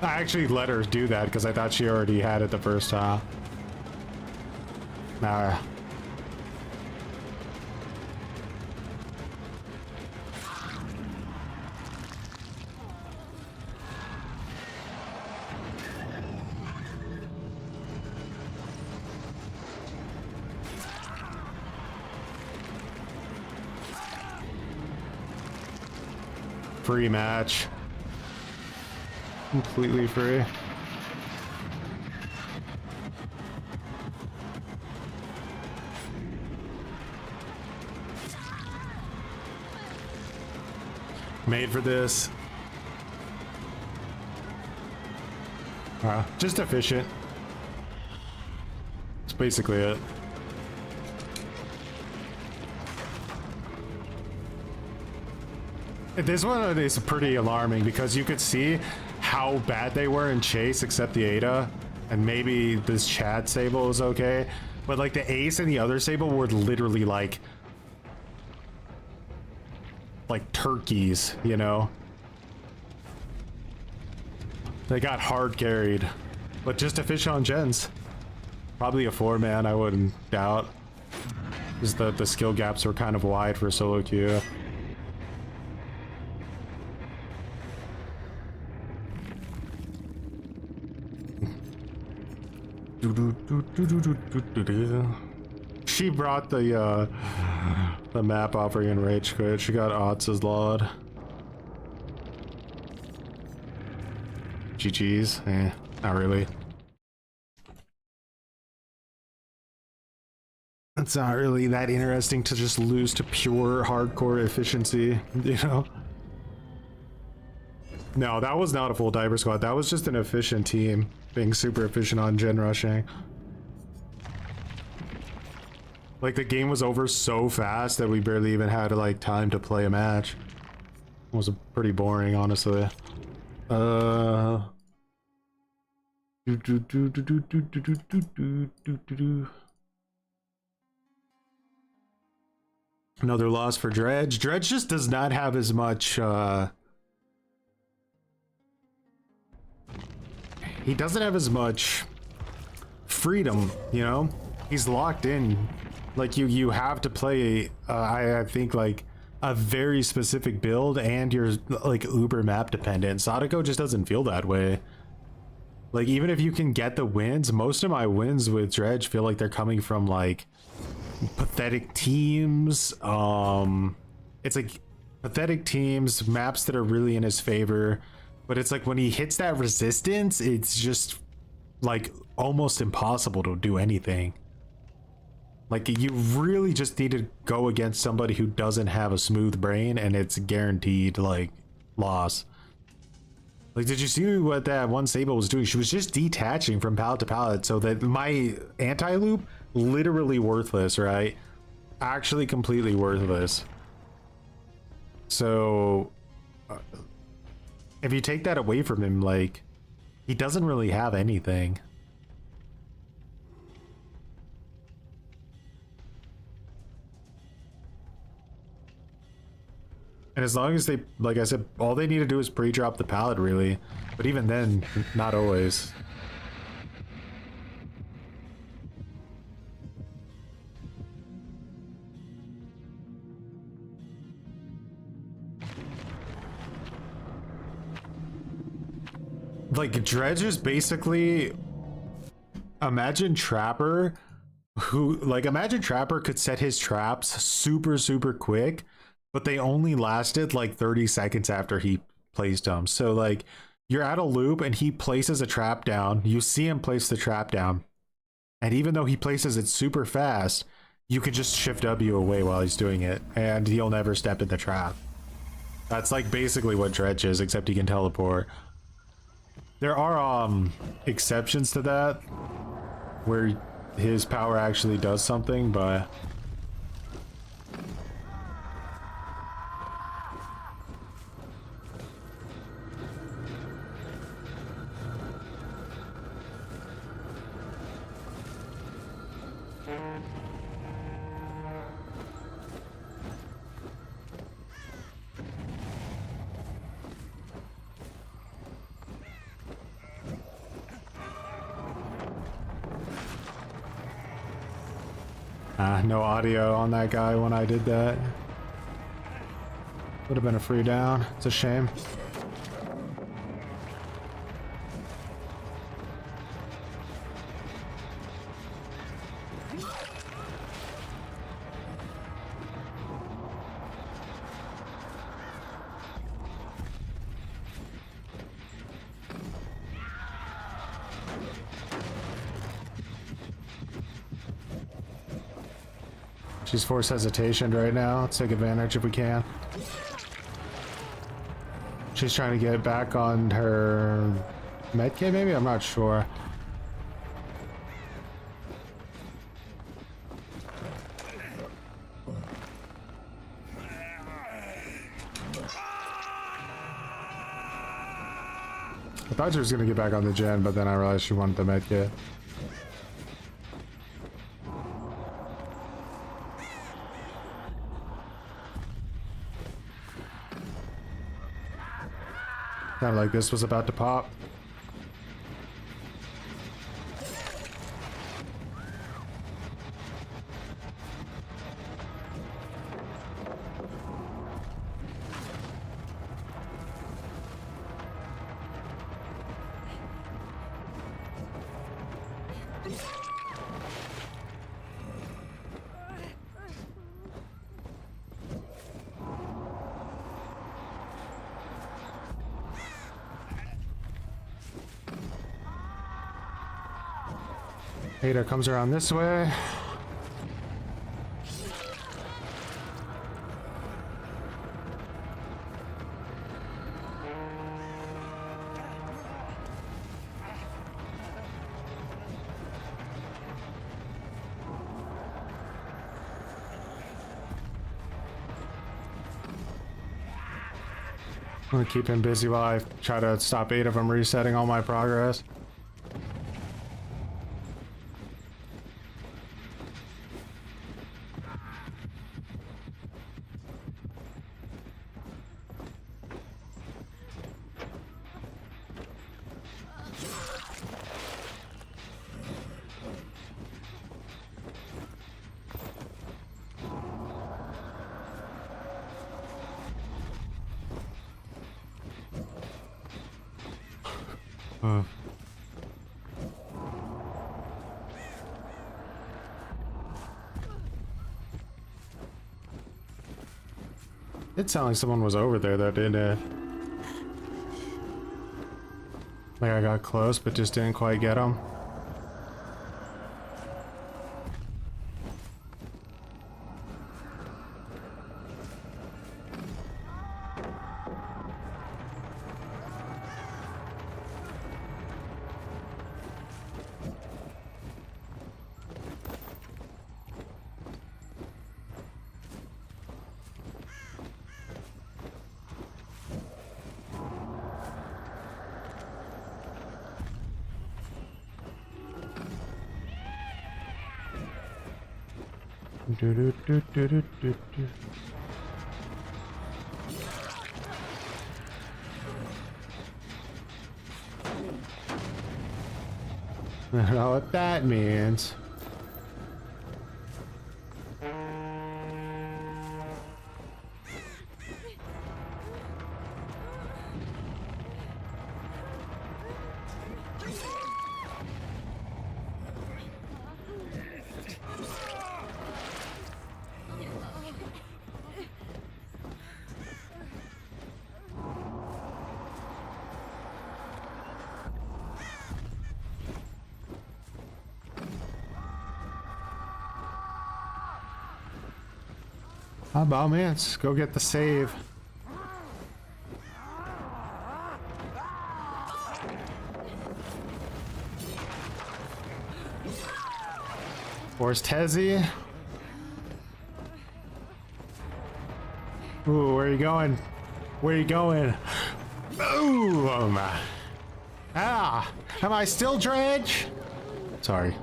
I actually let her do that because I thought she already had it the first time. Nah. Free match. Completely free. Made for this. Just efficient. That's basically it. This one is pretty alarming because you could see how bad they were in chase except the Ada, and maybe this Chad Sable was okay, but like the Ace and the other Sable were literally like turkeys, you know? They got hard carried, but just to fish on gens. Probably a 4-man, I wouldn't doubt, because the skill gaps were kind of wide for solo queue. She brought the map offering in rage quit. She got Otz's Laud. GG's. Not really. It's not really that interesting to just lose to pure hardcore efficiency, you know? No, that was not a full diver squad. That was just an efficient team being super efficient on gen rushing. Like the game was over so fast that we barely even had like time to play a match. It was pretty boring, honestly. Another loss for Dredge. Dredge just does not have as much he doesn't have as much freedom, you know? He's locked in. Like you have to play I think like a very specific build, and you're like uber map dependent. Sadako just doesn't feel that way. Like even if you can get the wins, most of my wins with Dredge feel like they're coming from like pathetic teams. It's like pathetic teams, maps that are really in his favor. But it's like when he hits that resistance, it's just like almost impossible to do anything. Like you really just need to go against somebody who doesn't have a smooth brain, and it's guaranteed like loss. Like, did you see what that one Sable was doing? She was just detaching from pallet to pallet, so that my anti-loop, literally worthless, right? Actually completely worthless. So if you take that away from him, like, he doesn't really have anything. And as long as they, like I said, all they need to do is pre-drop the pallet, really. But even then, not always. Like, Dredge is basically... Imagine Trapper, who... Like, imagine Trapper could set his traps super, super quick, but they only lasted like 30 seconds after he placed them. So like you're at a loop and he places a trap down. You see him place the trap down. And even though he places it super fast, you can just shift W away while he's doing it. And he'll never step in the trap. That's like basically what Dredge is, except he can teleport. There are exceptions to that, where his power actually does something, but... no audio on that guy when I did that. Would have been a free down. It's a shame. She's forced hesitation right now. Let's take advantage if we can. She's trying to get back on her medkit, maybe? I'm not sure. I thought she was gonna get back on the gen, but then I realized she wanted the medkit. Sounded like this was about to pop. Ada comes around this way. I'm gonna keep him busy while I try to stop 8 of them resetting all my progress. It sounded like someone was over there, though, didn't it? Like I got close, but just didn't quite get him. I don't know what that means. How about, man? Let's go get the save. Where's Tezzy? Ooh, where are you going? Where are you going? Boom! Ah! Am I still Dredge? Sorry.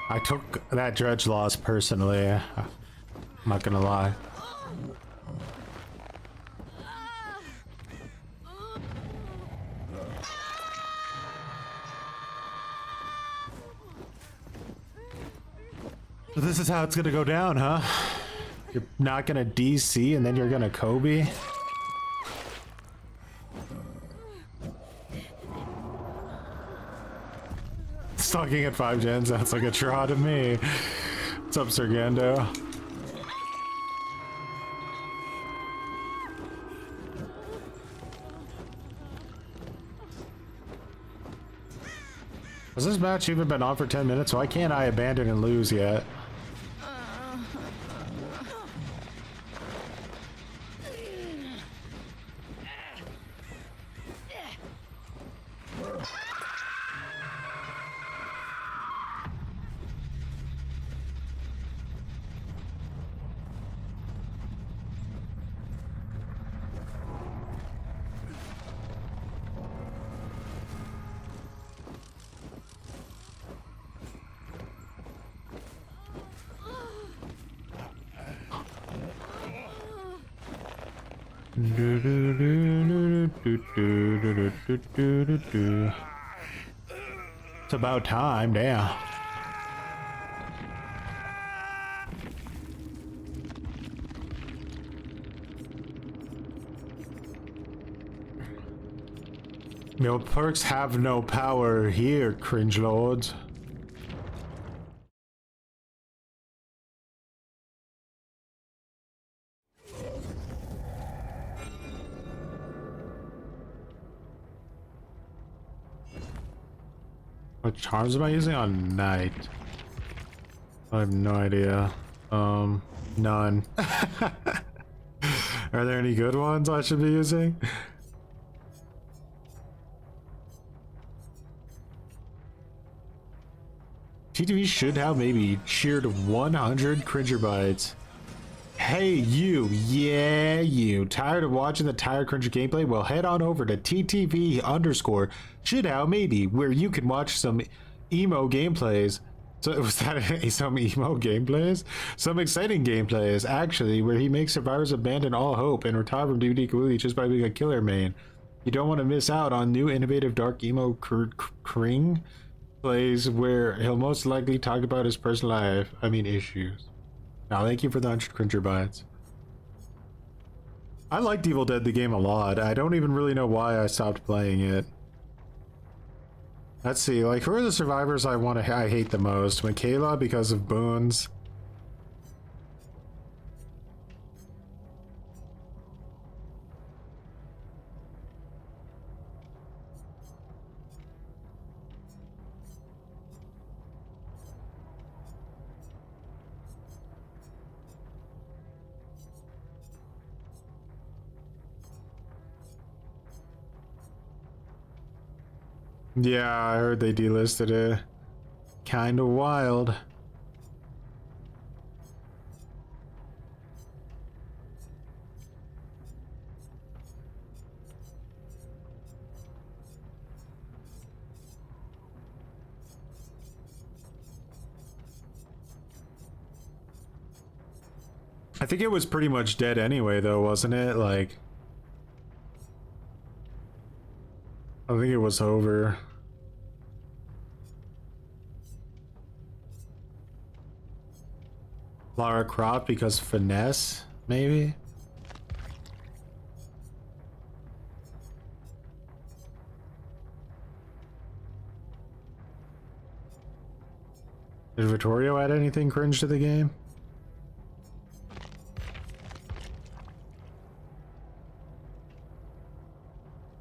I took that Dredge loss personally. I'm not gonna lie. So this is how it's gonna go down, huh? You're not gonna DC and then you're gonna Kobe? Stalking at 5 gens sounds like a draw to me. What's up, Sergando? Has this match even been on for 10 minutes? Why can't I abandon and lose yet? It's about time, damn. Your perks have no power here, cringe lords. What charms am I using on night? I have no idea. None. Are there any good ones I should be using? TTV should have maybe cheered 100 cringer bites. Hey you, yeah you, tired of watching the tired cringer gameplay? Well, head on over to TTV_shithow where you can watch some emo gameplays. So was that some emo gameplays? Some exciting gameplays, actually, where he makes survivors abandon all hope and retire from duty completely just by being a killer main. You don't want to miss out on new innovative dark emo cring plays where he'll most likely talk about his personal life, issues. Now, thank you for the 100 cringer bites. I liked Evil Dead the game a lot. I don't even really know why I stopped playing it. Let's see, like, who are the survivors I hate the most? Michaela because of boons. Yeah, I heard they delisted it. Kinda wild. I think it was pretty much dead anyway, though, wasn't it? Like, I think it was over. Lara Croft because finesse, maybe? Did Vittorio add anything cringe to the game?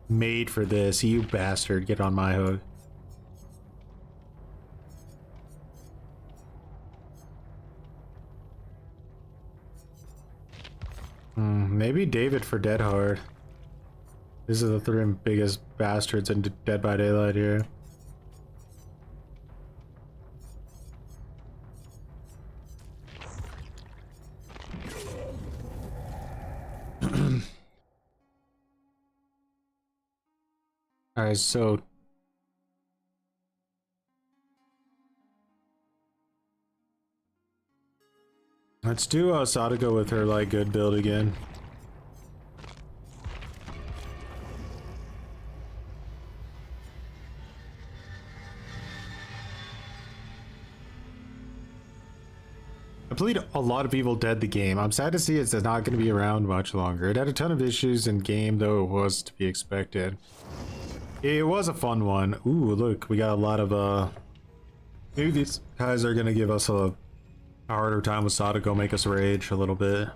made for this. You bastard, get on my hook. Maybe David for Dead Hard. These are the three biggest bastards in Dead by Daylight here. Alright, so let's do Sadako with her like good build again. I played a lot of Evil Dead the game. I'm sad to see it's not going to be around much longer. It had a ton of issues in game, though it was to be expected. It was a fun one. Ooh, look, we got a lot of maybe these guys are going to give us a harder time with Sadako, make us rage a little bit.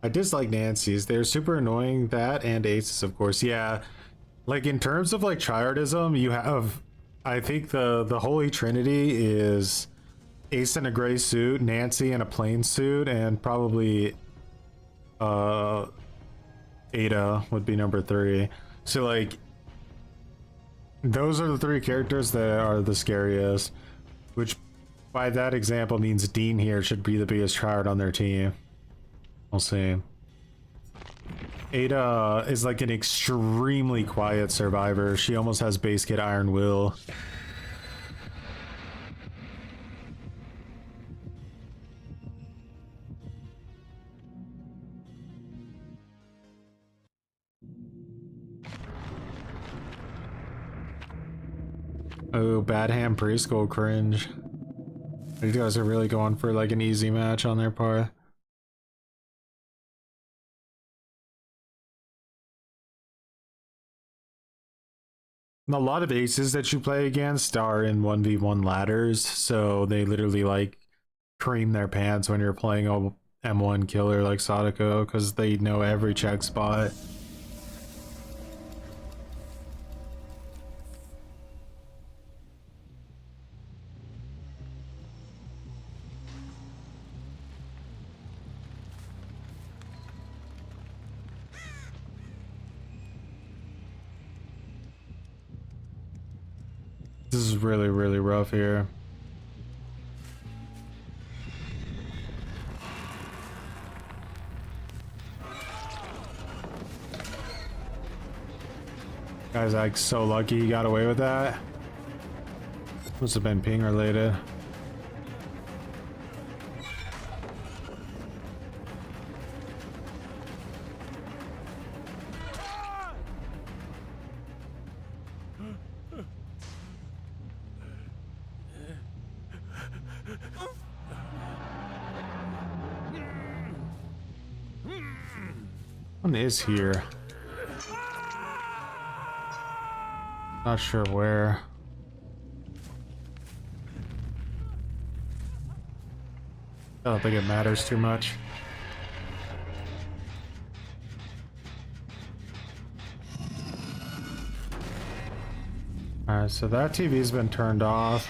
I dislike Nancy's. They're super annoying. That and Aces, of course. Yeah. Like in terms of like tryhardism, you have, I think the Holy Trinity is Ace in a gray suit, Nancy in a plain suit, and probably Ada would be number 3. So like those are the 3 characters that are the scariest, which by that example means Dean here should be the biggest tryhard on their team. We'll see. Ada is like an extremely quiet survivor. She almost has base kit Iron Will. Oh, Bad Ham Preschool cringe. These guys are really going for like an easy match on their part. A lot of aces that you play against are in 1v1 ladders, so they literally like cream their pants when you're playing a M1 killer like Sadako, because they know every check spot. This is really, really rough here. Guy's like so lucky he got away with that. Must have been ping related. One is here. Not sure where. I don't think it matters too much. Alright, so that TV's been turned off.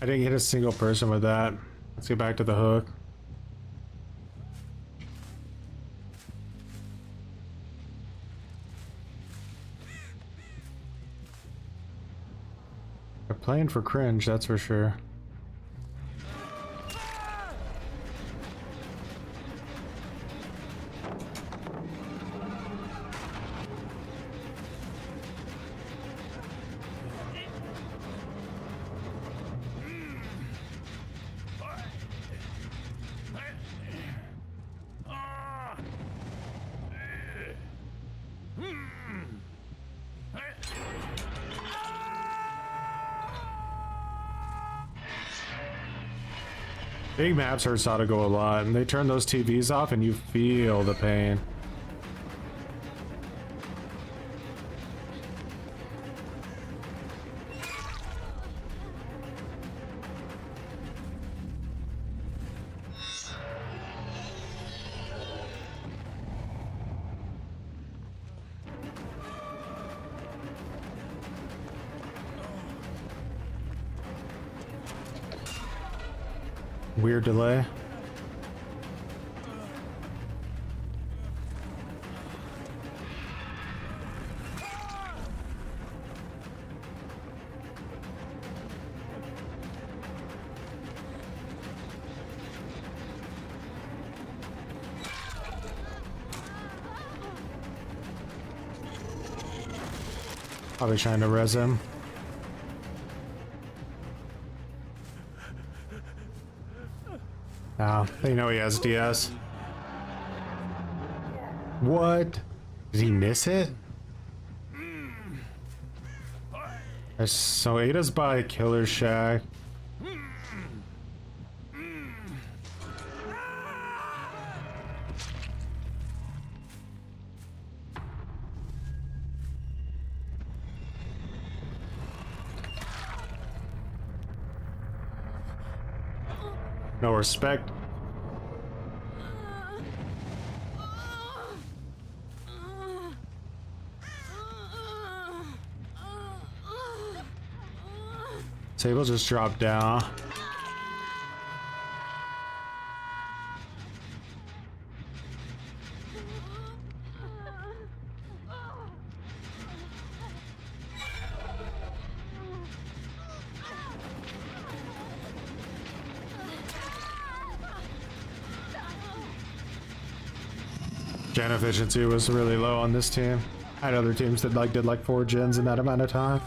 I didn't hit a single person with that. Let's get back to the hook. They're playing for cringe, that's for sure. Big maps hurt Sadako a lot, and they turn those TVs off and you feel the pain. Weird delay. Probably trying to res him. Ah, they know he has DS. What? Did he miss it? So Ada's by Killer Shack. No respect. Table just dropped down. Gen efficiency was really low on this team. I had other teams that did like 4 gens in that amount of time.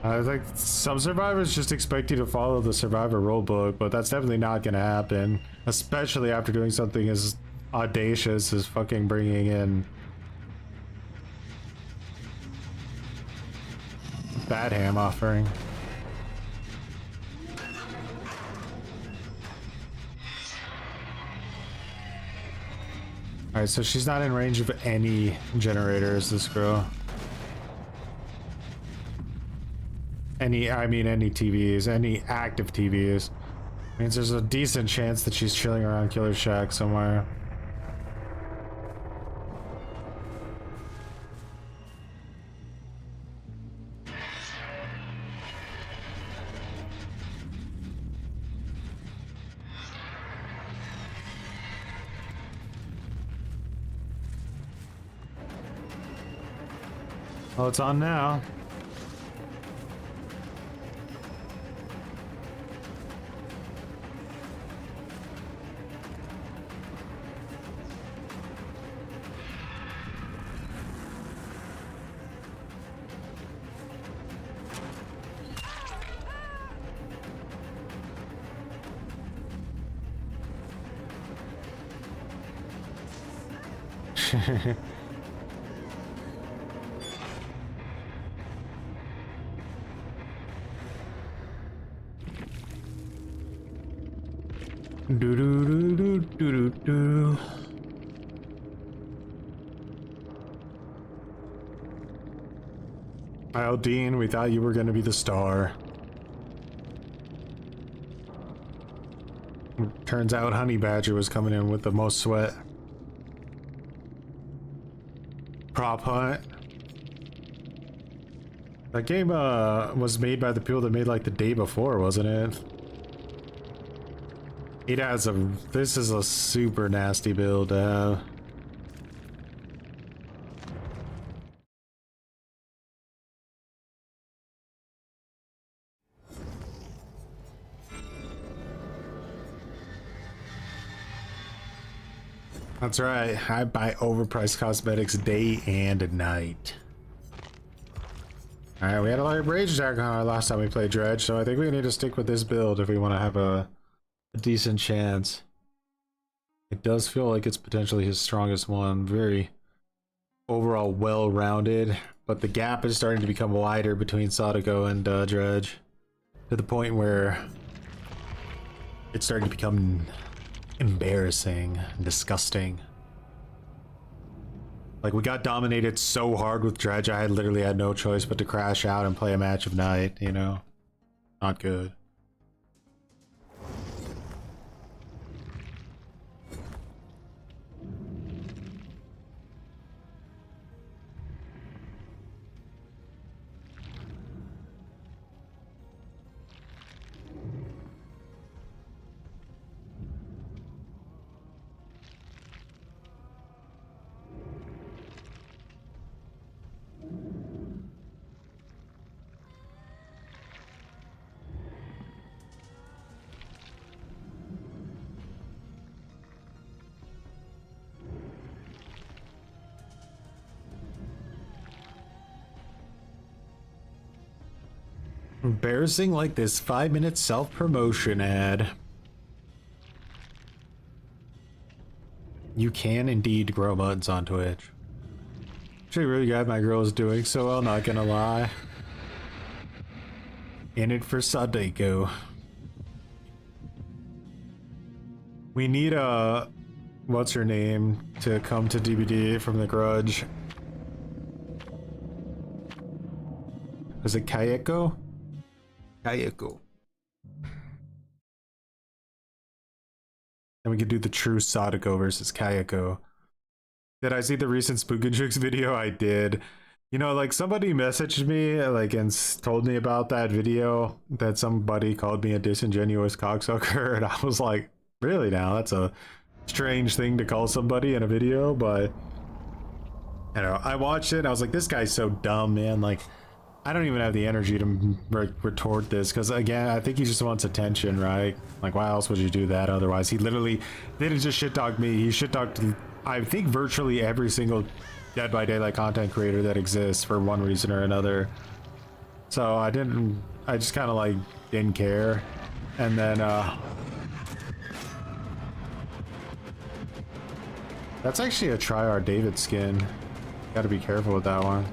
I think some survivors just expect you to follow the survivor rulebook, but that's definitely not going to happen. Especially after doing something as audacious as fucking bringing in Bad Ham offering. Alright, so she's not in range of any generators, this girl. Any TVs, any active TVs. Means there's a decent chance that she's chilling around Killer Shack somewhere. Oh, it's on now. Do do do do do do do. Kyle Dean, we thought you were going to be the star. Turns out Honey Badger was coming in with the most sweat. Prop hunt. That game was made by the people that made like the day before, wasn't it? It has a. This is a super nasty build to have. That's right. I buy overpriced cosmetics day and night. Alright, we had a lot of rage attack on our last time we played Dredge, so I think we need to stick with this build if we want to have a decent chance. It does feel like it's potentially his strongest one. Very overall well-rounded, but the gap is starting to become wider between Sadako and Dredge, to the point where it's starting to become embarrassing and disgusting. Like, we got dominated so hard with Dredge, I literally had no choice but to crash out and play a match of night, you know? Not good. Embarrassing like this 5-minute self-promotion ad. You can indeed grow muttons on Twitch. Actually really glad my girl is doing so well, not gonna lie. In it for Sadako. We need a... what's her name to come to DBD from the Grudge. Is it Kayako? Kayako. And we could do the true Sadako versus Kayako. Did I see the recent Spook and Jukes video? I did. You know, like somebody messaged me like and told me about that video that somebody called me a disingenuous cocksucker, and I was like, really now? That's a strange thing to call somebody in a video, but you know, I watched it and I was like, this guy's so dumb, man. Like, I don't even have the energy to retort this, because again, I think he just wants attention, right? Like, why else would you do that otherwise? He literally didn't just shit talk me, he shit talked, I think, virtually every single Dead by Daylight content creator that exists for one reason or another. So I just kind of like didn't care. And then that's actually a Tryhard David skin. Gotta be careful with that one.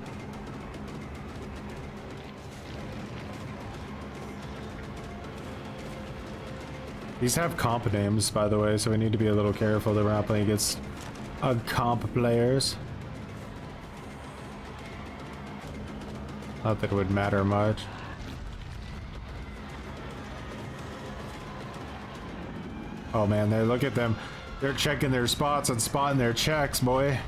These have comp names, by the way, so we need to be a little careful that we're not playing against comp players. Not that it would matter much. Oh man, they look at them. They're checking their spots and spotting their checks, boy.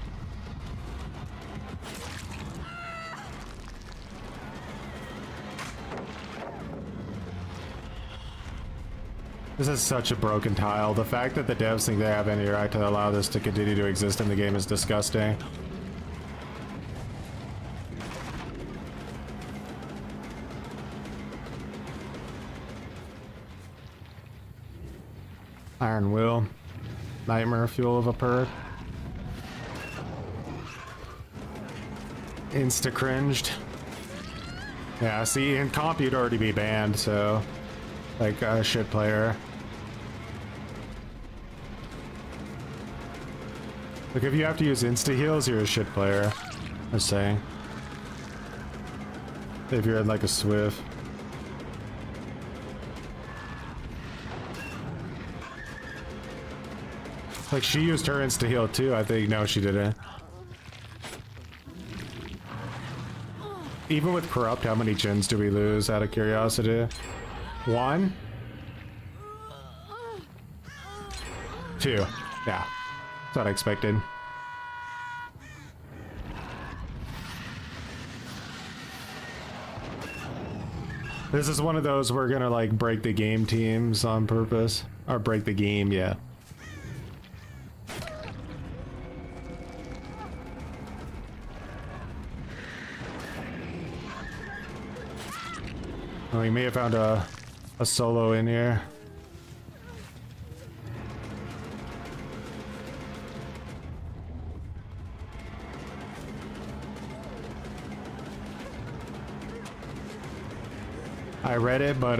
This is such a broken tile. The fact that the devs think they have any right to allow this to continue to exist in the game is disgusting. Iron Will. Nightmare fuel of a perk. Insta cringed. Yeah, see, in comp you'd already be banned, so like a shit player. Look, if you have to use insta heals, you're a shit player. I'm saying. If you're in like a Swift. Like, she used her insta heal too, I think. No, she didn't. Even with Corrupt, how many gens do we lose, out of curiosity? 1? 2. Yeah. That's what I expected. This is one of those we're gonna like break the game teams on purpose. Or break the game, yeah. Oh, we may have found a solo in here. I read it, but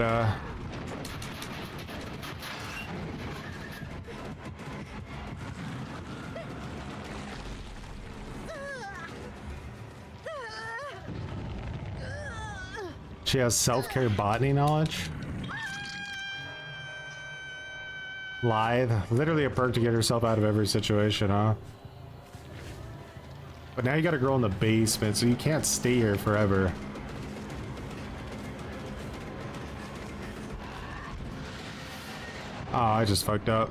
she has self-care botany knowledge. Lithe, literally a perk to get herself out of every situation, huh? But now you got a girl in the basement, so you can't stay here forever. Oh, I just fucked up.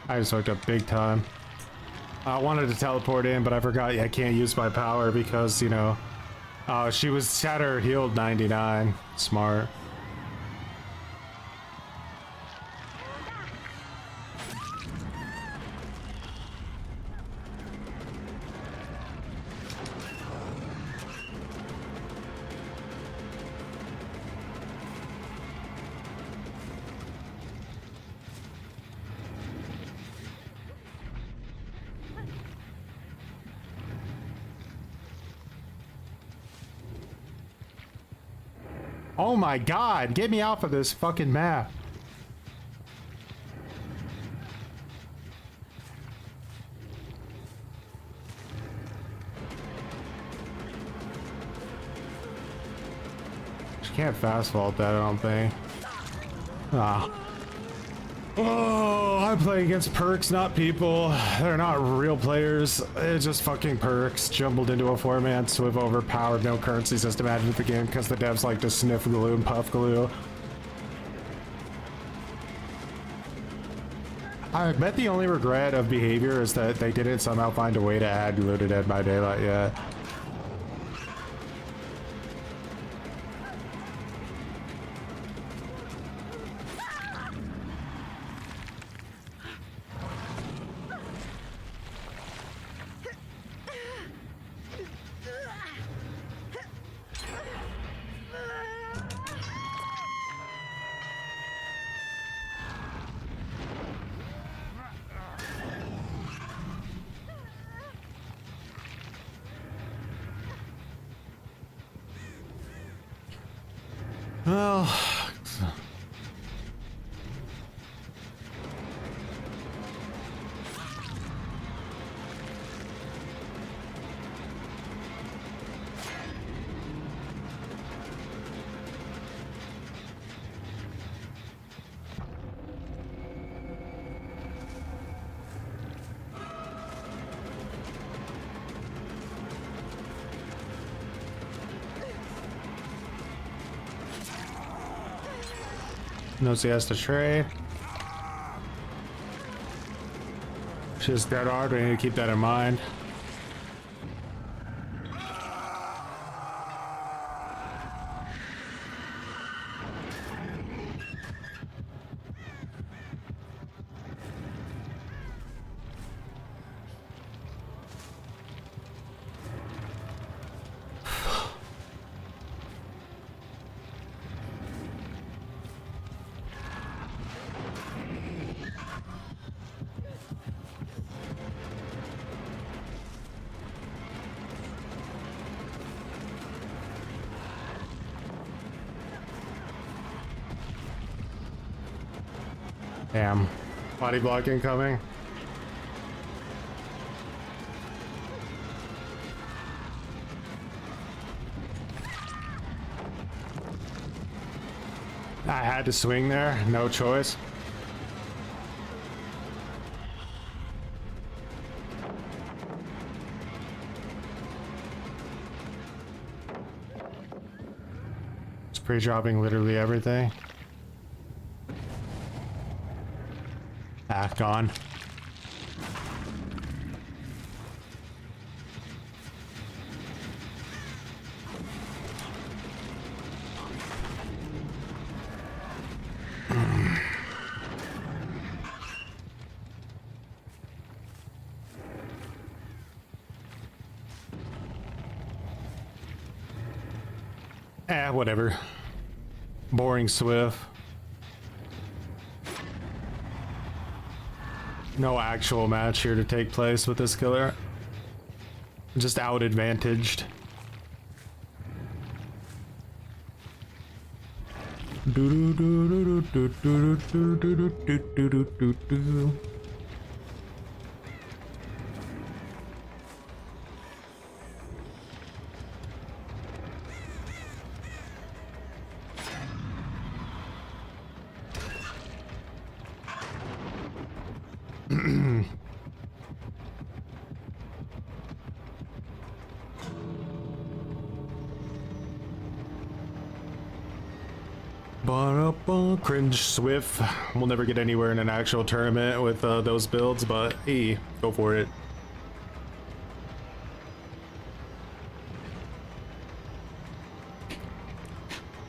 I just fucked up big time. I wanted to teleport in, but I forgot I can't use my power because, you know, she was shatter healed 99. Smart. Oh my god, get me off of this fucking map. She can't fast vault that, I don't think. Ah. Oh, I'm playing against perks, not people. They're not real players. It's just fucking perks jumbled into a 4-man swiv overpowered, no currency system added to the game because the devs like to sniff glue and puff glue. I bet the only regret of behavior is that they didn't somehow find a way to add glue to Dead by Daylight yet. Well, knows he has to trade. She's dead hard, we need to keep that in mind. Damn. Body block incoming. I had to swing there, no choice. It's pre-dropping literally everything. Gone. Whatever. Boring Swift. No actual match here to take place with this killer. Just out advantaged. Cringe Swift. We'll never get anywhere in an actual tournament with those builds, but hey, go for it.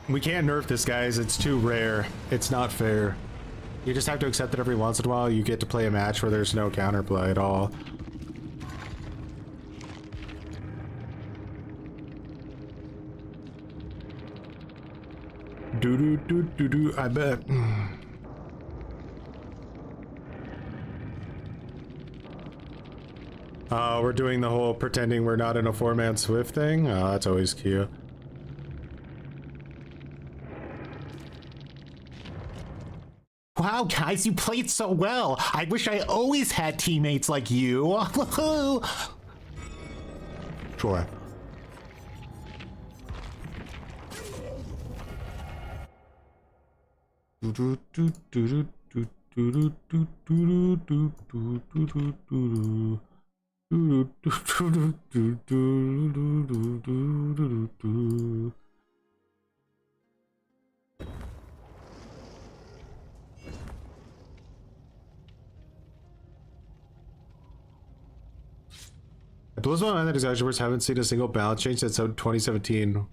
We can't nerf this, guys. It's too rare. It's not fair. You just have to accept that every once in a while you get to play a match where there's no counterplay at all. Do I bet. We're doing the whole pretending we're not in a 4-man Swift thing. That's always cute. Wow, guys, you played so well. I wish I always had teammates like you. Sure. It blows my mind that exaggerates haven't seen a single balance change since 2017.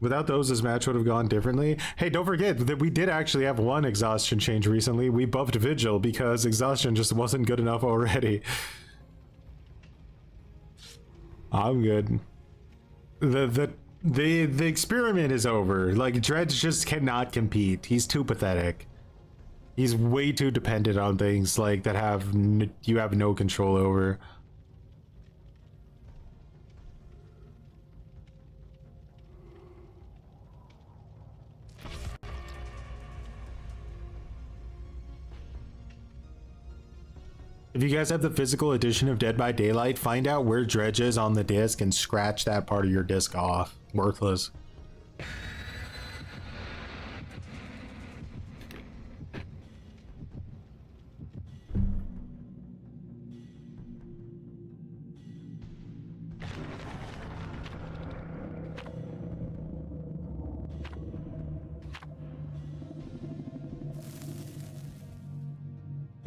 Without those, this match would have gone differently. Hey, don't forget that we did actually have one exhaustion change recently. We buffed Vigil because exhaustion just wasn't good enough already. I'm good. The experiment is over. Like, Dredge just cannot compete. He's too pathetic. He's way too dependent on things like that you have no control over. If you guys have the physical edition of Dead by Daylight, find out where Dredge is on the disc and scratch that part of your disc off. Worthless.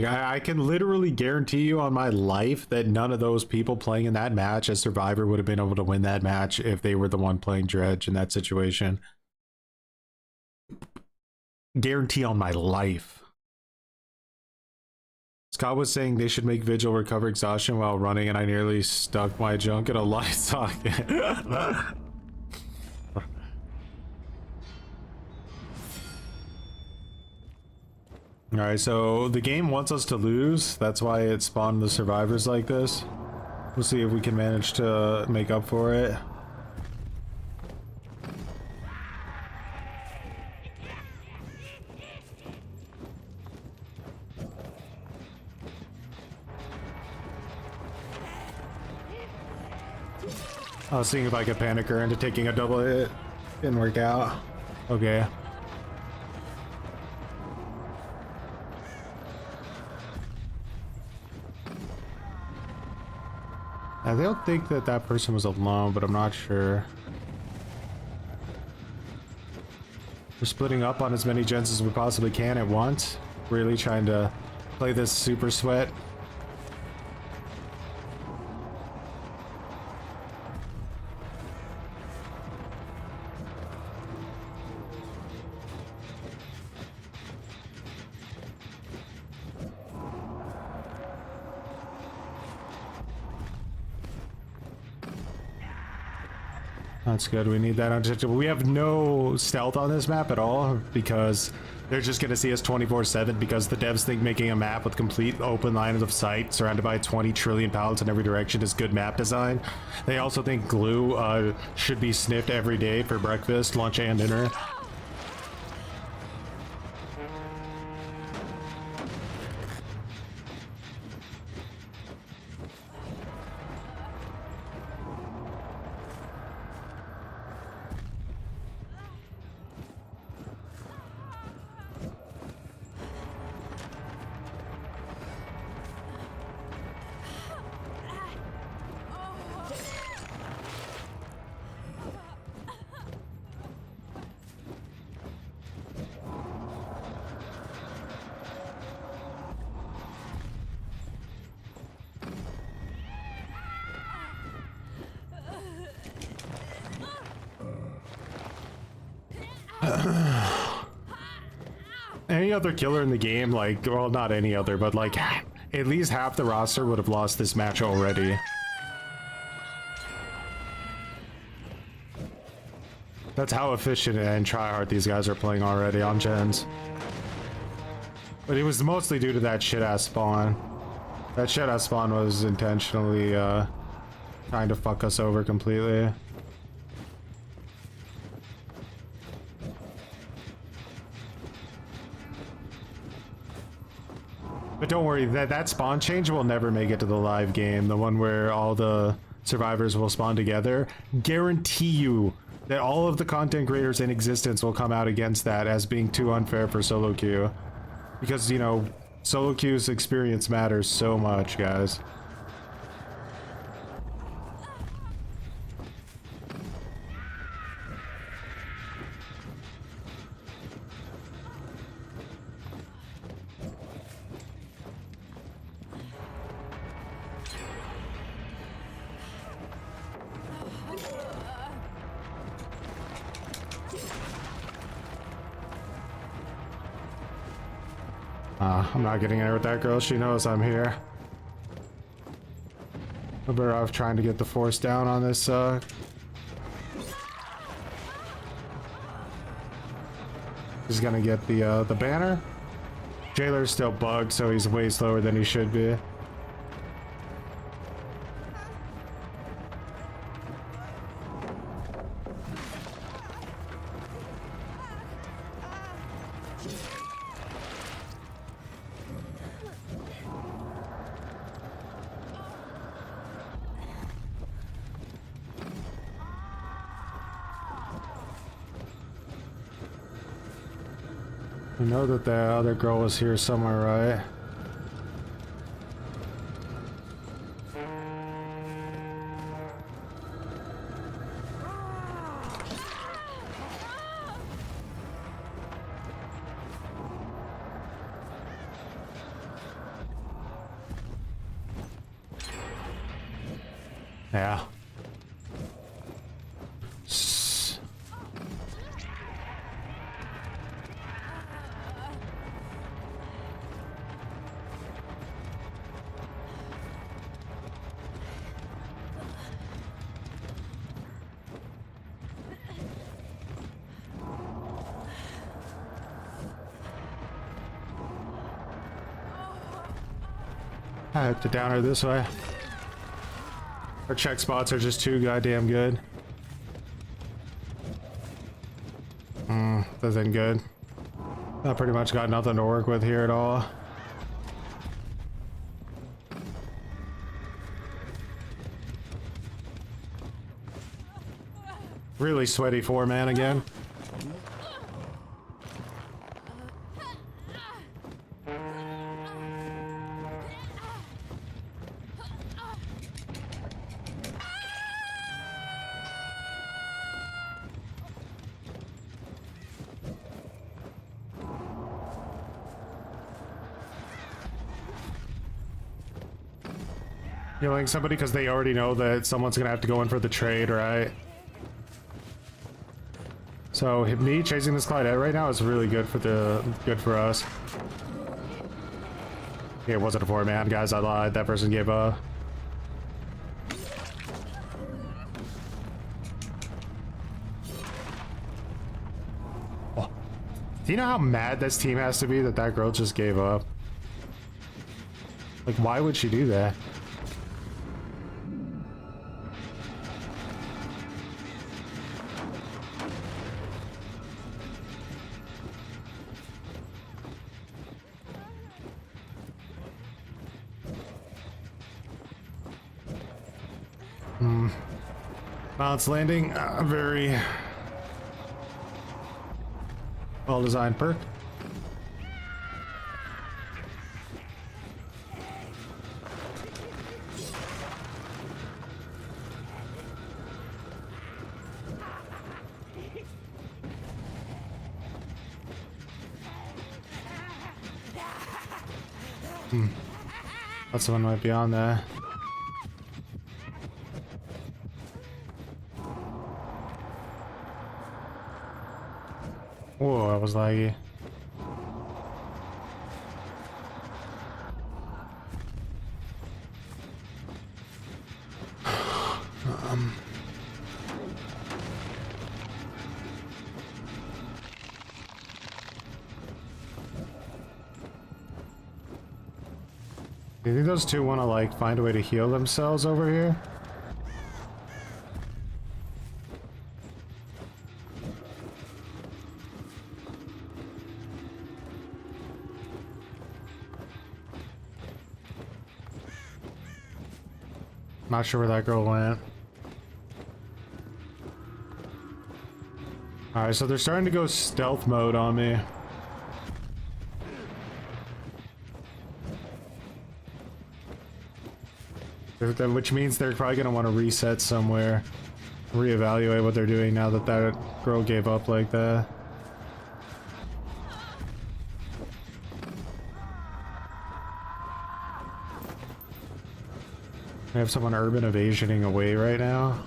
Yeah, I can literally guarantee you on my life that none of those people playing in that match as Survivor would have been able to win that match if they were the one playing Dredge in that situation. Guarantee on my life. Scott was saying they should make Vigil recover exhaustion while running, and I nearly stuck my junk in a light socket. Alright, so the game wants us to lose. That's why it spawned the survivors like this. We'll see if we can manage to make up for it. I was seeing if I could panic her into taking a double hit. Didn't work out. Okay. I don't think that that person was alone, but I'm not sure. We're splitting up on as many gens as we possibly can at once. Really trying to play this super sweat. That's good. We need that undetectable. We have no stealth on this map at all because they're just going to see us 24/7 because the devs think making a map with complete open lines of sight surrounded by 20 trillion pallets in every direction is good map design. They also think glue should be sniffed every day for breakfast, lunch, and dinner. Any other killer in the game, like, well, not any other, but like, at least half the roster would have lost this match already. That's how efficient and tryhard these guys are playing already on gens. But it was mostly due to that shit-ass spawn. That shit-ass spawn was intentionally, trying to fuck us over completely. But don't worry, that spawn change will never make it to the live game. The one where all the survivors will spawn together. Guarantee you that all of the content creators in existence will come out against that as being too unfair for solo queue. Because, you know, solo queue's experience matters so much, guys. I'm not getting in there with that girl. She knows I'm here. We're better off trying to get the force down on this, He's gonna get the banner. Jailer's still bugged, so he's way slower than he should be. I know that the other girl was here somewhere, right? Yeah. I have to down her this way. Our check spots are just too goddamn good. This isn't good. I pretty much got nothing to work with here at all. Really sweaty four-man again. Killing somebody because they already know that someone's gonna have to go in for the trade, right? So me chasing this Clyde right now is really good for us. It wasn't a four-man, guys. I lied. That person gave up. Oh. Do you know how mad this team has to be that that girl just gave up? Like, why would she do that? Balance landing, very well designed perk. That's the one might be on there. Whoa, that was laggy. Do you think those two want to like find a way to heal themselves over here? Not sure where that girl went. Alright, so they're starting to go stealth mode on me. Which means they're probably going to want to reset somewhere. Reevaluate what they're doing now that that girl gave up like that. I have someone urban evasioning away right now.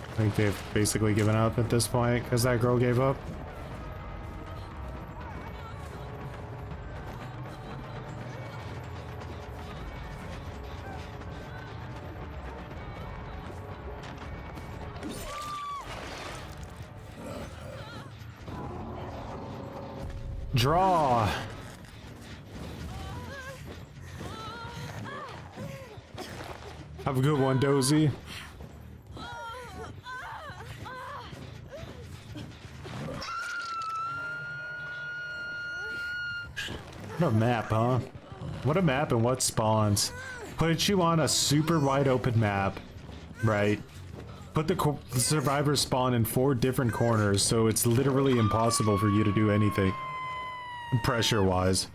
I think they've basically given up at this point because that girl gave up. Draw. Have a good one, Dozy. What a map, huh? What a map and what spawns. Put you on a super wide open map, right? Put the survivors spawn in 4 different corners, so it's literally impossible for you to do anything. Pressure-wise.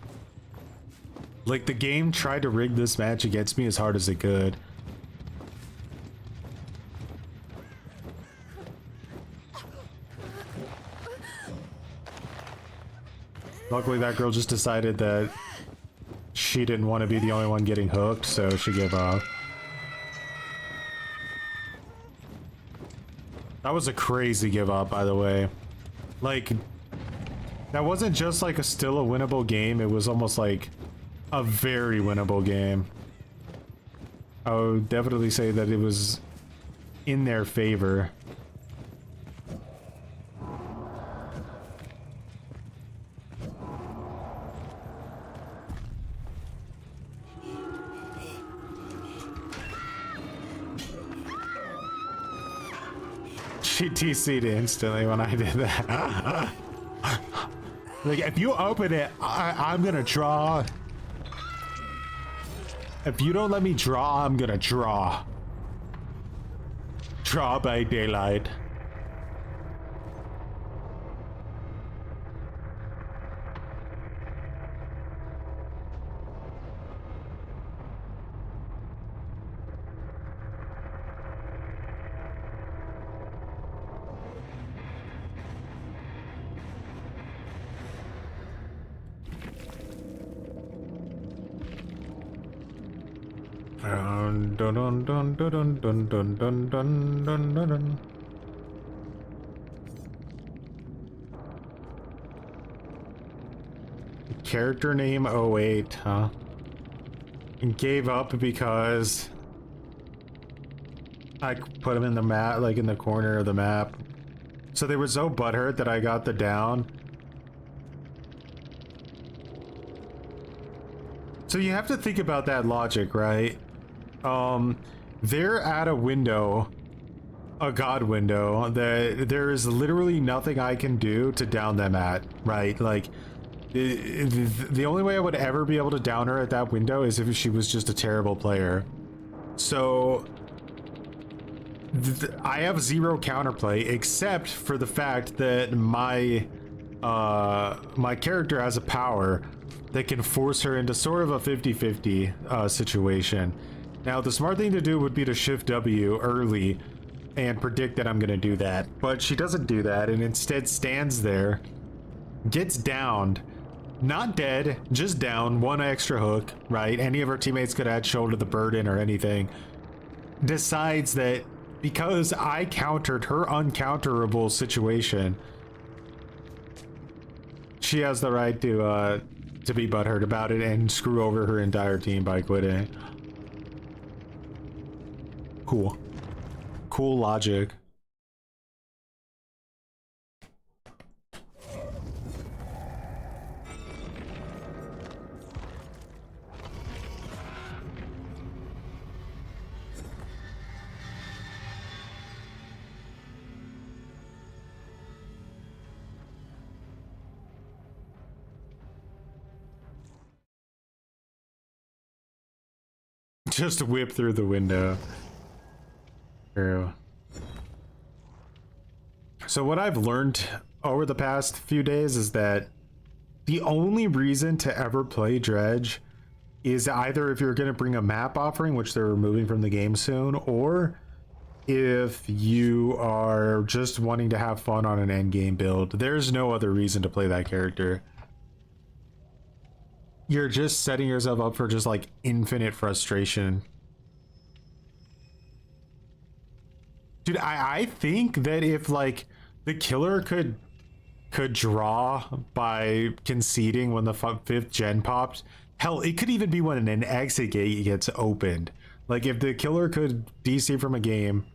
Like, the game tried to rig this match against me as hard as it could. Luckily, that girl just decided that she didn't want to be the only one getting hooked, so she gave up. That was a crazy give up, by the way. Like, that wasn't just like still a winnable game, it was almost like a very winnable game. I would definitely say that it was in their favor. She TC'd instantly when I did that. Like, if you open it, I'm gonna draw. If you don't let me draw, I'm gonna draw. Draw by daylight. Dun dun dun dun dun dun dun dun dun dun dun. Character name 08, huh? And gave up because I put him in the map, like in the corner of the map. So they were so butthurt that I got the down. So you have to think about that logic, right? They're at a window, a god window, that there is literally nothing I can do to down them at, right? Like, the only way I would ever be able to down her at that window is if she was just a terrible player. So I have zero counterplay except for the fact that my character has a power that can force her into sort of a 50-50 situation. Now, the smart thing to do would be to shift W early and predict that I'm going to do that. But she doesn't do that and instead stands there, gets downed, not dead, just down, one extra hook, right? Any of her teammates could add shoulder the burden or anything. Decides that because I countered her uncounterable situation, she has the right to be butthurt about it and screw over her entire team by quitting. Cool. Cool logic. Just whip through the window. True. So what I've learned over the past few days is that the only reason to ever play Dredge is either if you're going to bring a map offering, which they're removing from the game soon, or if you are just wanting to have fun on an endgame build. There's no other reason to play that character. You're just setting yourself up for just like infinite frustration. Dude, I think that if like the killer could draw by conceding when the 5th gen popped, hell, it could even be when an exit gate gets opened. Like if the killer could DC from a game,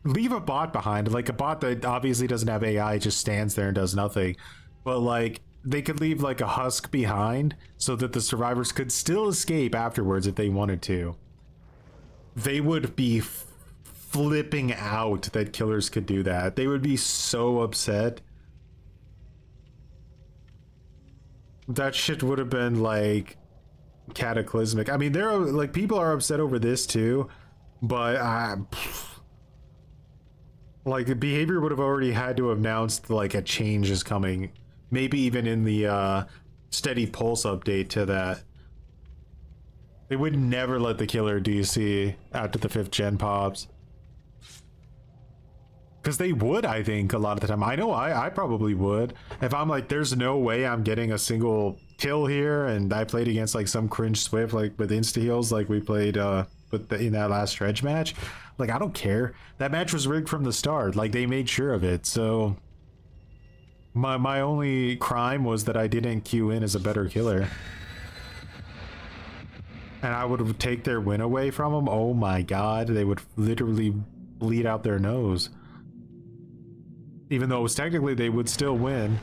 leave a bot behind, like a bot that obviously doesn't have AI, just stands there and does nothing. But like they could leave like a husk behind so that the survivors could still escape afterwards if they wanted to. They would be flipping out that killers could do that. They would be so upset. That shit would have been like cataclysmic. I mean, there are like people are upset over this too, but like the behavior would have already had to have announced like a change is coming. Maybe even in the steady pulse update to that. They would never let the killer DC after the 5th gen pops. Because they would, I think, a lot of the time. I know I probably would. If I'm like, there's no way I'm getting a single kill here, and I played against like some cringe Swift like with insta-heals like we played in that last Dredge match. Like, I don't care. That match was rigged from the start. Like, they made sure of it, so... My only crime was that I didn't queue in as a better killer. And I would take their win away from them. Oh my god, they would literally bleed out their nose. Even though it was technically they would still win.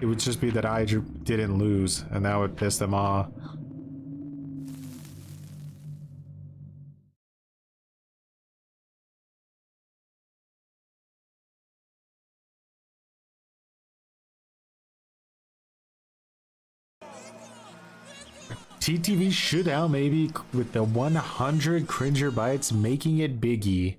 It would just be that I didn't lose, and that would piss them off. TTV should out maybe with the 100 cringer bites making it biggie.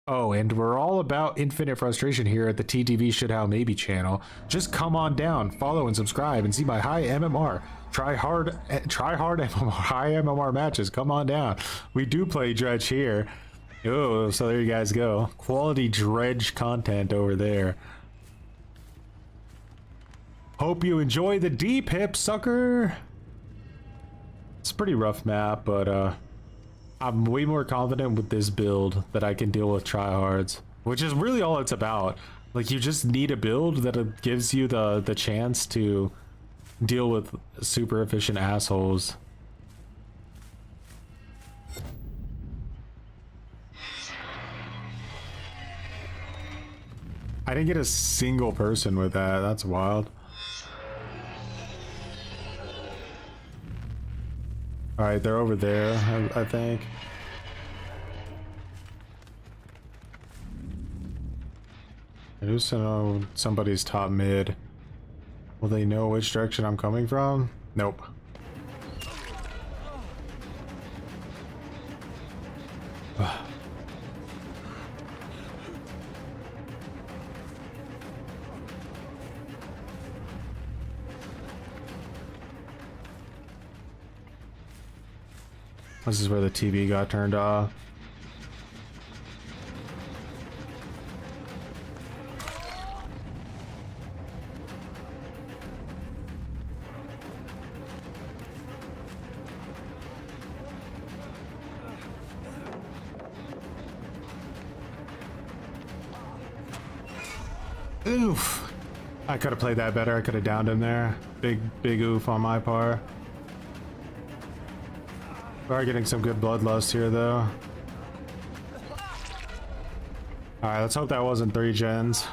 Oh, and we're all about infinite frustration here at the TTV should how maybe channel. Just come on down, follow and subscribe, and see my high MMR. Try hard MMR, high MMR matches. Come on down. We do play Dredge here. Oh, so there you guys go. Quality Dredge content over there. Hope you enjoy the deep hip, sucker. It's a pretty rough map, but I'm way more confident with this build that I can deal with tryhards, which is really all it's about. Like, you just need a build that gives you the chance to deal with super efficient assholes. I didn't get a single person with that. That's wild. Alright, they're over there, I think. I just know somebody's top mid. Will they know which direction I'm coming from? Nope. This is where the TV got turned off. Oof. I could have played that better. I could have downed him there. Big oof on my part. We are getting some good bloodlust here, though. Alright, let's hope that wasn't 3 gens.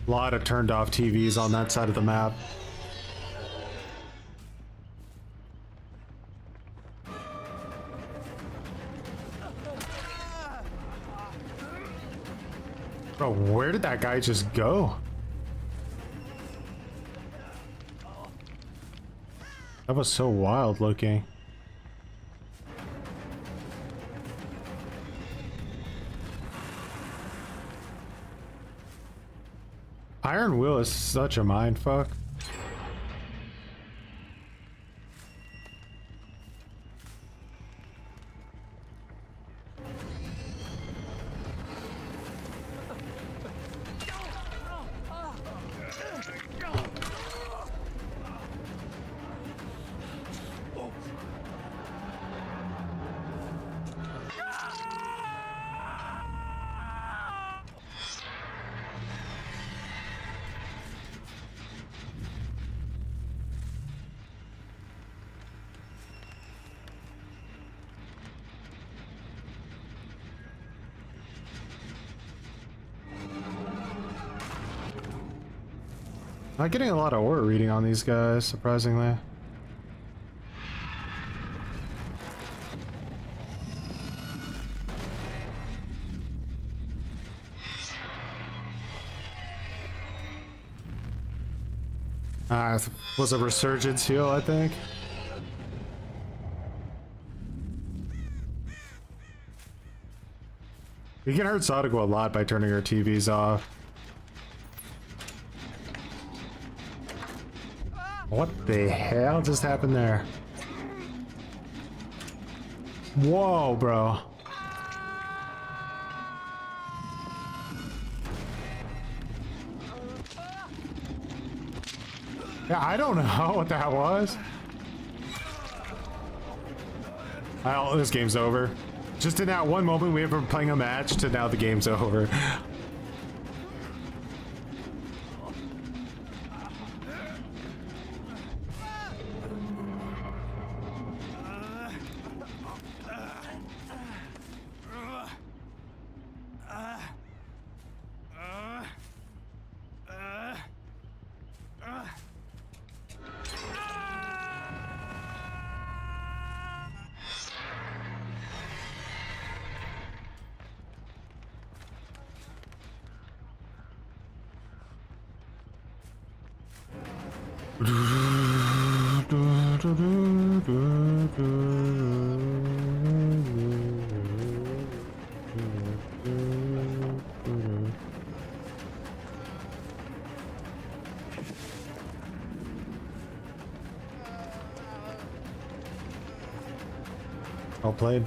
A lot of turned off TVs on that side of the map. Bro, where did that guy just go? That was so wild looking. Iron Will is such a mindfuck. Not getting a lot of aura reading on these guys, surprisingly. Was a resurgence heal, I think. You can hurt Sadako a lot by turning her TVs off. What the hell just happened there? Whoa, bro. Yeah, I don't know what that was. Well, this game's over. Just in that one moment we went from playing a match to now the game's over. Well played.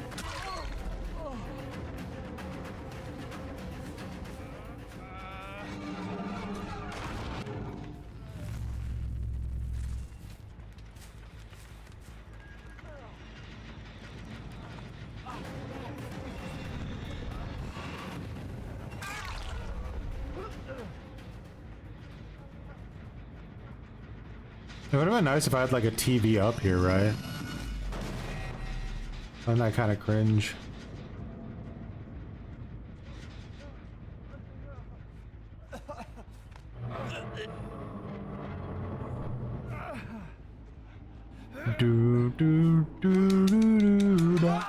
It would have been nice if I had like a TV up here, right? I'm that kind of cringe. Do do do do do da.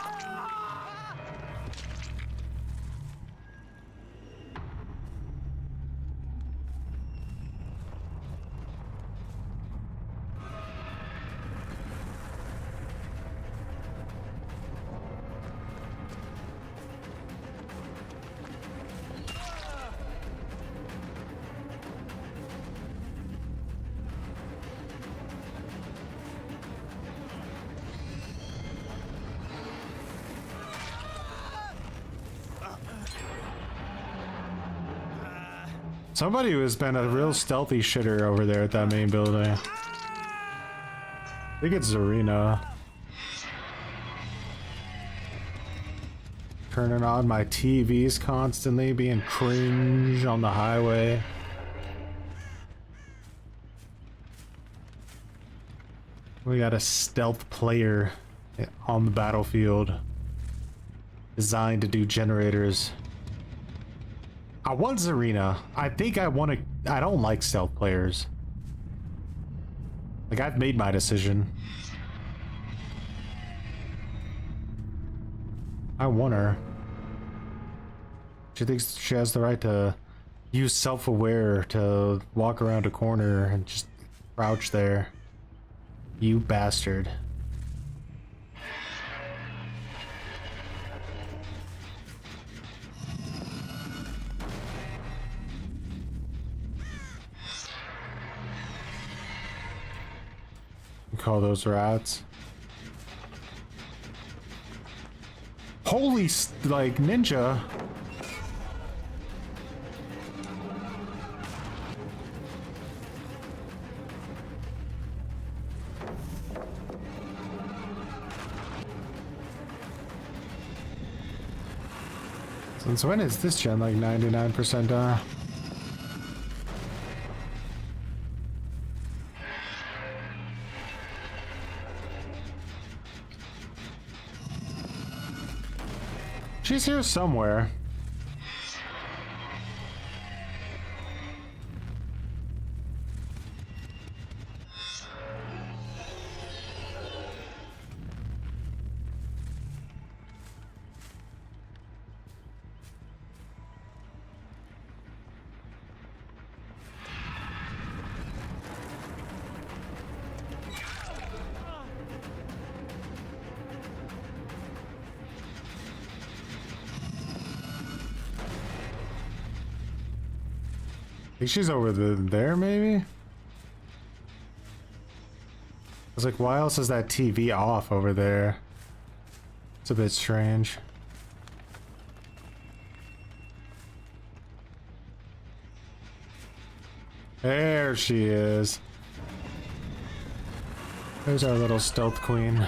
Somebody has been a real stealthy shitter over there at that main building. I think it's Zarina. Turning on my TVs constantly, being cringe on the highway. We got a stealth player on the battlefield designed to do generators. I want Zarina. I think I want to. I don't like stealth players. Like, I've made my decision. I want her. She thinks she has the right to use self-aware to walk around a corner and just crouch there. You bastard. We call those rats. Holy, like, ninja. Since when is this gen like 99% done? She's here somewhere. I think she's over there, maybe? I was like, why else is that TV off over there? It's a bit strange. There she is. There's our little stealth queen.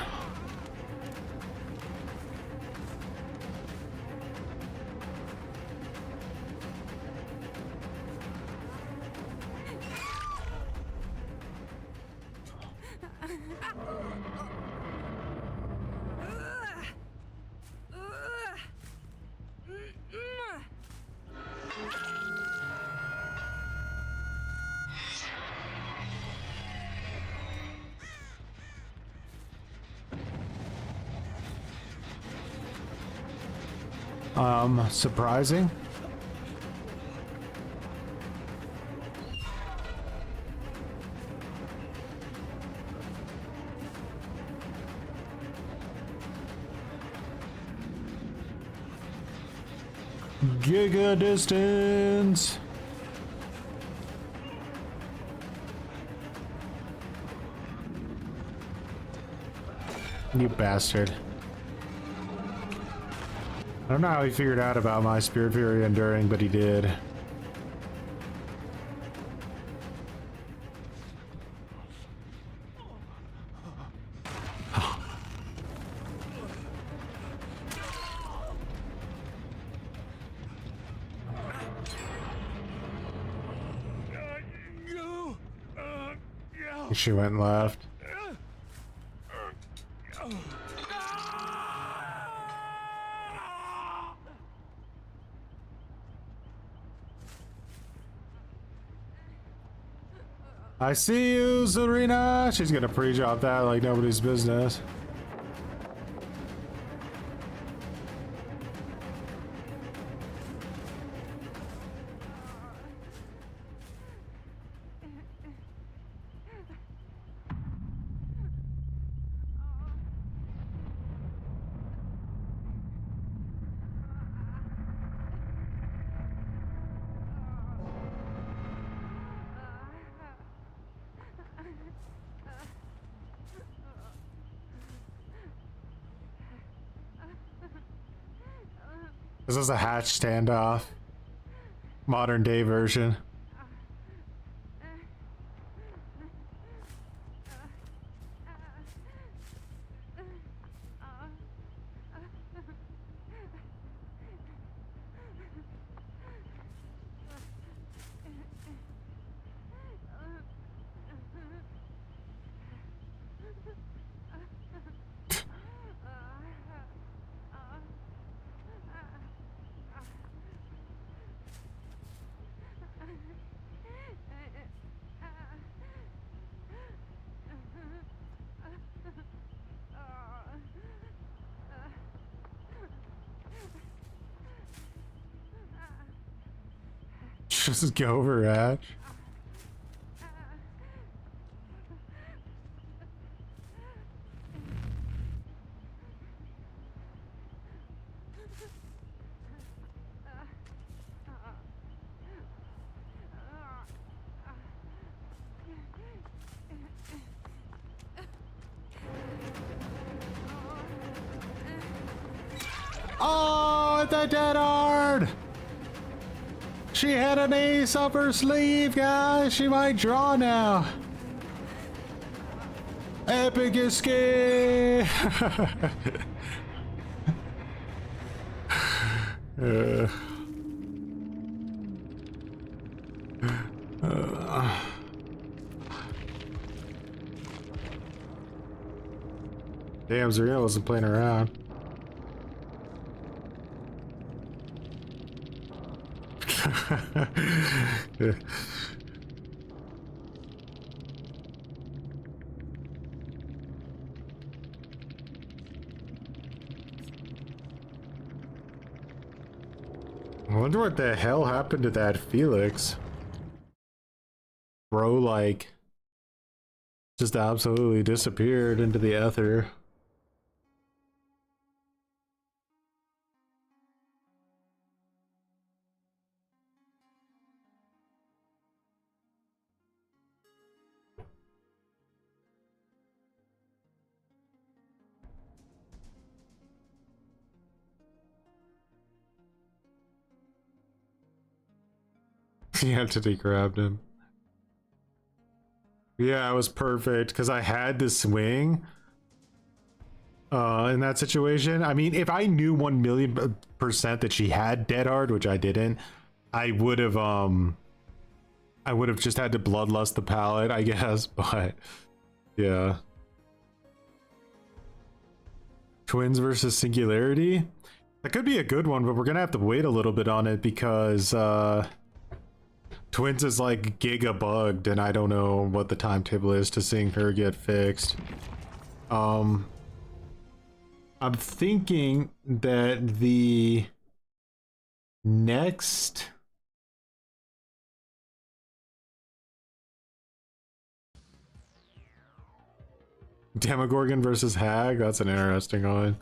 Surprising. Giga distance. You bastard. I don't know how he figured out about my Spirit Fury enduring, but he did. She went left. I see you, Zarina. She's gonna pre-drop that like nobody's business. This is a hatch standoff. Modern day version. Just go for Ash. Oh, the dead hard! She had an ace up her sleeve, guys. She might draw now. Epic escape! Damn, Zarina wasn't playing around. Yeah. I wonder what the hell happened to that Felix. Bro, like, just absolutely disappeared into the ether. The entity grabbed him. Yeah, it was perfect because I had to swing in that situation. I mean, if I knew 1,000,000% that she had dead hard, which I didn't, I would have just had to bloodlust the palette, I guess. But yeah, twins versus singularity, that could be a good one, but we're gonna have to wait a little bit on it because twins is like giga bugged, and I don't know what the timetable is to seeing her get fixed. I'm thinking that the next Demogorgon versus Hag, that's an interesting one.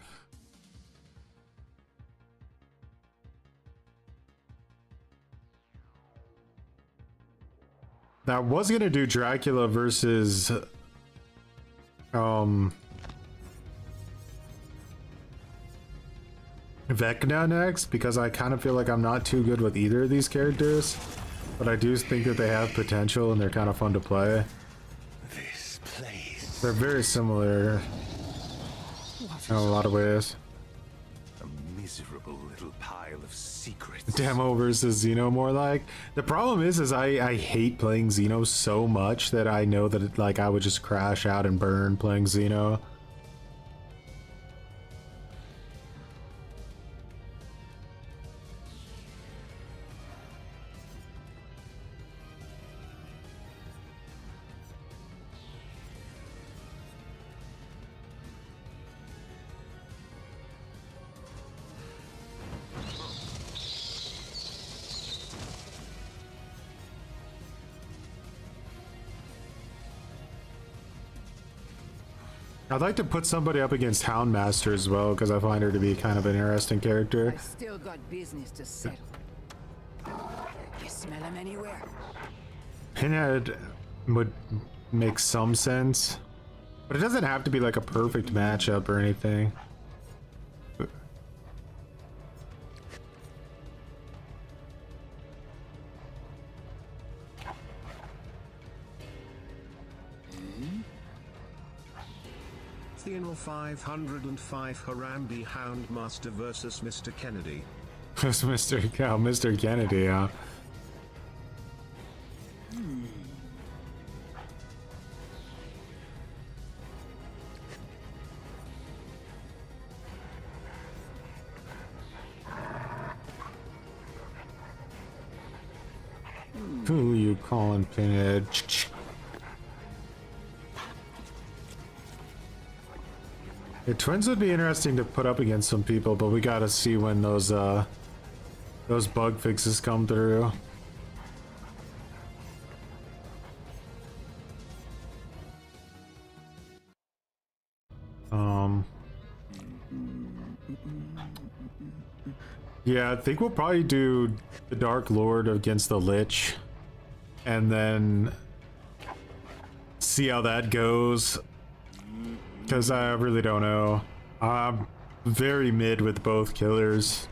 That was gonna do Dracula versus Vecna next, because I kind of feel like I'm not too good with either of these characters, but I do think that they have potential and they're kind of fun to play. This place. They're very similar in a lot of ways. A miserable little pile of secrets. Demo versus Xeno, more like. The problem is I hate playing Xeno so much that I know that like I would just crash out and burn playing Xeno. I'd like to put somebody up against Houndmaster as well, because I find her to be kind of an interesting character. I still got business to settle. You smell him anywhere? Pinhead would make some sense, but it doesn't have to be like a perfect matchup or anything. Theanor 505 Harambe Houndmaster versus Mr. Kennedy. Mr. Kennedy, yeah. Who you calling Pinhead? The twins would be interesting to put up against some people, but we gotta see when those bug fixes come through. Yeah, I think we'll probably do the Dark Lord against the Lich, and then see how that goes. Because I really don't know. I'm very mid with both killers,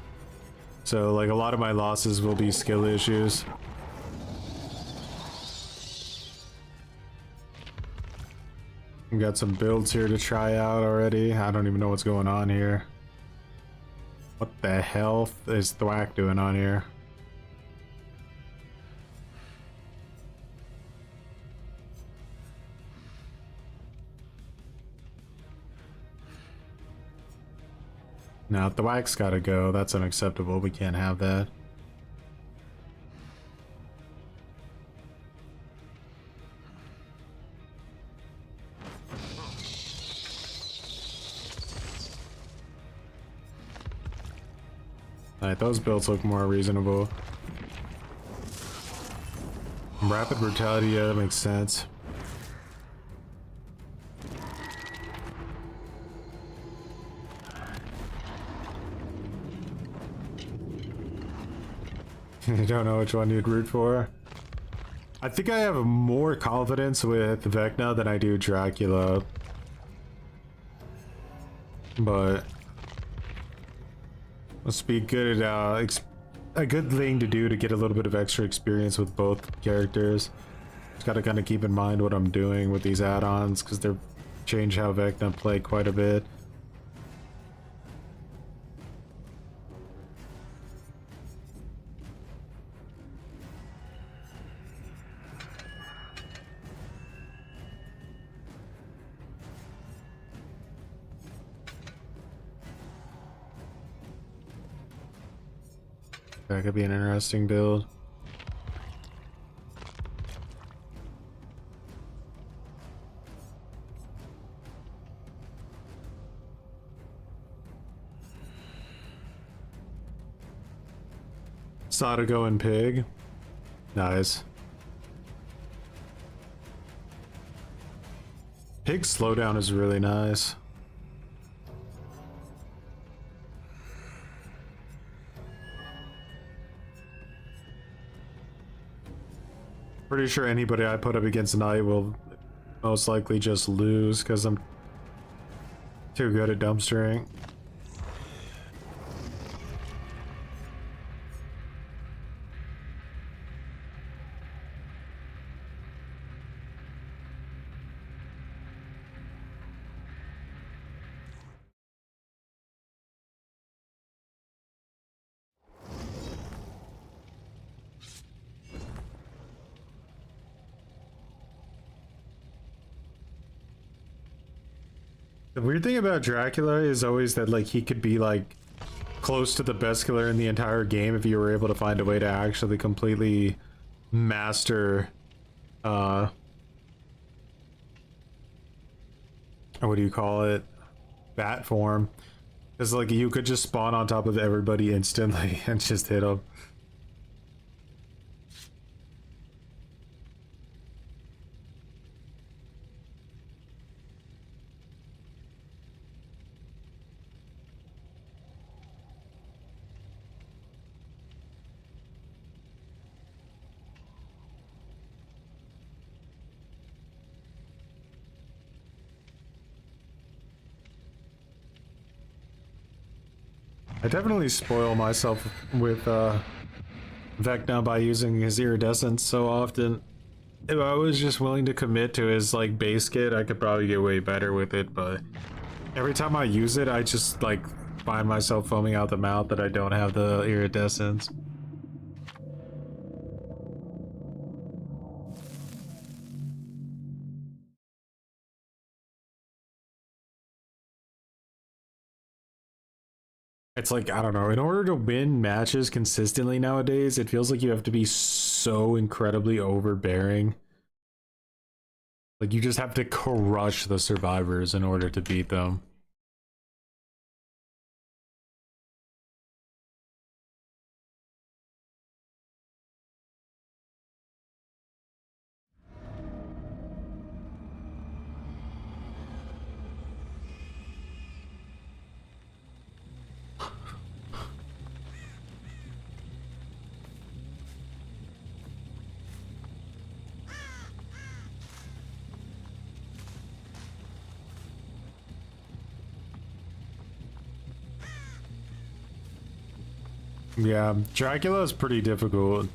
so like a lot of my losses will be skill issues. We got some builds here to try out already. I don't even know what's going on here. What the hell is Thwack doing on here? No, Thwack's gotta go. That's unacceptable. We can't have that. Alright, those builds look more reasonable. Rapid brutality, yeah, that makes sense. I don't know which one you'd root for. I think I have more confidence with Vecna than I do Dracula. But must be good at a good thing to do to get a little bit of extra experience with both characters. Just gotta kind of keep in mind what I'm doing with these add-ons, because they've changed how Vecna play quite a bit. That could be an interesting build. Sadako and Pig. Nice. Pig's slowdown is really nice. Pretty sure anybody I put up against Knight will most likely just lose because I'm too good at dumpstering. The weird thing about Dracula is always that like he could be like close to the best killer in the entire game if you were able to find a way to actually completely master what do you call it? Bat form. Because like you could just spawn on top of everybody instantly and just hit them. I definitely spoil myself with Vecna by using his iridescence so often. If I was just willing to commit to his like base kit, I could probably get way better with it, but every time I use it, I just like find myself foaming out the mouth that I don't have the iridescence. It's like, I don't know, in order to win matches consistently nowadays, it feels like you have to be so incredibly overbearing. Like, you just have to crush the survivors in order to beat them. Yeah, Dracula is pretty difficult.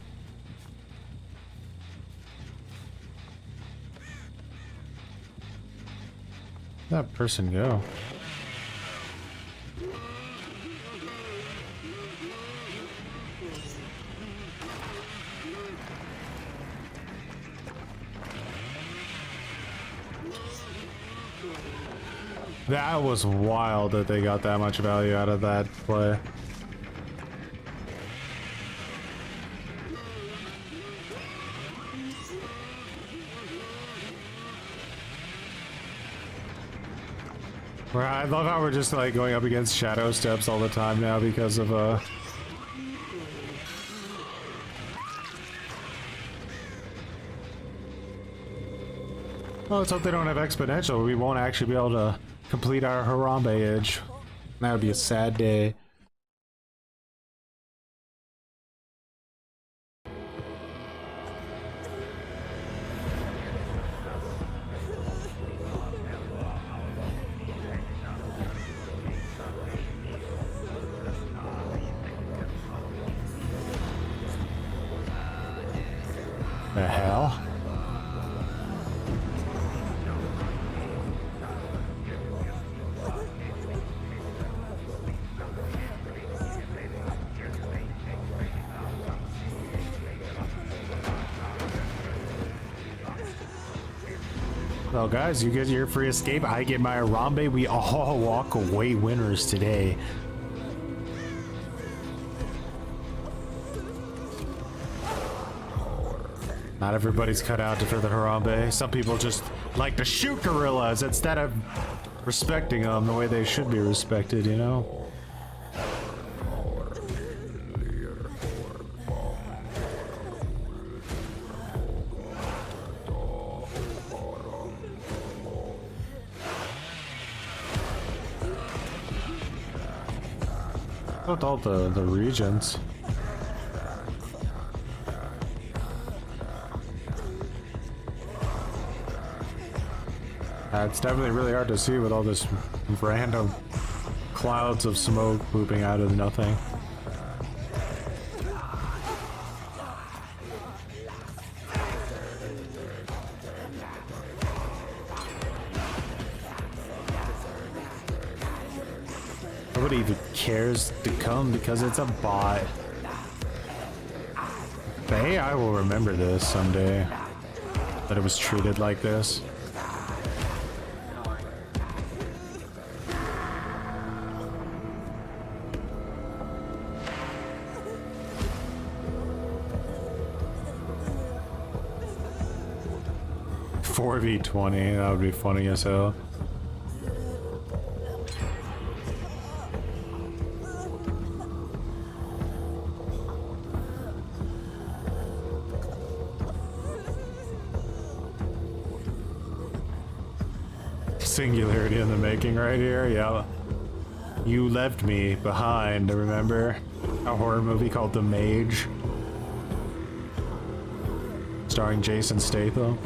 Where'd that person go? That was wild that they got that much value out of that play. I love how we're just like going up against shadow steps all the time now because of well, let's hope they don't have exponential. We won't actually be able to complete our Harambe edge. That would be a sad day. The hell? Well, guys, you get your free escape. I get my Harambe. We all walk away winners today. Not everybody's cut out for the Harambe. Some people just like to shoot gorillas instead of respecting them the way they should be respected, you know? With all the regions. It's definitely really hard to see with all this random clouds of smoke pooping out of nothing. Nobody even cares to come because it's a bot. The AI will remember this someday, that it was treated like this. V20, that would be funny as hell. Singularity in the making right here, yeah. You left me behind, remember? A horror movie called The Mage. Starring Jason Statham.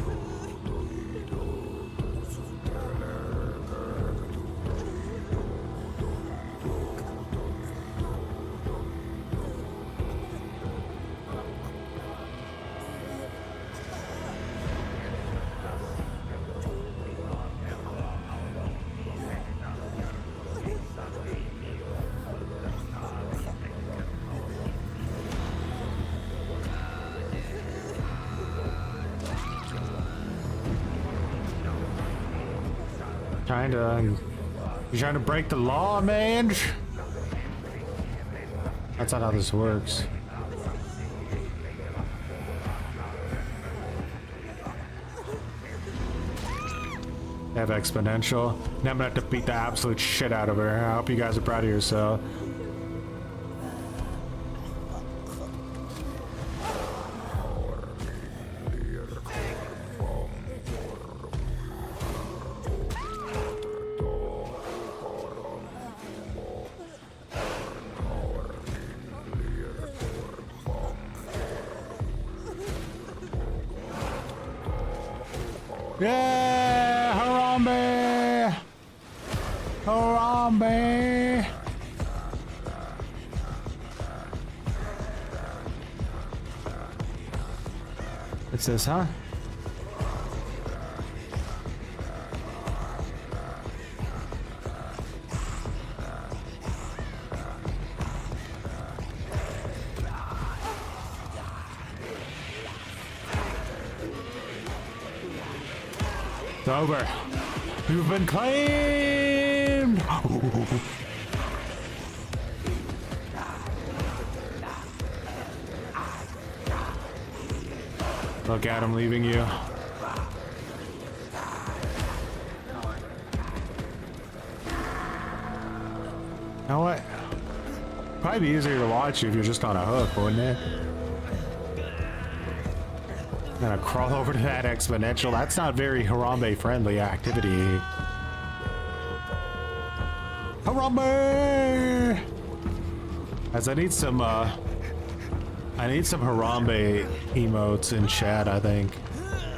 You trying to break the law, man? That's not how this works. They have exponential. Now I'm gonna have to beat the absolute shit out of her. I hope you guys are proud of yourself. Yeah, Harambe! Harambe! What's this, huh? It's over. You've been claimed. Look at him leaving you. You know what? Probably be easier to watch if you're just on a hook, wouldn't it? I'm gonna crawl over to that exponential. That's not very Harambe friendly activity. Harambe! As I need some Harambe emotes in chat, I think.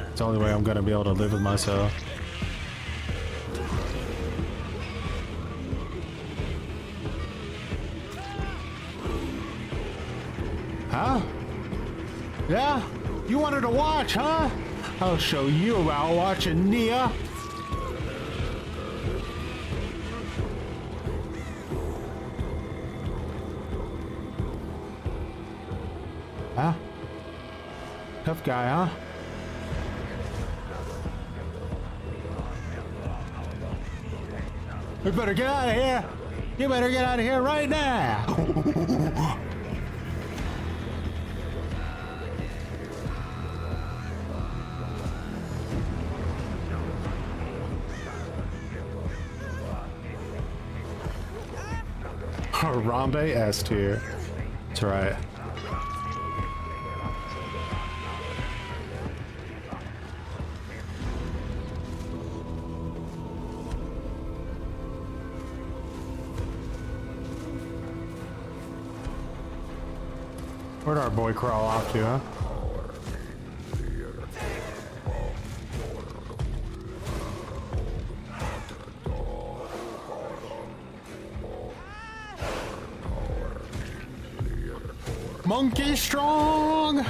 It's the only way I'm gonna be able to live with myself. Huh? Yeah? You wanted to watch, huh? I'll show you about watching, Nia. Huh? Tough guy, huh? We better get out of here. You better get out of here right now. Harambe S tier. That's right. Where'd our boy crawl off to, huh? Monkey strong!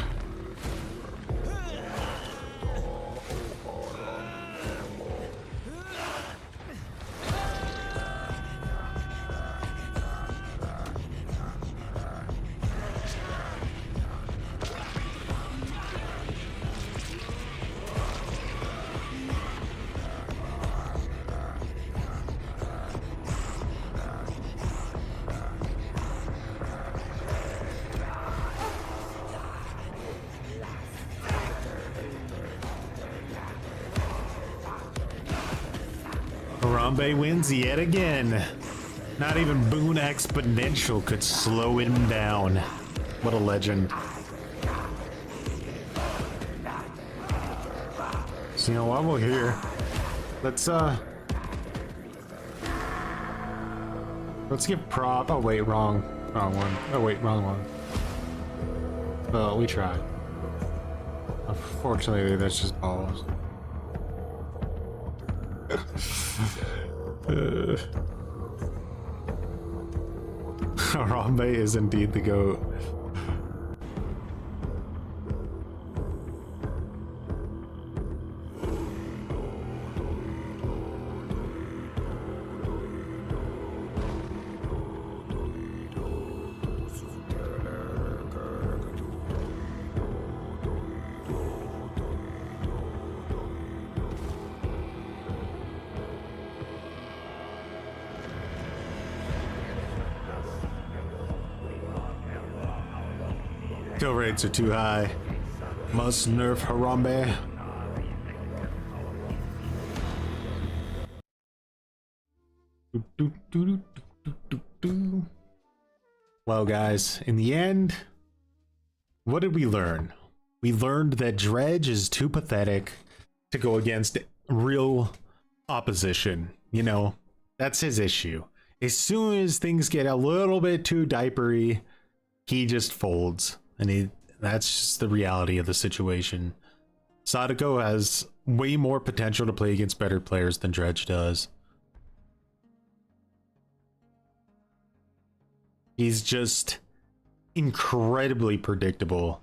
Harambe wins yet again. Not even Boone Exponential could slow him down. What a legend. So, you know, while we're here, let's give prop. Oh wait, wrong one. Oh wait, wrong one. Well, we tried. Unfortunately, that's just balls. Harambe is indeed the GOAT. Kill rates are too high. Must nerf Harambe. Well, guys, in the end, what did we learn? We learned that Dredge is too pathetic to go against real opposition. You know, that's his issue. As soon as things get a little bit too diapery, he just folds. And that's just the reality of the situation. Sadako has way more potential to play against better players than Dredge does. He's just incredibly predictable.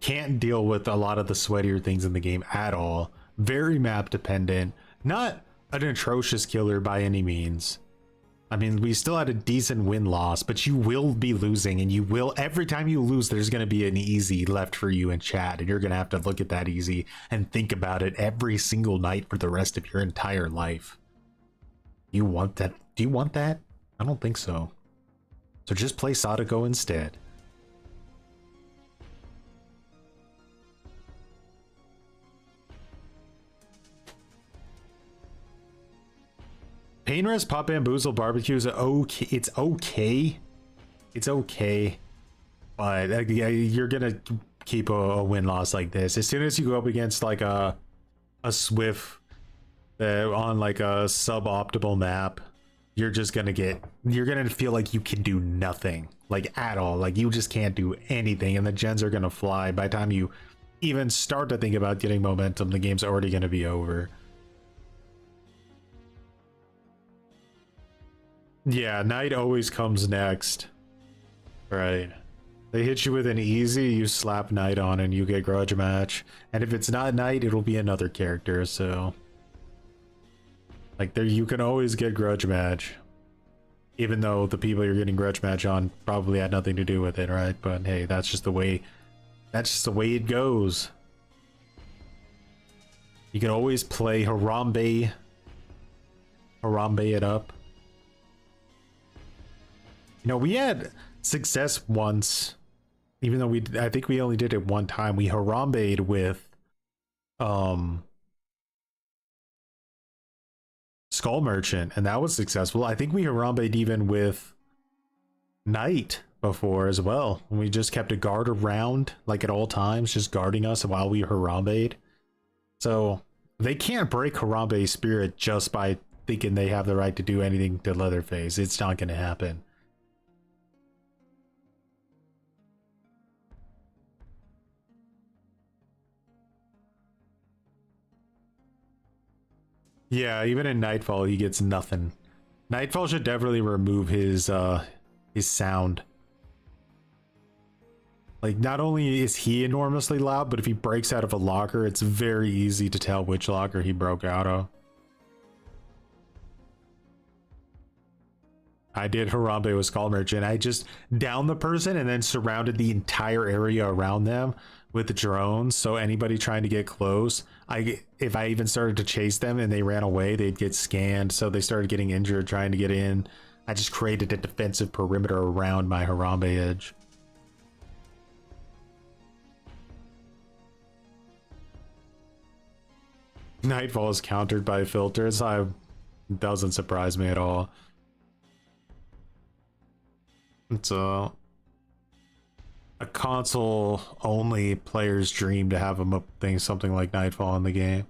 can't deal with a lot of the sweatier things in the game at all. Very map dependent. Not an atrocious killer by any means. I mean, we still had a decent win-loss, but you will be losing, and you will, every time you lose, there's going to be an easy left for you in chat, and you're going to have to look at that easy and think about it every single night for the rest of your entire life. You want that? Do you want that? I don't think so. So just play Sadako instead. Painrest, Pop Bamboozle, Barbecue is okay. It's okay. It's okay. But you're gonna keep a win-loss like this. As soon as you go up against like a Swift on like a suboptimal map, you're just gonna feel like you can do nothing, like at all. Like you just can't do anything, and the gens are gonna fly. By the time you even start to think about getting momentum, the game's already gonna be over. Yeah, night always comes next. Right. They hit you with an easy, you slap night on and you get grudge match. And if it's not night, it'll be another character, so like there you can always get grudge match. Even though the people you're getting grudge match on probably had nothing to do with it, right? But hey, that's just the way it goes. You can always play Harambe it up. You know, we had success once, even though I think we only did it one time. We Harambe'd with Skull Merchant, and that was successful. I think we Harambe'd even with Knight before as well. We just kept a guard around, like at all times, just guarding us while we Harambe'd. So they can't break Harambe's spirit just by thinking they have the right to do anything to Leatherface. It's not going to happen. Yeah, even in Nightfall, he gets nothing. Nightfall should definitely remove his sound. Like, not only is he enormously loud, but if he breaks out of a locker, it's very easy to tell which locker he broke out of. I did Harambe with Skull Merchant. I just downed the person and then surrounded the entire area around them with the drones, so anybody trying to get close, if I even started to chase them and they ran away, they'd get scanned, so they started getting injured trying to get in. I just created a defensive perimeter around my Harambe edge. Nightfall is countered by filters. Doesn't surprise me at all. It's a console only player's dream to have something like Nightfall in the game.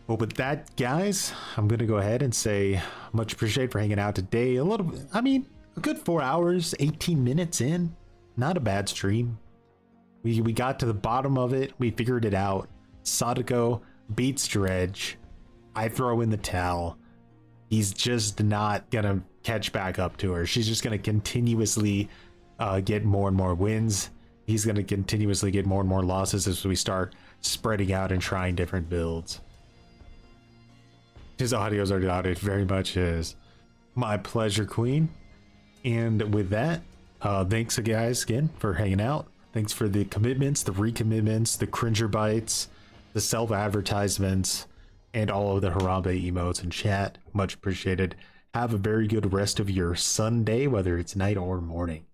Well, with that, guys, I'm gonna go ahead and say much appreciated for hanging out today. A good 4 hours, 18 minutes in. Not a bad stream. We got to the bottom of it. We figured it out. Sadako beats Dredge. I throw in the towel. He's just not gonna catch back up to her. She's just gonna continuously get more and more wins. He's gonna continuously get more and more losses as we start spreading out and trying different builds. His audio's already out. It very much is. My pleasure, Queen. And with that, thanks guys again for hanging out. Thanks for the commitments, the recommitments, the cringer bites, the self-advertisements, and all of the Harambe emotes in chat. Much appreciated. Have a very good rest of your Sunday, whether it's night or morning.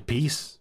Peace.